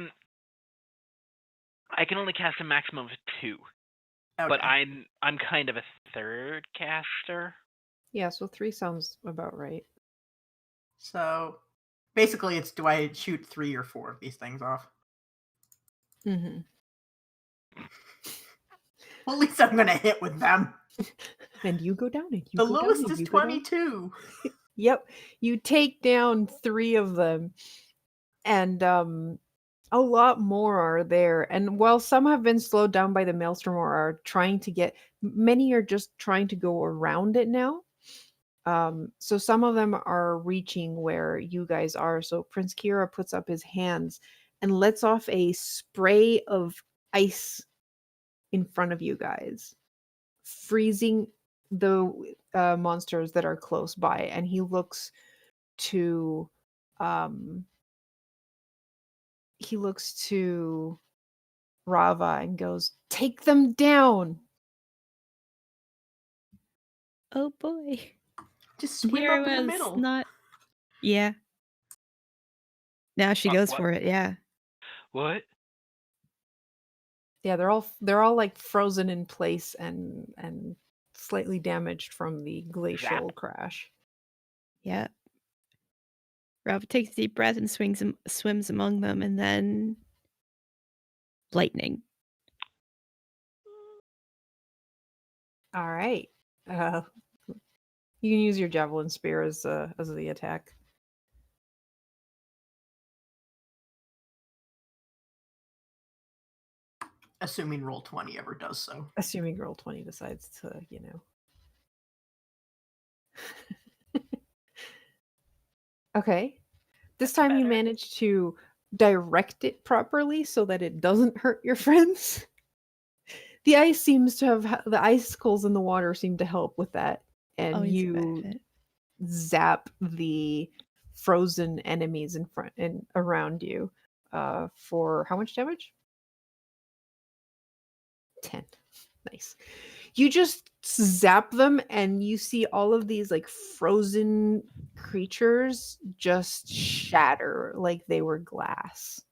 can only cast a maximum of 2. Okay. But I'm kind of a third caster. Yeah, so 3 sounds about right. So basically, it's do I shoot 3 or 4 of these things off? Mm-hmm. Well, at least I'm gonna hit with them. And you go down, and you The go down, lowest and is you go down. 22. Yep. You take down 3 of them, and a lot more are there. And while some have been slowed down by the maelstrom or are trying to get, many are just trying to go around it now. So some of them are reaching where you guys are. So Prince Kira puts up his hands and lets off a spray of ice in front of you guys, freezing the monsters that are close by. And he looks to Rava and goes, "Take them down." Oh boy. Just swim Here up in the was middle. not. Yeah. Now she Fuck, goes what? for it. Yeah. What? Yeah, they're all like frozen in place and slightly damaged from the glacial crash. Yeah. Rob takes a deep breath and swims among them, and then lightning. All right. You can use your javelin spear as the attack. Assuming roll 20 ever does so. Assuming roll 20 decides to, you know. Okay. This That's time you better. manage to direct it properly so that it doesn't hurt your friends. The ice seems to have the icicles in the water seem to help with that, and Always a you benefit. zap the frozen enemies in front and around you for how much damage? 10. Nice. You just zap them and you see all of these like frozen creatures just shatter like they were glass.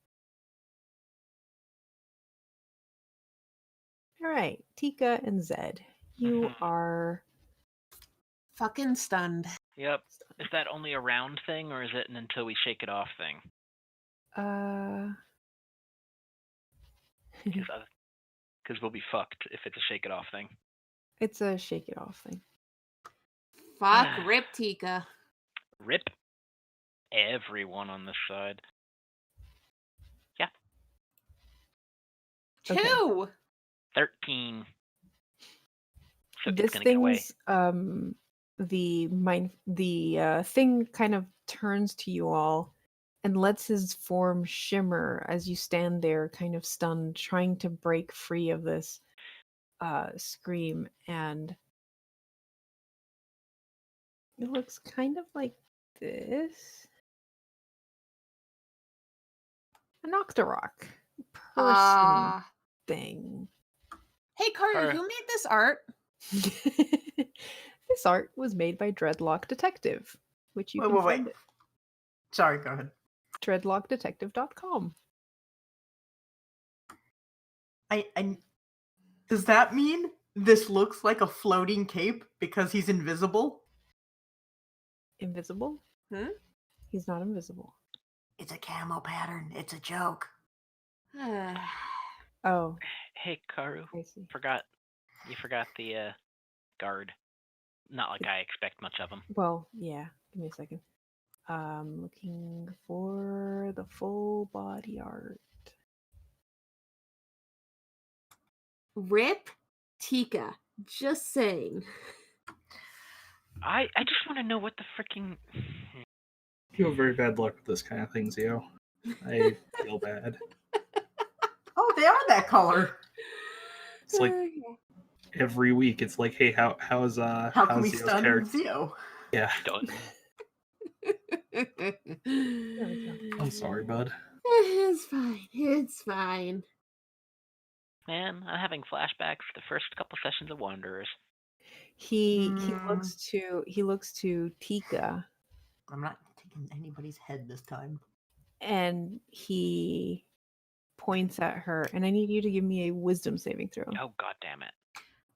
All right, Tika and Zed, you Mhm. are Fucking stunned. Yep. Is that only a round thing, or is it an until we shake it off thing? Because we'll be fucked if it's a shake it off thing. It's a shake it off thing. Fuck Rip Tika. Rip everyone on this side. Yeah. Okay. 2. 13. So it's This gonna get away. thing's the thing kind of turns to you all and lets his form shimmer as you stand there kind of stunned, trying to break free of this scream, and It looks kind of like this. An Octorok person Ah. thing. Hey, Kari, Or- who made this art? This art was made by Dreadlock Detective, which you Wait, can wait, find wait. at Sorry, go ahead. dreadlockdetective.com. I does that mean this looks like a floating cape because he's invisible? Invisible? Hmm? He's not invisible. It's a camo pattern. It's a joke. Oh, Hey, Karu. I see. You forgot the guard. Not like I expect much of him. Well, yeah. Give me a second. Looking for the full body art. Rip Tika. Just saying. I just want to know what the freaking. You have very bad luck with this kind of thing, Zio. I feel bad. Oh, they are that color. It's like every week, it's like, hey, how's How can we Zio's stun character? Zio? Yeah, Done. There we go. I'm sorry, bud. It's fine. It's fine. Man, I'm having flashbacks to the first couple sessions of Wanderers. He Mm. looks to Tika, I'm not taking anybody's head this time. and he points at her, and I need you to give me a wisdom saving throw. Oh, god damn it.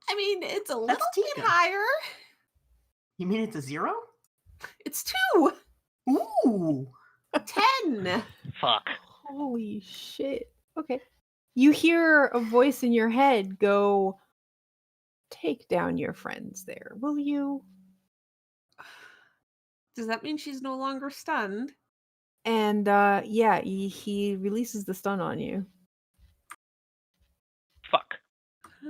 I mean, it's a little That's bit Tika. higher. You mean it's a 0? It's 2. Ooh. 10. Fuck. Holy shit. Okay. You hear a voice in your head go, "Take down your friends there, will you?" Does that mean she's no longer stunned? And yeah, he releases the stun on you. Fuck.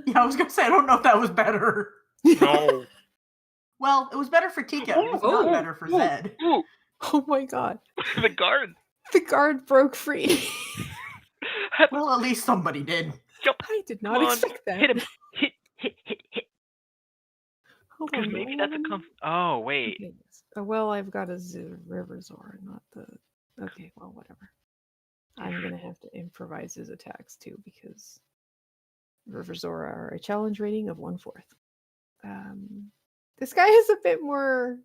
Yeah, I was gonna say I don't know if that was better. No. Well, it was better for Tika. It was not better for Zed. Ooh, Oh my god. the guard. The guard broke free. Well, at least somebody did. Jump. I did not Come on, expect that. Hit him. Hit. Hold Because on. maybe that's a Oh, wait. Okay, yes. Well, I've got a River Zora, not the. Okay, well, whatever. I'm gonna have to improvise his attacks too because River Zora are a challenge rating of 1/4. This guy is a bit more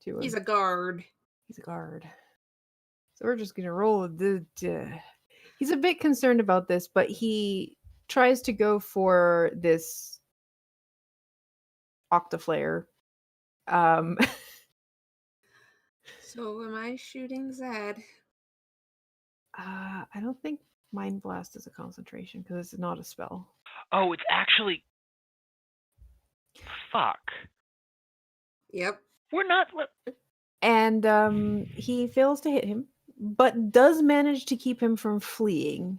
to him. He's a guard. He's a guard. So we're just gonna roll the. He's a bit concerned about this, but he tries to go for this Octaflare. So am I shooting Zed? I don't think Mind Blast is a concentration because it's not a spell. Oh, it's actually. Fuck. Yep. We're not. And he fails to hit him, but does manage to keep him from fleeing.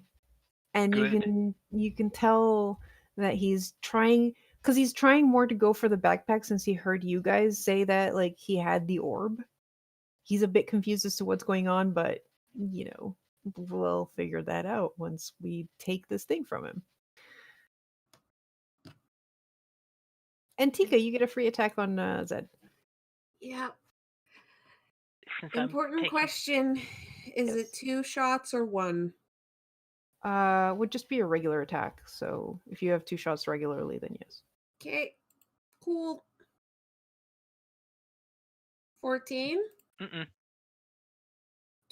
And Good. you can tell that he's trying because he's trying more to go for the backpack since he heard you guys say that like he had the orb. He's a bit confused as to what's going on, but you know, we'll figure that out once we take this thing from him. And Tika, you get a free attack on Zed. Yep. Since I'm Important taking- question. Is it Yes. 2 shots or 1? Would just be a regular attack. So if you have 2 shots regularly, then yes. Okay. Cool. 14? Mm-mm.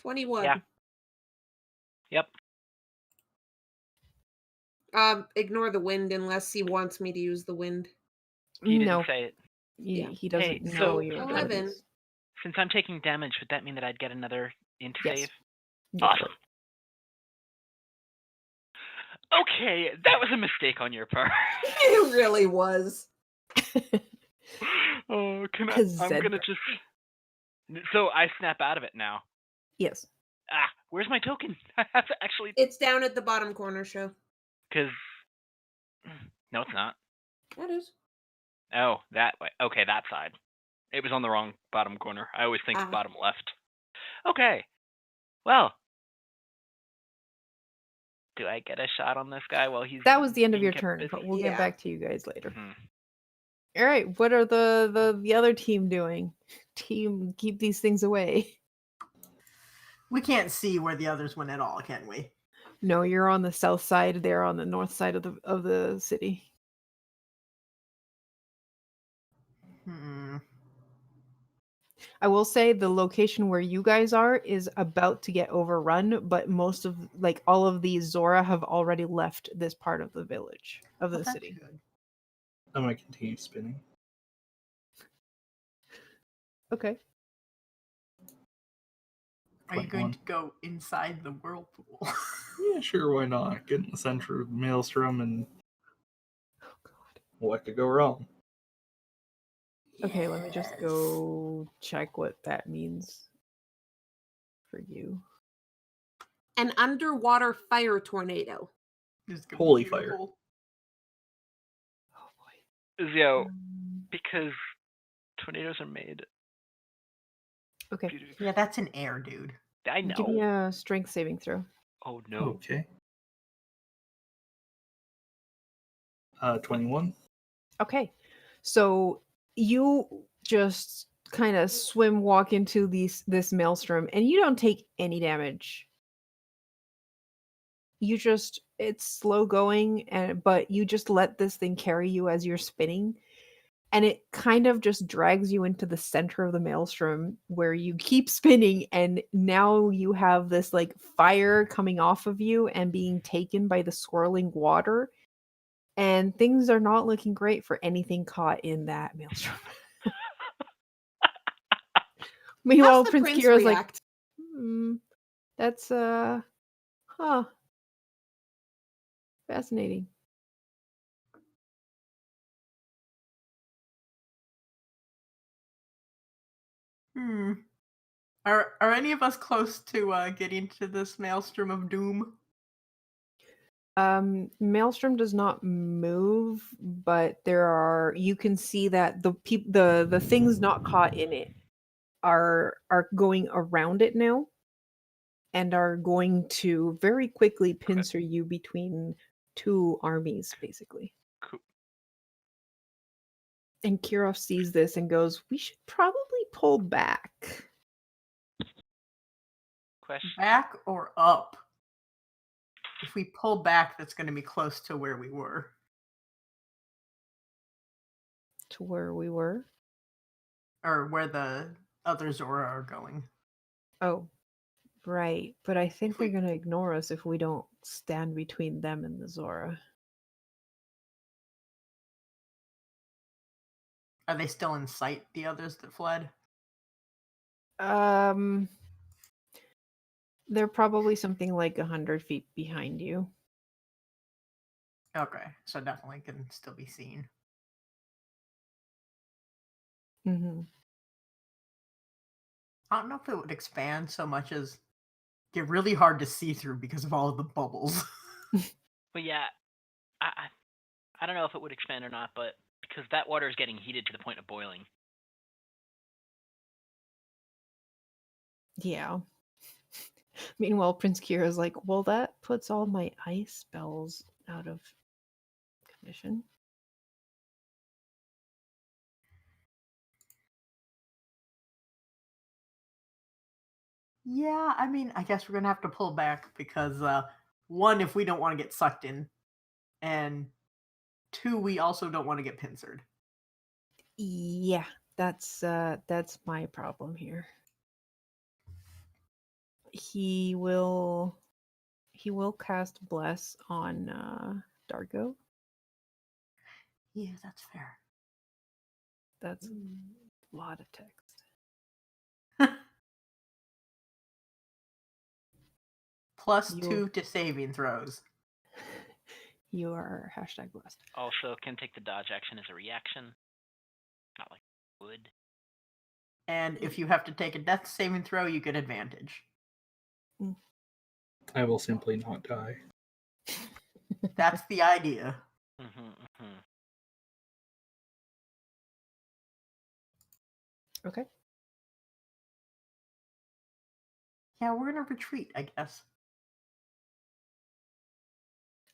21. Yeah. Yep. Ignore the wind unless he wants me to use the wind. He didn't No, say it. Yeah. he doesn't Hey, know so- your 11. abilities. Since I'm taking damage, would that mean that I'd get another int Yes. save? Go for Awesome. Okay, that was a mistake on your part. It really was. it. Oh, can I? 'Cause I'm Zed gonna broke just. So I snap out of it now. Yes. Ah, where's my token? I have to actually. It's down at the bottom corner, show. Because. No, it's not. That is. Oh, that way. Okay, that side. It was on the wrong bottom corner. I always think Ah. bottom left. Okay. Well. Do I get a shot on this guy while he's. That was the end of being your kept turn, busy? but we'll Yeah. get back to you guys later. Mhm. All right, what are the other team doing? Team, keep these things away. We can't see where the others went at all, can we? No, you're on the south side. They're on the north side of the city. I will say the location where you guys are is about to get overrun, but most of like all of these Zora have already left this part of the village of the Well, that's city. good. I'm gonna continue spinning. Okay. Are you going 21. to go inside the whirlpool? Yeah, sure, why not? Get in the center of the maelstrom and Oh god. what could go wrong? Okay, let me just go check what that means for you. An underwater fire tornado. It's gonna be Holy fire. beautiful. Oh boy. Zio, because tornadoes are made. Okay. Beautiful. Yeah, that's an air, dude. I know. Give me a strength saving throw. Oh no. Okay. 21. Okay. So you just kind of walk into this maelstrom and you don't take any damage. It's slow going but you just let this thing carry you as you're spinning, and it kind of just drags you into the center of the maelstrom where you keep spinning, and now you have this like fire coming off of you and being taken by the swirling water, and things are not looking great for anything caught in that maelstrom. Meanwhile, How's the Prince prince Kira's like, react? that's fascinating. Are any of us close to getting to this maelstrom of doom? Maelstrom does not move, but you can see that the things not caught in it are going around it now and are going to very quickly pincer you between two armies, basically. Cool. And Kirov sees this and goes, "We should probably pull back." Question. Back or up? If we pull back, that's going to be close to where we were. To where we were? Or where the other Zora are going. Oh, right. But I think If we- they're going to ignore us if we don't stand between them and the Zora. Are they still in sight, the others that fled? They're probably something like 100 feet behind you. Okay, so definitely can still be seen. Mm-hmm. I don't know if it would expand so much as get really hard to see through because of all of the bubbles. But yeah, I don't know if it would expand or not, but because that water is getting heated to the point of boiling. Yeah. Meanwhile, Prince Kira's like, well, that puts all my ice spells out of commission. Yeah, I mean, I guess we're gonna have to pull back because one, if we don't want to get sucked in, and two, we also don't want to get pincered. Yeah, that's my problem here. He will cast Bless on Dargo. Yeah, that's fair. That's a lot of text. Plus 2 to saving throws. You are #blessed. Also, can take the dodge action as a reaction. Not like would. And if you have to take a death saving throw, you get advantage. I will simply not die. That's the idea. Okay. Yeah, we're gonna retreat, I guess.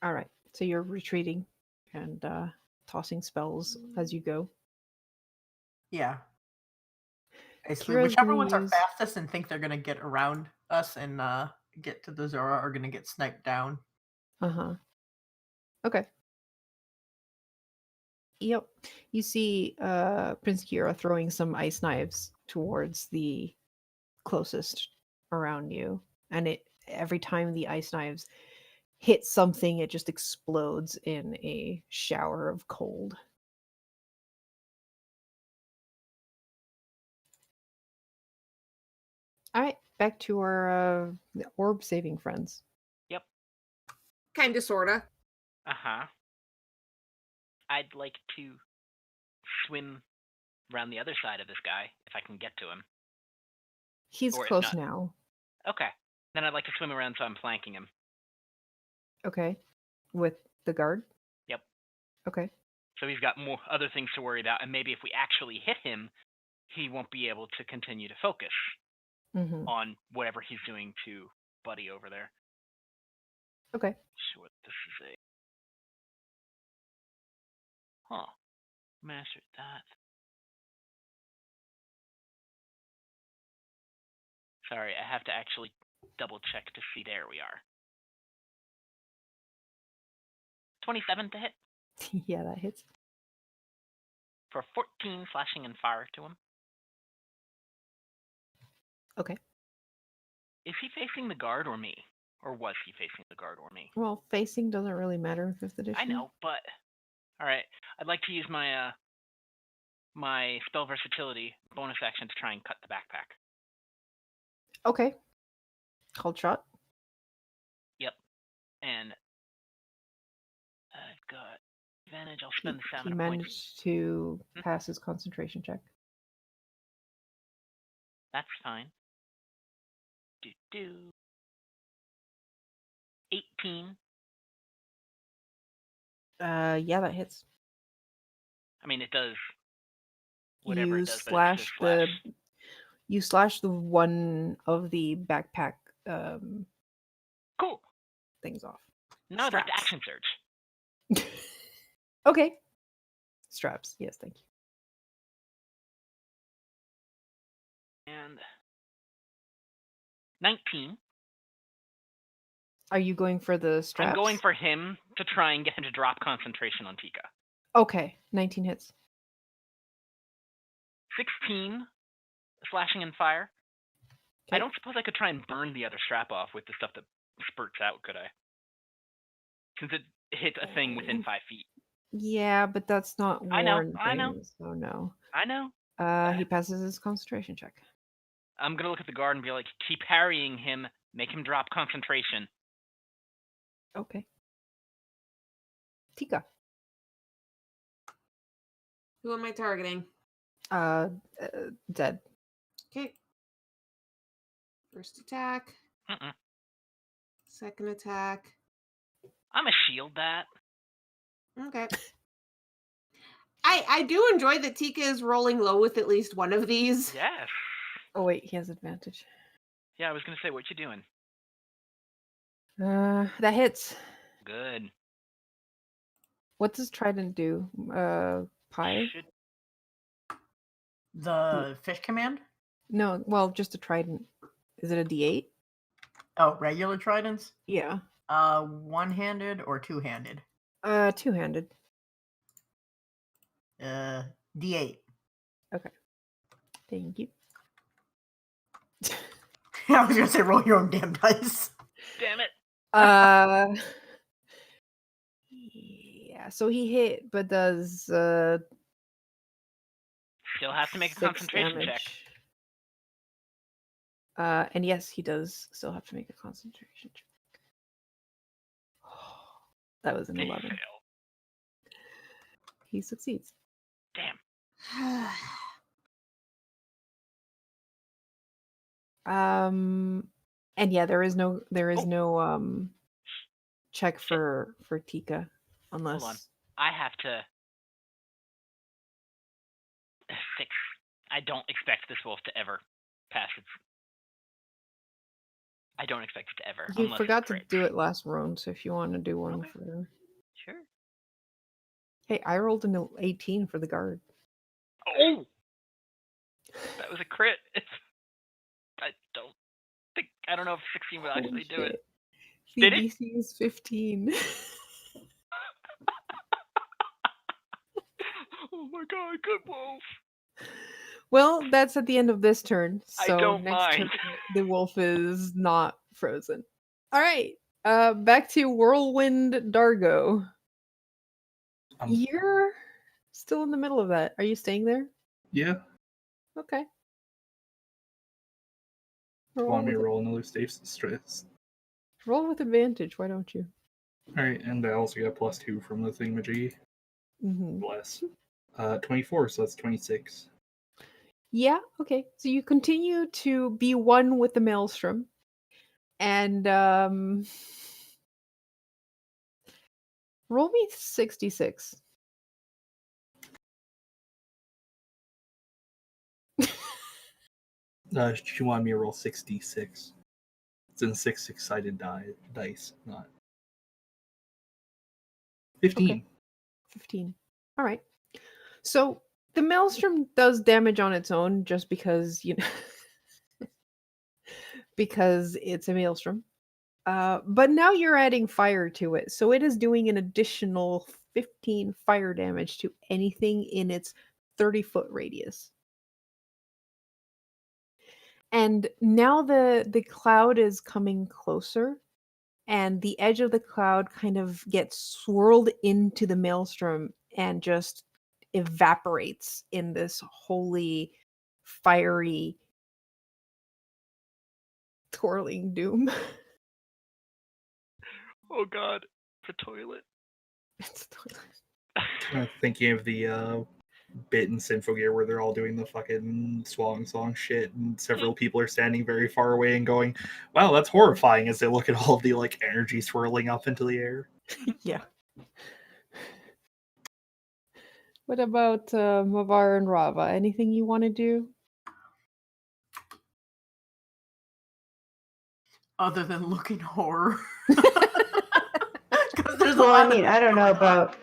All right. So you're retreating and tossing spells as you go. Yeah. Basically, Kira's whichever gonna ones are use. fastest and think they're gonna get around us and get to the Zora are gonna get sniped down. Uh-huh. Okay. Yep. You see Prince Kira throwing some ice knives towards the closest around you. And it every time the ice knives hit something, it just explodes in a shower of cold. All right, back to our orb saving friends. Yep. Kinda, sorta. Uh-huh. I'd like to swim around the other side of this guy if I can get to him. He's Or if close not- now. Okay. Then I'd like to swim around so I'm flanking him. Okay. With the guard? Yep. Okay. So he's got more other things to worry about, and maybe if we actually hit him, he won't be able to continue to focus Mm-hmm. on whatever he's doing to Buddy over there. Okay. So what this is a... Huh. Mastered that. Sorry, I have to actually double check to see. There we are. 27 to hit Yeah, that hits. for 14 slashing and fire to him. Okay. Is he facing the guard or me? Or was he facing the guard or me? Well, facing doesn't really matter in 5th edition. I know, but... Alright, I'd like to use my my spell versatility bonus action to try and cut the backpack. Okay. Cold shot. Yep. And I've got advantage. I'll He, spend the he stamina points. managed to Hmm? pass his concentration check. That's fine. Do. 18. Yeah, that hits. I mean, it does whatever You it does, but it's just slash. you slash the one of the backpack Cool. things off. Now I'd like to Straps. action surge. Okay. Straps. Yes, thank you. And 19. Are you going for the straps? I'm going for him to try and get him to drop concentration on Tika. Okay, 19 hits. 16 slashing and fire. I Okay. don't suppose I could try and burn the other strap off with the stuff that spurts out, could I? Since it hits a thing within 5 feet. Yeah, but that's not I know, worn I know. things. Oh no. I know. He passes his concentration check. I'm gonna look at the guard and be like, keep parrying him, make him drop concentration. Okay. Tika. Who am I targeting? Dead. Okay. First attack. Mm-mm. Second attack. I'm a shield that. Okay. I do enjoy that Tika is rolling low with at least one of these. Yes. Oh wait, he has advantage. Yeah, I was gonna say, what you doing? That hits. Good. What does Trident do? Pie? Should... The fish command? No, well, just a Trident. Is it a D8? Oh, regular tridents? Yeah. One-handed or two-handed? Two-handed. D8. Okay. Thank you. I was gonna say roll your own damn dice. Damn it. Yeah, so he hit, but does Still have to make a 6 concentration check. damage. And yes, he does still have to make a concentration check. That was an Did he 11. fail? He succeeds. Damn. And yeah, there is no Oh. check for Tika unless Hold on. I have to... 6. I don't expect this wolf to ever pass its... I don't expect it to ever. You unless forgot it's to crit. do it last round, so if you want to do one Okay. for... Sure. Hey, I rolled an 18 for the guard. Oh! was a crit. I don't know if 16 would Holy actually do it. shit. The Did it? DC is 15. Oh my god, good wolf. Well, that's at the end of this turn. I So don't next mind. turn, the wolf is not frozen. All right. Back to Whirlwind Dargo. You're still in the middle of that. Are you staying there? Yeah. Okay. Want me to roll another stasis stress? Roll with advantage. Why don't you? Alright, and I also got +2 from the thingamajiggy. Mm-hmm. Bless. 24, so that's 26. Yeah, okay. So you continue to be one with the maelstrom. And roll me 66. She wanted me to roll 66. It's in 6 dice, not 15. Okay. 15. All right. So the maelstrom does damage on its own just because, because it's a maelstrom. But now you're adding fire to it. So it is doing an additional 15 fire damage to anything in its 30-foot radius. And now the cloud is coming closer, and the edge of the cloud kind of gets swirled into the maelstrom and just evaporates in this holy, fiery, twirling doom. Oh god, the toilet. It's Thinking of the bit in Symphogear where they're all doing the fucking song shit, and several people are standing very far away and going, "Wow, that's horrifying!" As they look at all the like energy swirling up into the air. Yeah. What about Mavar and Rava? Anything you want to do? Other than looking horror. Because there's a Well, I lot mean, of I don't know about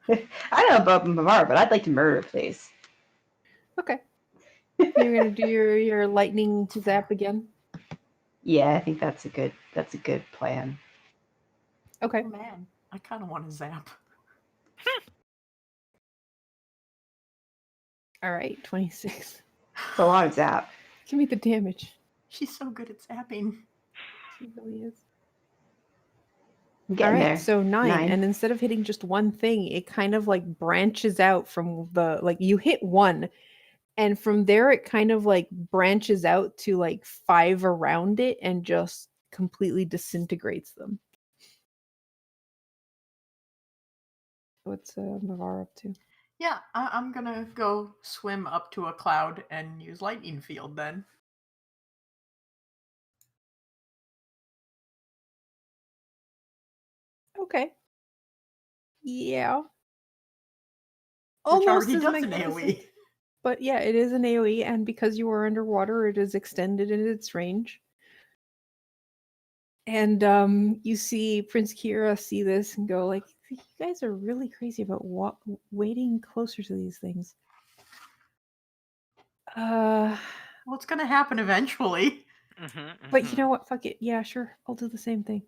Mavar, but I'd like to murder, please. Okay. You're gonna do your lightning zap again? Yeah, I think that's a good plan. Okay. Oh man, I kind of want to zap. All right, 26. It's a lot of zap. Give me the damage. She's so good at zapping. She really is. I'm All getting right, there. so 9, 9. and instead of hitting just one thing, it kind of like branches out from the like you hit one, and from there it kind of like branches out to like 5 around it and just completely disintegrates them. What's Mavar up to? Yeah, I'm gonna go swim up to a cloud and use lightning field then. Okay. Yeah. Which Almost already as does an magnificent. AoE. But yeah, it is an AoE, and because you are underwater, it is extended in its range. And you see Prince Kira see this and go like, "You guys are really crazy about wading closer to these things." Well, it's gonna happen eventually. But you know what? Fuck it. Yeah, sure. I'll do the same thing.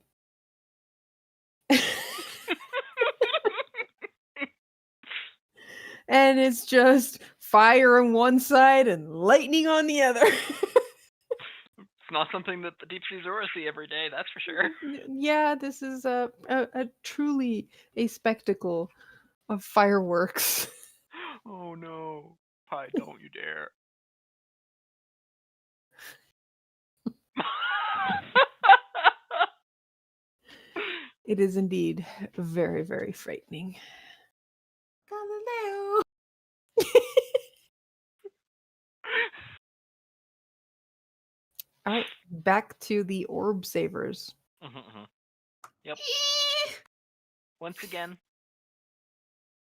And it's just fire on one side and lightning on the other. It's not something that the deep sea Zora see every day, that's for sure. Yeah, this is a truly a spectacle of fireworks. Oh no. Pie, don't you dare. It is indeed very, very frightening. Galileo. All right, back to the orb savers. Yep. Once again,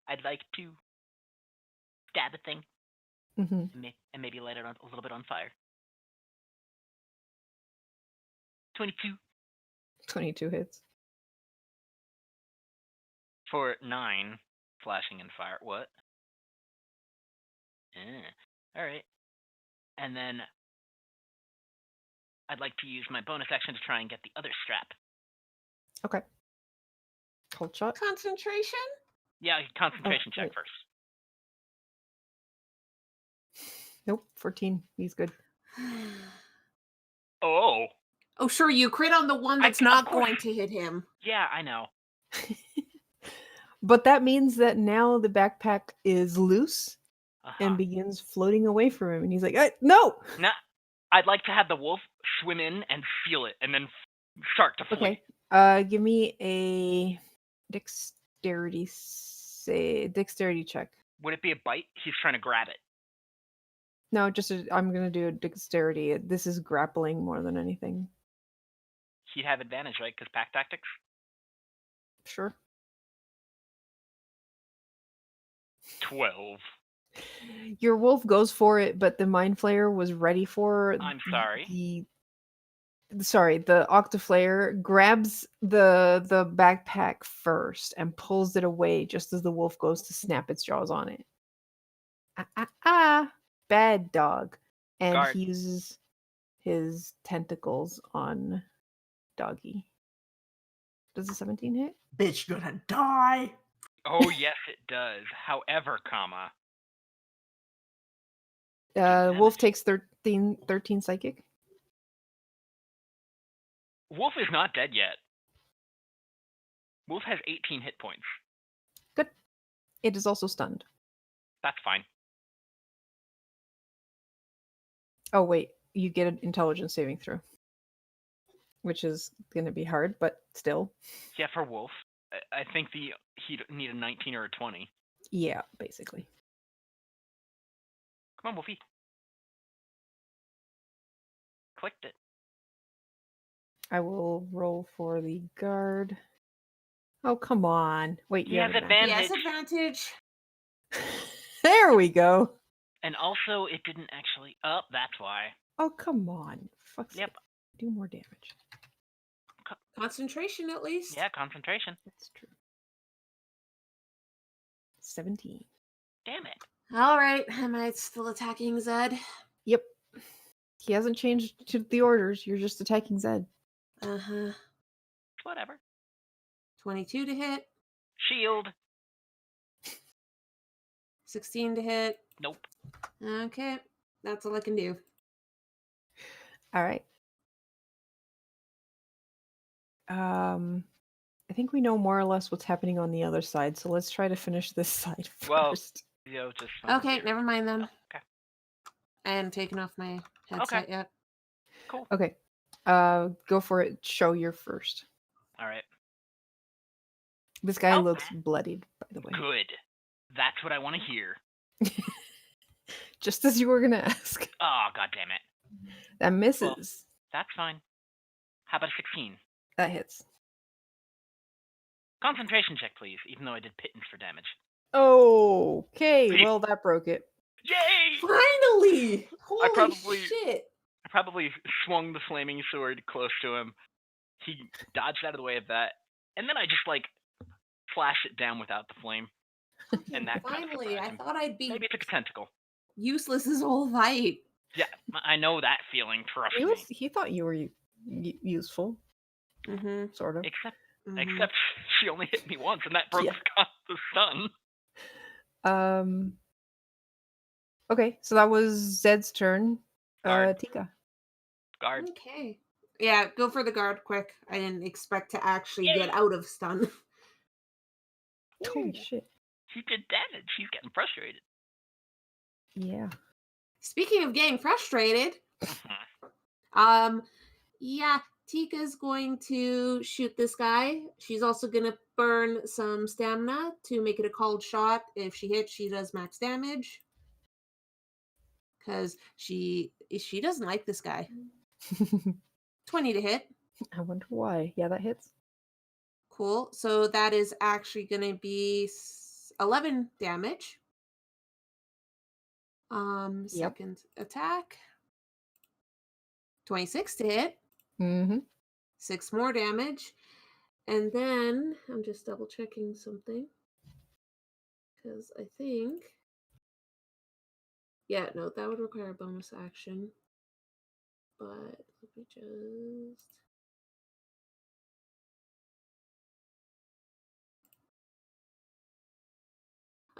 I'd like to stab a thing and maybe light it on, a little bit on fire. 22 22 hits. for 9 flashing and fire. What? All right. And then I'd like to use my bonus action to try and get the other strap. Okay. Cold shot. Concentration? Yeah, concentration check wait. first. Nope. 14. He's good. Oh. Oh, sure, you crit on the one that's of not course. going to hit him. Yeah, I know. But that means that now the backpack is loose and begins floating away from him. And he's like, no! Nah, I'd like to have the wolf swim in and feel it and then start to flee. Okay. Give me a dexterity check. Would it be a bite? He's trying to grab it. No, I'm going to do a dexterity. This is grappling more than anything. He'd have advantage, right? Because pack tactics? Sure. 12. Your wolf goes for it, but the mind flayer was ready for I'm sorry. the octaflayer grabs the backpack first and pulls it away just as the wolf goes to snap its jaws on it. Bad dog. And Guard. he uses his tentacles on Doggy. Does a 17 hit? Bitch gonna die. Oh, yes, it does. However, Wolf takes 13 psychic. Wolf is not dead yet. Wolf has 18 hit points. Good. It is also stunned. That's fine. Oh, wait. You get an intelligence saving throw. Which is going to be hard, but still. Yeah, for Wolf. I think he'd need a 19 or a 20. Yeah, basically. Come on, Wolfie. Clicked it. I will roll for the guard. Oh, come on. Wait, He has advantage. Yes, advantage. There we go. And also, it didn't actually... Oh, that's why. Oh, come on. Fuck's Yep. sake. Do more damage. Concentration, at least. Yeah, concentration. That's true. 17. Damn it. All right. Am I still attacking Zed? Yep. He hasn't changed to the orders. You're just attacking Zed. Uh-huh. Whatever. 22 to hit. Shield. 16 to hit. Nope. Okay. That's all I can do. All right. I think we know more or less what's happening on the other side, so let's try to finish this side first. Well, just okay, never mind then. Okay. I hadn't taken off my headset yet. Cool. Okay. Go for it. Show your first. All right. This guy looks bloodied, by the way. Good. That's what I want to hear. Just as you were going to ask. Oh, God damn it. That misses. Well, that's fine. How about a 16? That hits. Concentration check, please, even though I did pittance for damage. Okay, well, that broke it. Yay! Finally! Holy shit! I probably swung the flaming sword close to him. He dodged out of the way of that. And then I just, flashed it down without the flame. And that Finally, I thought I'd be maybe it took a tentacle. Useless this whole fight. Yeah, I know that feeling. Trust me. He thought you were useful. Mm-hmm. Sort of. Except she only hit me once, and that broke the stun. Okay, so that was Zed's turn. Guard. Tika. Guard. Okay. Yeah, go for the guard quick. I didn't expect to actually get out of stun. Holy shit. He did damage. He's getting frustrated. Yeah. Speaking of getting frustrated, yeah, Tika's going to shoot this guy. She's also going to burn some stamina to make it a called shot. If she hits, she does max damage. Because she doesn't like this guy. 20 to hit. I wonder why. Yeah, that hits. Cool. So that is actually going to be 11 damage. Second attack. 26 to hit. Mm-hmm. 6 more damage. And then I'm just double checking something. Because I think Yeah, no, that would require a bonus action. But let me just.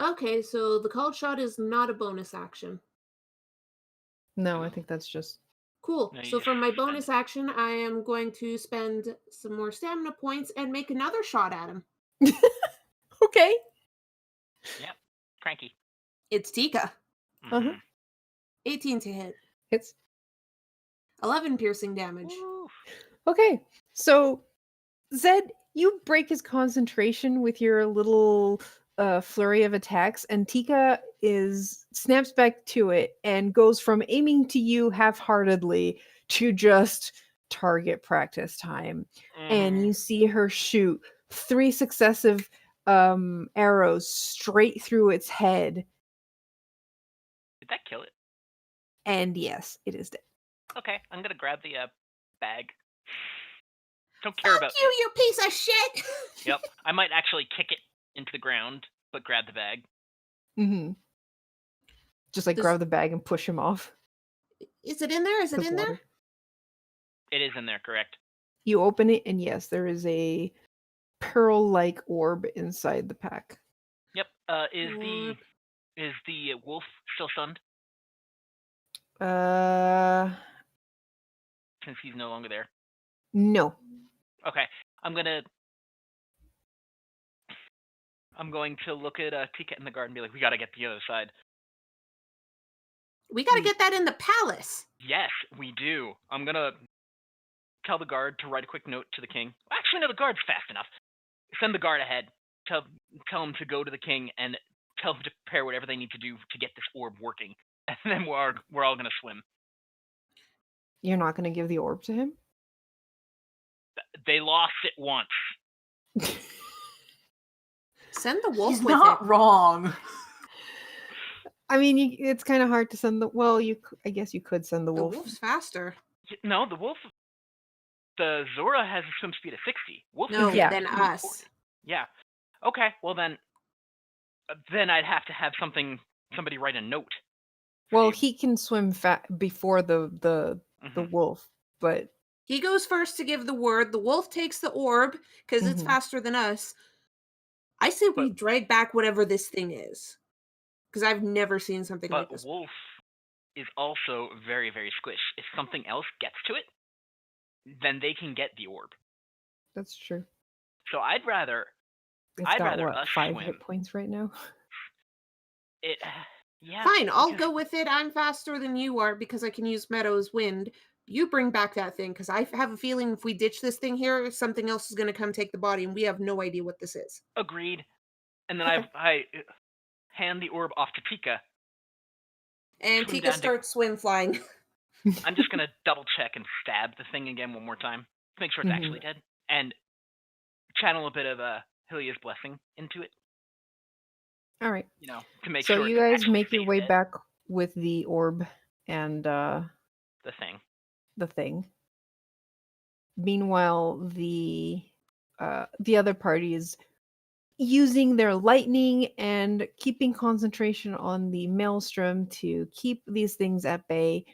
Okay, so the called shot is not a bonus action. No, I think that's just Cool. No, you So just for my spend bonus it. action, I am going to spend some more stamina points and make another shot at him. okay. Yep. Cranky. It's Tika. Uh-huh. Mhm. 18 to hit. It's 11 piercing damage. Woo. okay. So Zed, you break his concentration with your little flurry of attacks, and Tika snaps back to it and goes from aiming to you half-heartedly to just target practice time. And Mhm. you see her shoot 3 successive arrows straight through its head. Did that kill it? And yes, it is dead. Okay, I'm gonna grab the bag. Don't care Fuck about you, it. you piece of shit! Yep. I might actually kick it into the ground, but grab the bag. Mm-hmm. Just like Does- grab the bag and push him off. Is it in there? Is it With in there? water. It is in there, correct? You open it, and yes, there is a pearl-like orb inside the pack. Yep. Orb. Is the wolf still stunned Uh, since he's no longer there? no. Okay. I'm going to look at Tika in the garden and be like, we gotta get the other side. We gotta get that in the palace. Yes, we do. I'm gonna tell the guard to write a quick note to the king. Actually, no, the guard's fast enough. Send the guard ahead. Tell him to go to the king and tell him to prepare whatever they need to do to get this orb working. And then we're all gonna swim. You're not going to give the orb to him? They lost it once. Send the wolf He's with not it. wrong. I mean, it's kind of hard to send the... Well, I guess you could send the The wolf. wolf's faster. No, the Zora has a swim speed of 60. Wolf No, has Yeah. than a swim speed of us. 40. Yeah. Okay. Well then I'd have to have somebody write a note. Well, you. he can swim before the Mhm. wolf, but He goes first to give the word. The wolf takes the orb because it's Mhm. faster than us. I say we But- drag back whatever this thing is. Because I've never seen something like But this. wolf is also very, very squish. If something else gets to it, then they can get the orb. that's true. So I'd rather It's got, rather what, us 5 swim. hit points right now? It. Yeah. Fine, I'll because- go with it. I'm faster than you are because I can use Meadow's Wind. You bring back that thing because I have a feeling if we ditch this thing here, something else is going to come take the body and we have no idea what this is. Agreed. And then Okay. I hand the orb off to Tika. And Swim Tika down to- starts swim flying. I'm just gonna double check and stab the thing again one more time to make sure it's Mhm. actually dead, and channel a bit of Hylia's blessing into it. All right. To make So sure you it guys actually make your stays way dead. back with the orb and The thing. the thing. Meanwhile, the other party is using their lightning and keeping concentration on the maelstrom to keep these things at bay.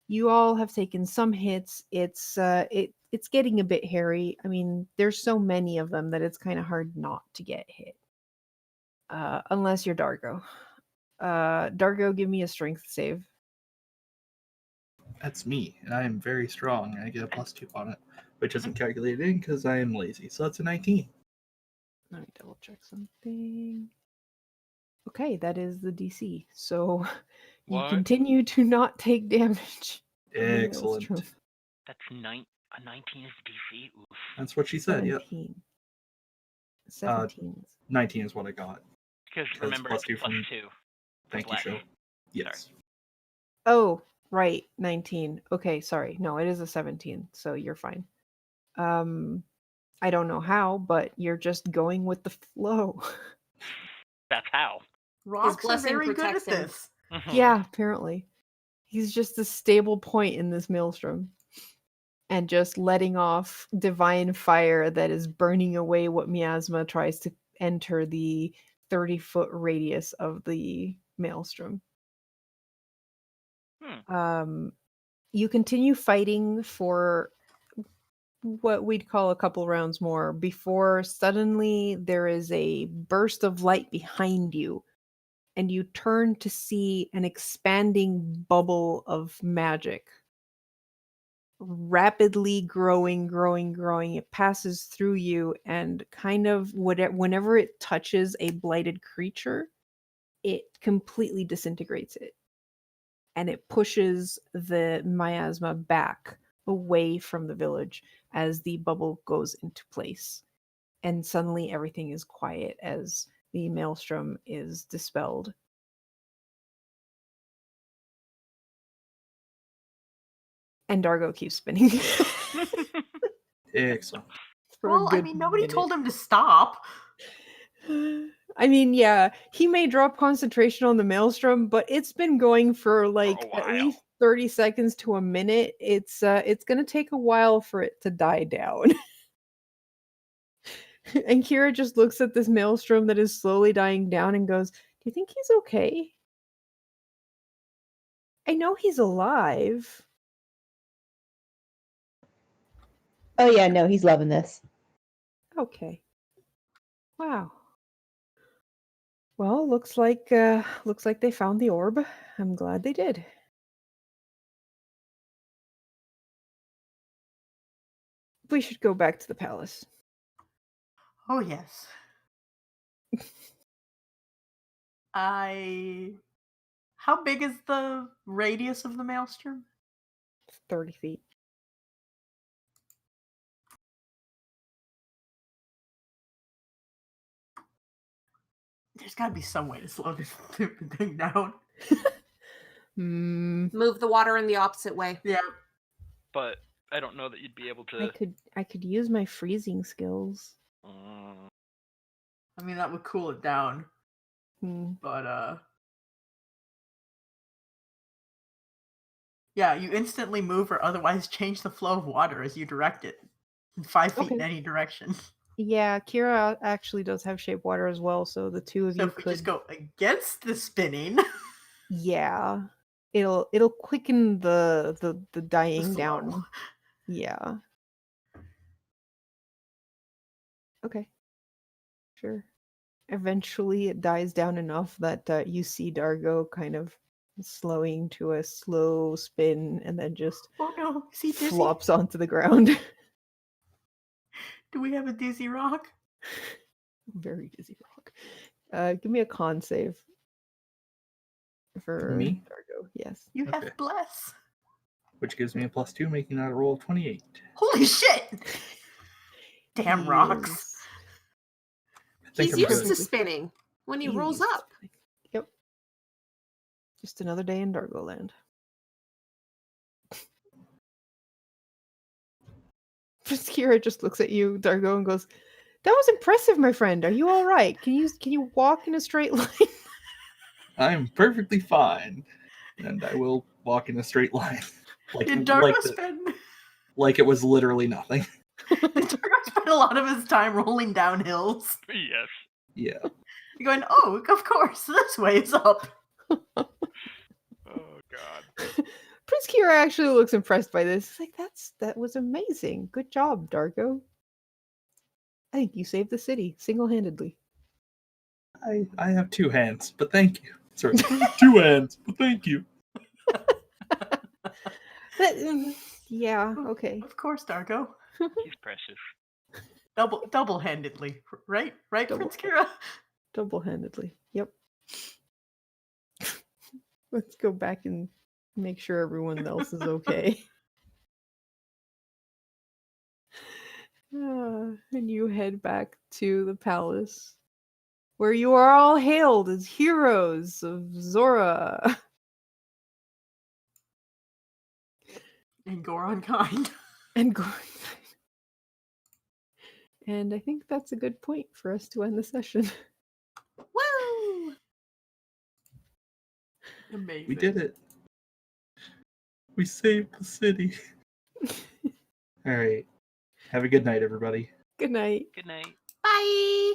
You all have taken some hits. It's getting a bit hairy. I mean, there's so many of them that it's kind of hard not to get hit. Unless you're Dargo. Dargo, give me a strength save. That's me, and I am very strong. I get a +2 on it, which isn't calculated in because I am lazy. So that's a 19. Let me double check something. Okay, that is the DC. So you What? continue to not take damage. from the Excellent. maelstrom. That's a 19 is the DC. Oof. That's what she said. Yep. 17. 17. 19 is what I got. Because Because remember, plus it's two from- +2. Thank you, bless. show. Yes. Oh, right, 19. Okay, sorry. No, it is a 17, so you're fine. I don't know how, but you're just going with the flow. That's how. Rocks are blessing very good at protects him. this. Mhm. Yeah, apparently. He's just a stable point in this maelstrom. And just letting off divine fire that is burning away what miasma tries to enter the 30-foot radius of the maelstrom. You continue fighting for what we'd call a couple rounds more before suddenly there is a burst of light behind you, and you turn to see an expanding bubble of magic. Rapidly growing. It passes through you, and kind of whenever it touches a blighted creature, it completely disintegrates it. And it pushes the miasma back away from the village as the bubble goes into place. And suddenly everything is quiet as the maelstrom is dispelled. And Dargo keeps spinning. Excellent. For a Well, I good mean, nobody minute. told him to stop. I mean, yeah, he may drop concentration on the maelstrom, but it's been going for like at while. least 30 seconds to a minute. It's going to take a while for it to die down. And Kira just looks at this maelstrom that is slowly dying down and goes, "Do you think he's okay? I know he's alive." Oh yeah, no, he's loving this. Okay. Wow. Well, looks like they found the orb. I'm glad they did. We should go back to the palace. Oh, yes. How big is the radius of the maelstrom? 30 feet. There's got to be some way to slow this stupid thing down. Move the water in the opposite way. Yeah. But I don't know that you'd be able to. I could use my freezing skills. I mean, that would cool it down. But, yeah, you instantly move or otherwise change the flow of water as you direct it. 5 feet in any direction. Yeah, Kira actually does have shape water as well, so the two of So you if we could just go against the spinning. Yeah. It'll quicken the dying slow. down. Yeah. Okay. Sure. Eventually it dies down enough that you see Dargo kind of slowing to a slow spin and then just Oh no, is he dizzy? flops onto the ground. Do we have a dizzy rock? Very dizzy rock. Give me a con save. For Me? Dargo, yes. You Okay. have bless. Which gives me a +2, making that a roll of 28. Holy shit! Damn rocks. He's I'm used good. to spinning when he rolls used to up. spinning. Yep. Just another day in Dargo Land. Kira just looks at you, Dargo, and goes, "That was impressive, my friend. Are you all right? Can you walk in a straight line?" I'm perfectly fine, and I will walk in a straight line, Did Dargo spend? Like it was literally nothing. Did Dargo spend a lot of his time rolling down hills? Yes. Yeah. You're going, oh, of course, this way is up. Oh god. Prince Kira actually looks impressed by this. He's like, that was amazing. Good job, Dargo. I think you saved the city single-handedly. I have 2 hands, but thank you. Sorry, 2 hands, but thank you. Yeah, okay. Of course, Dargo. He's precious. Double-handedly, right? Right, Prince Kira? Double-handedly. Yep. Let's go back and make sure everyone else is okay. And you head back to the palace, where you are all hailed as heroes of Zora. And Goron kind. And Goron. And I think that's a good point for us to end the session. Woo! Amazing. We did it. We saved the city. All right. Have a good night, everybody. Good night. Good night. Bye!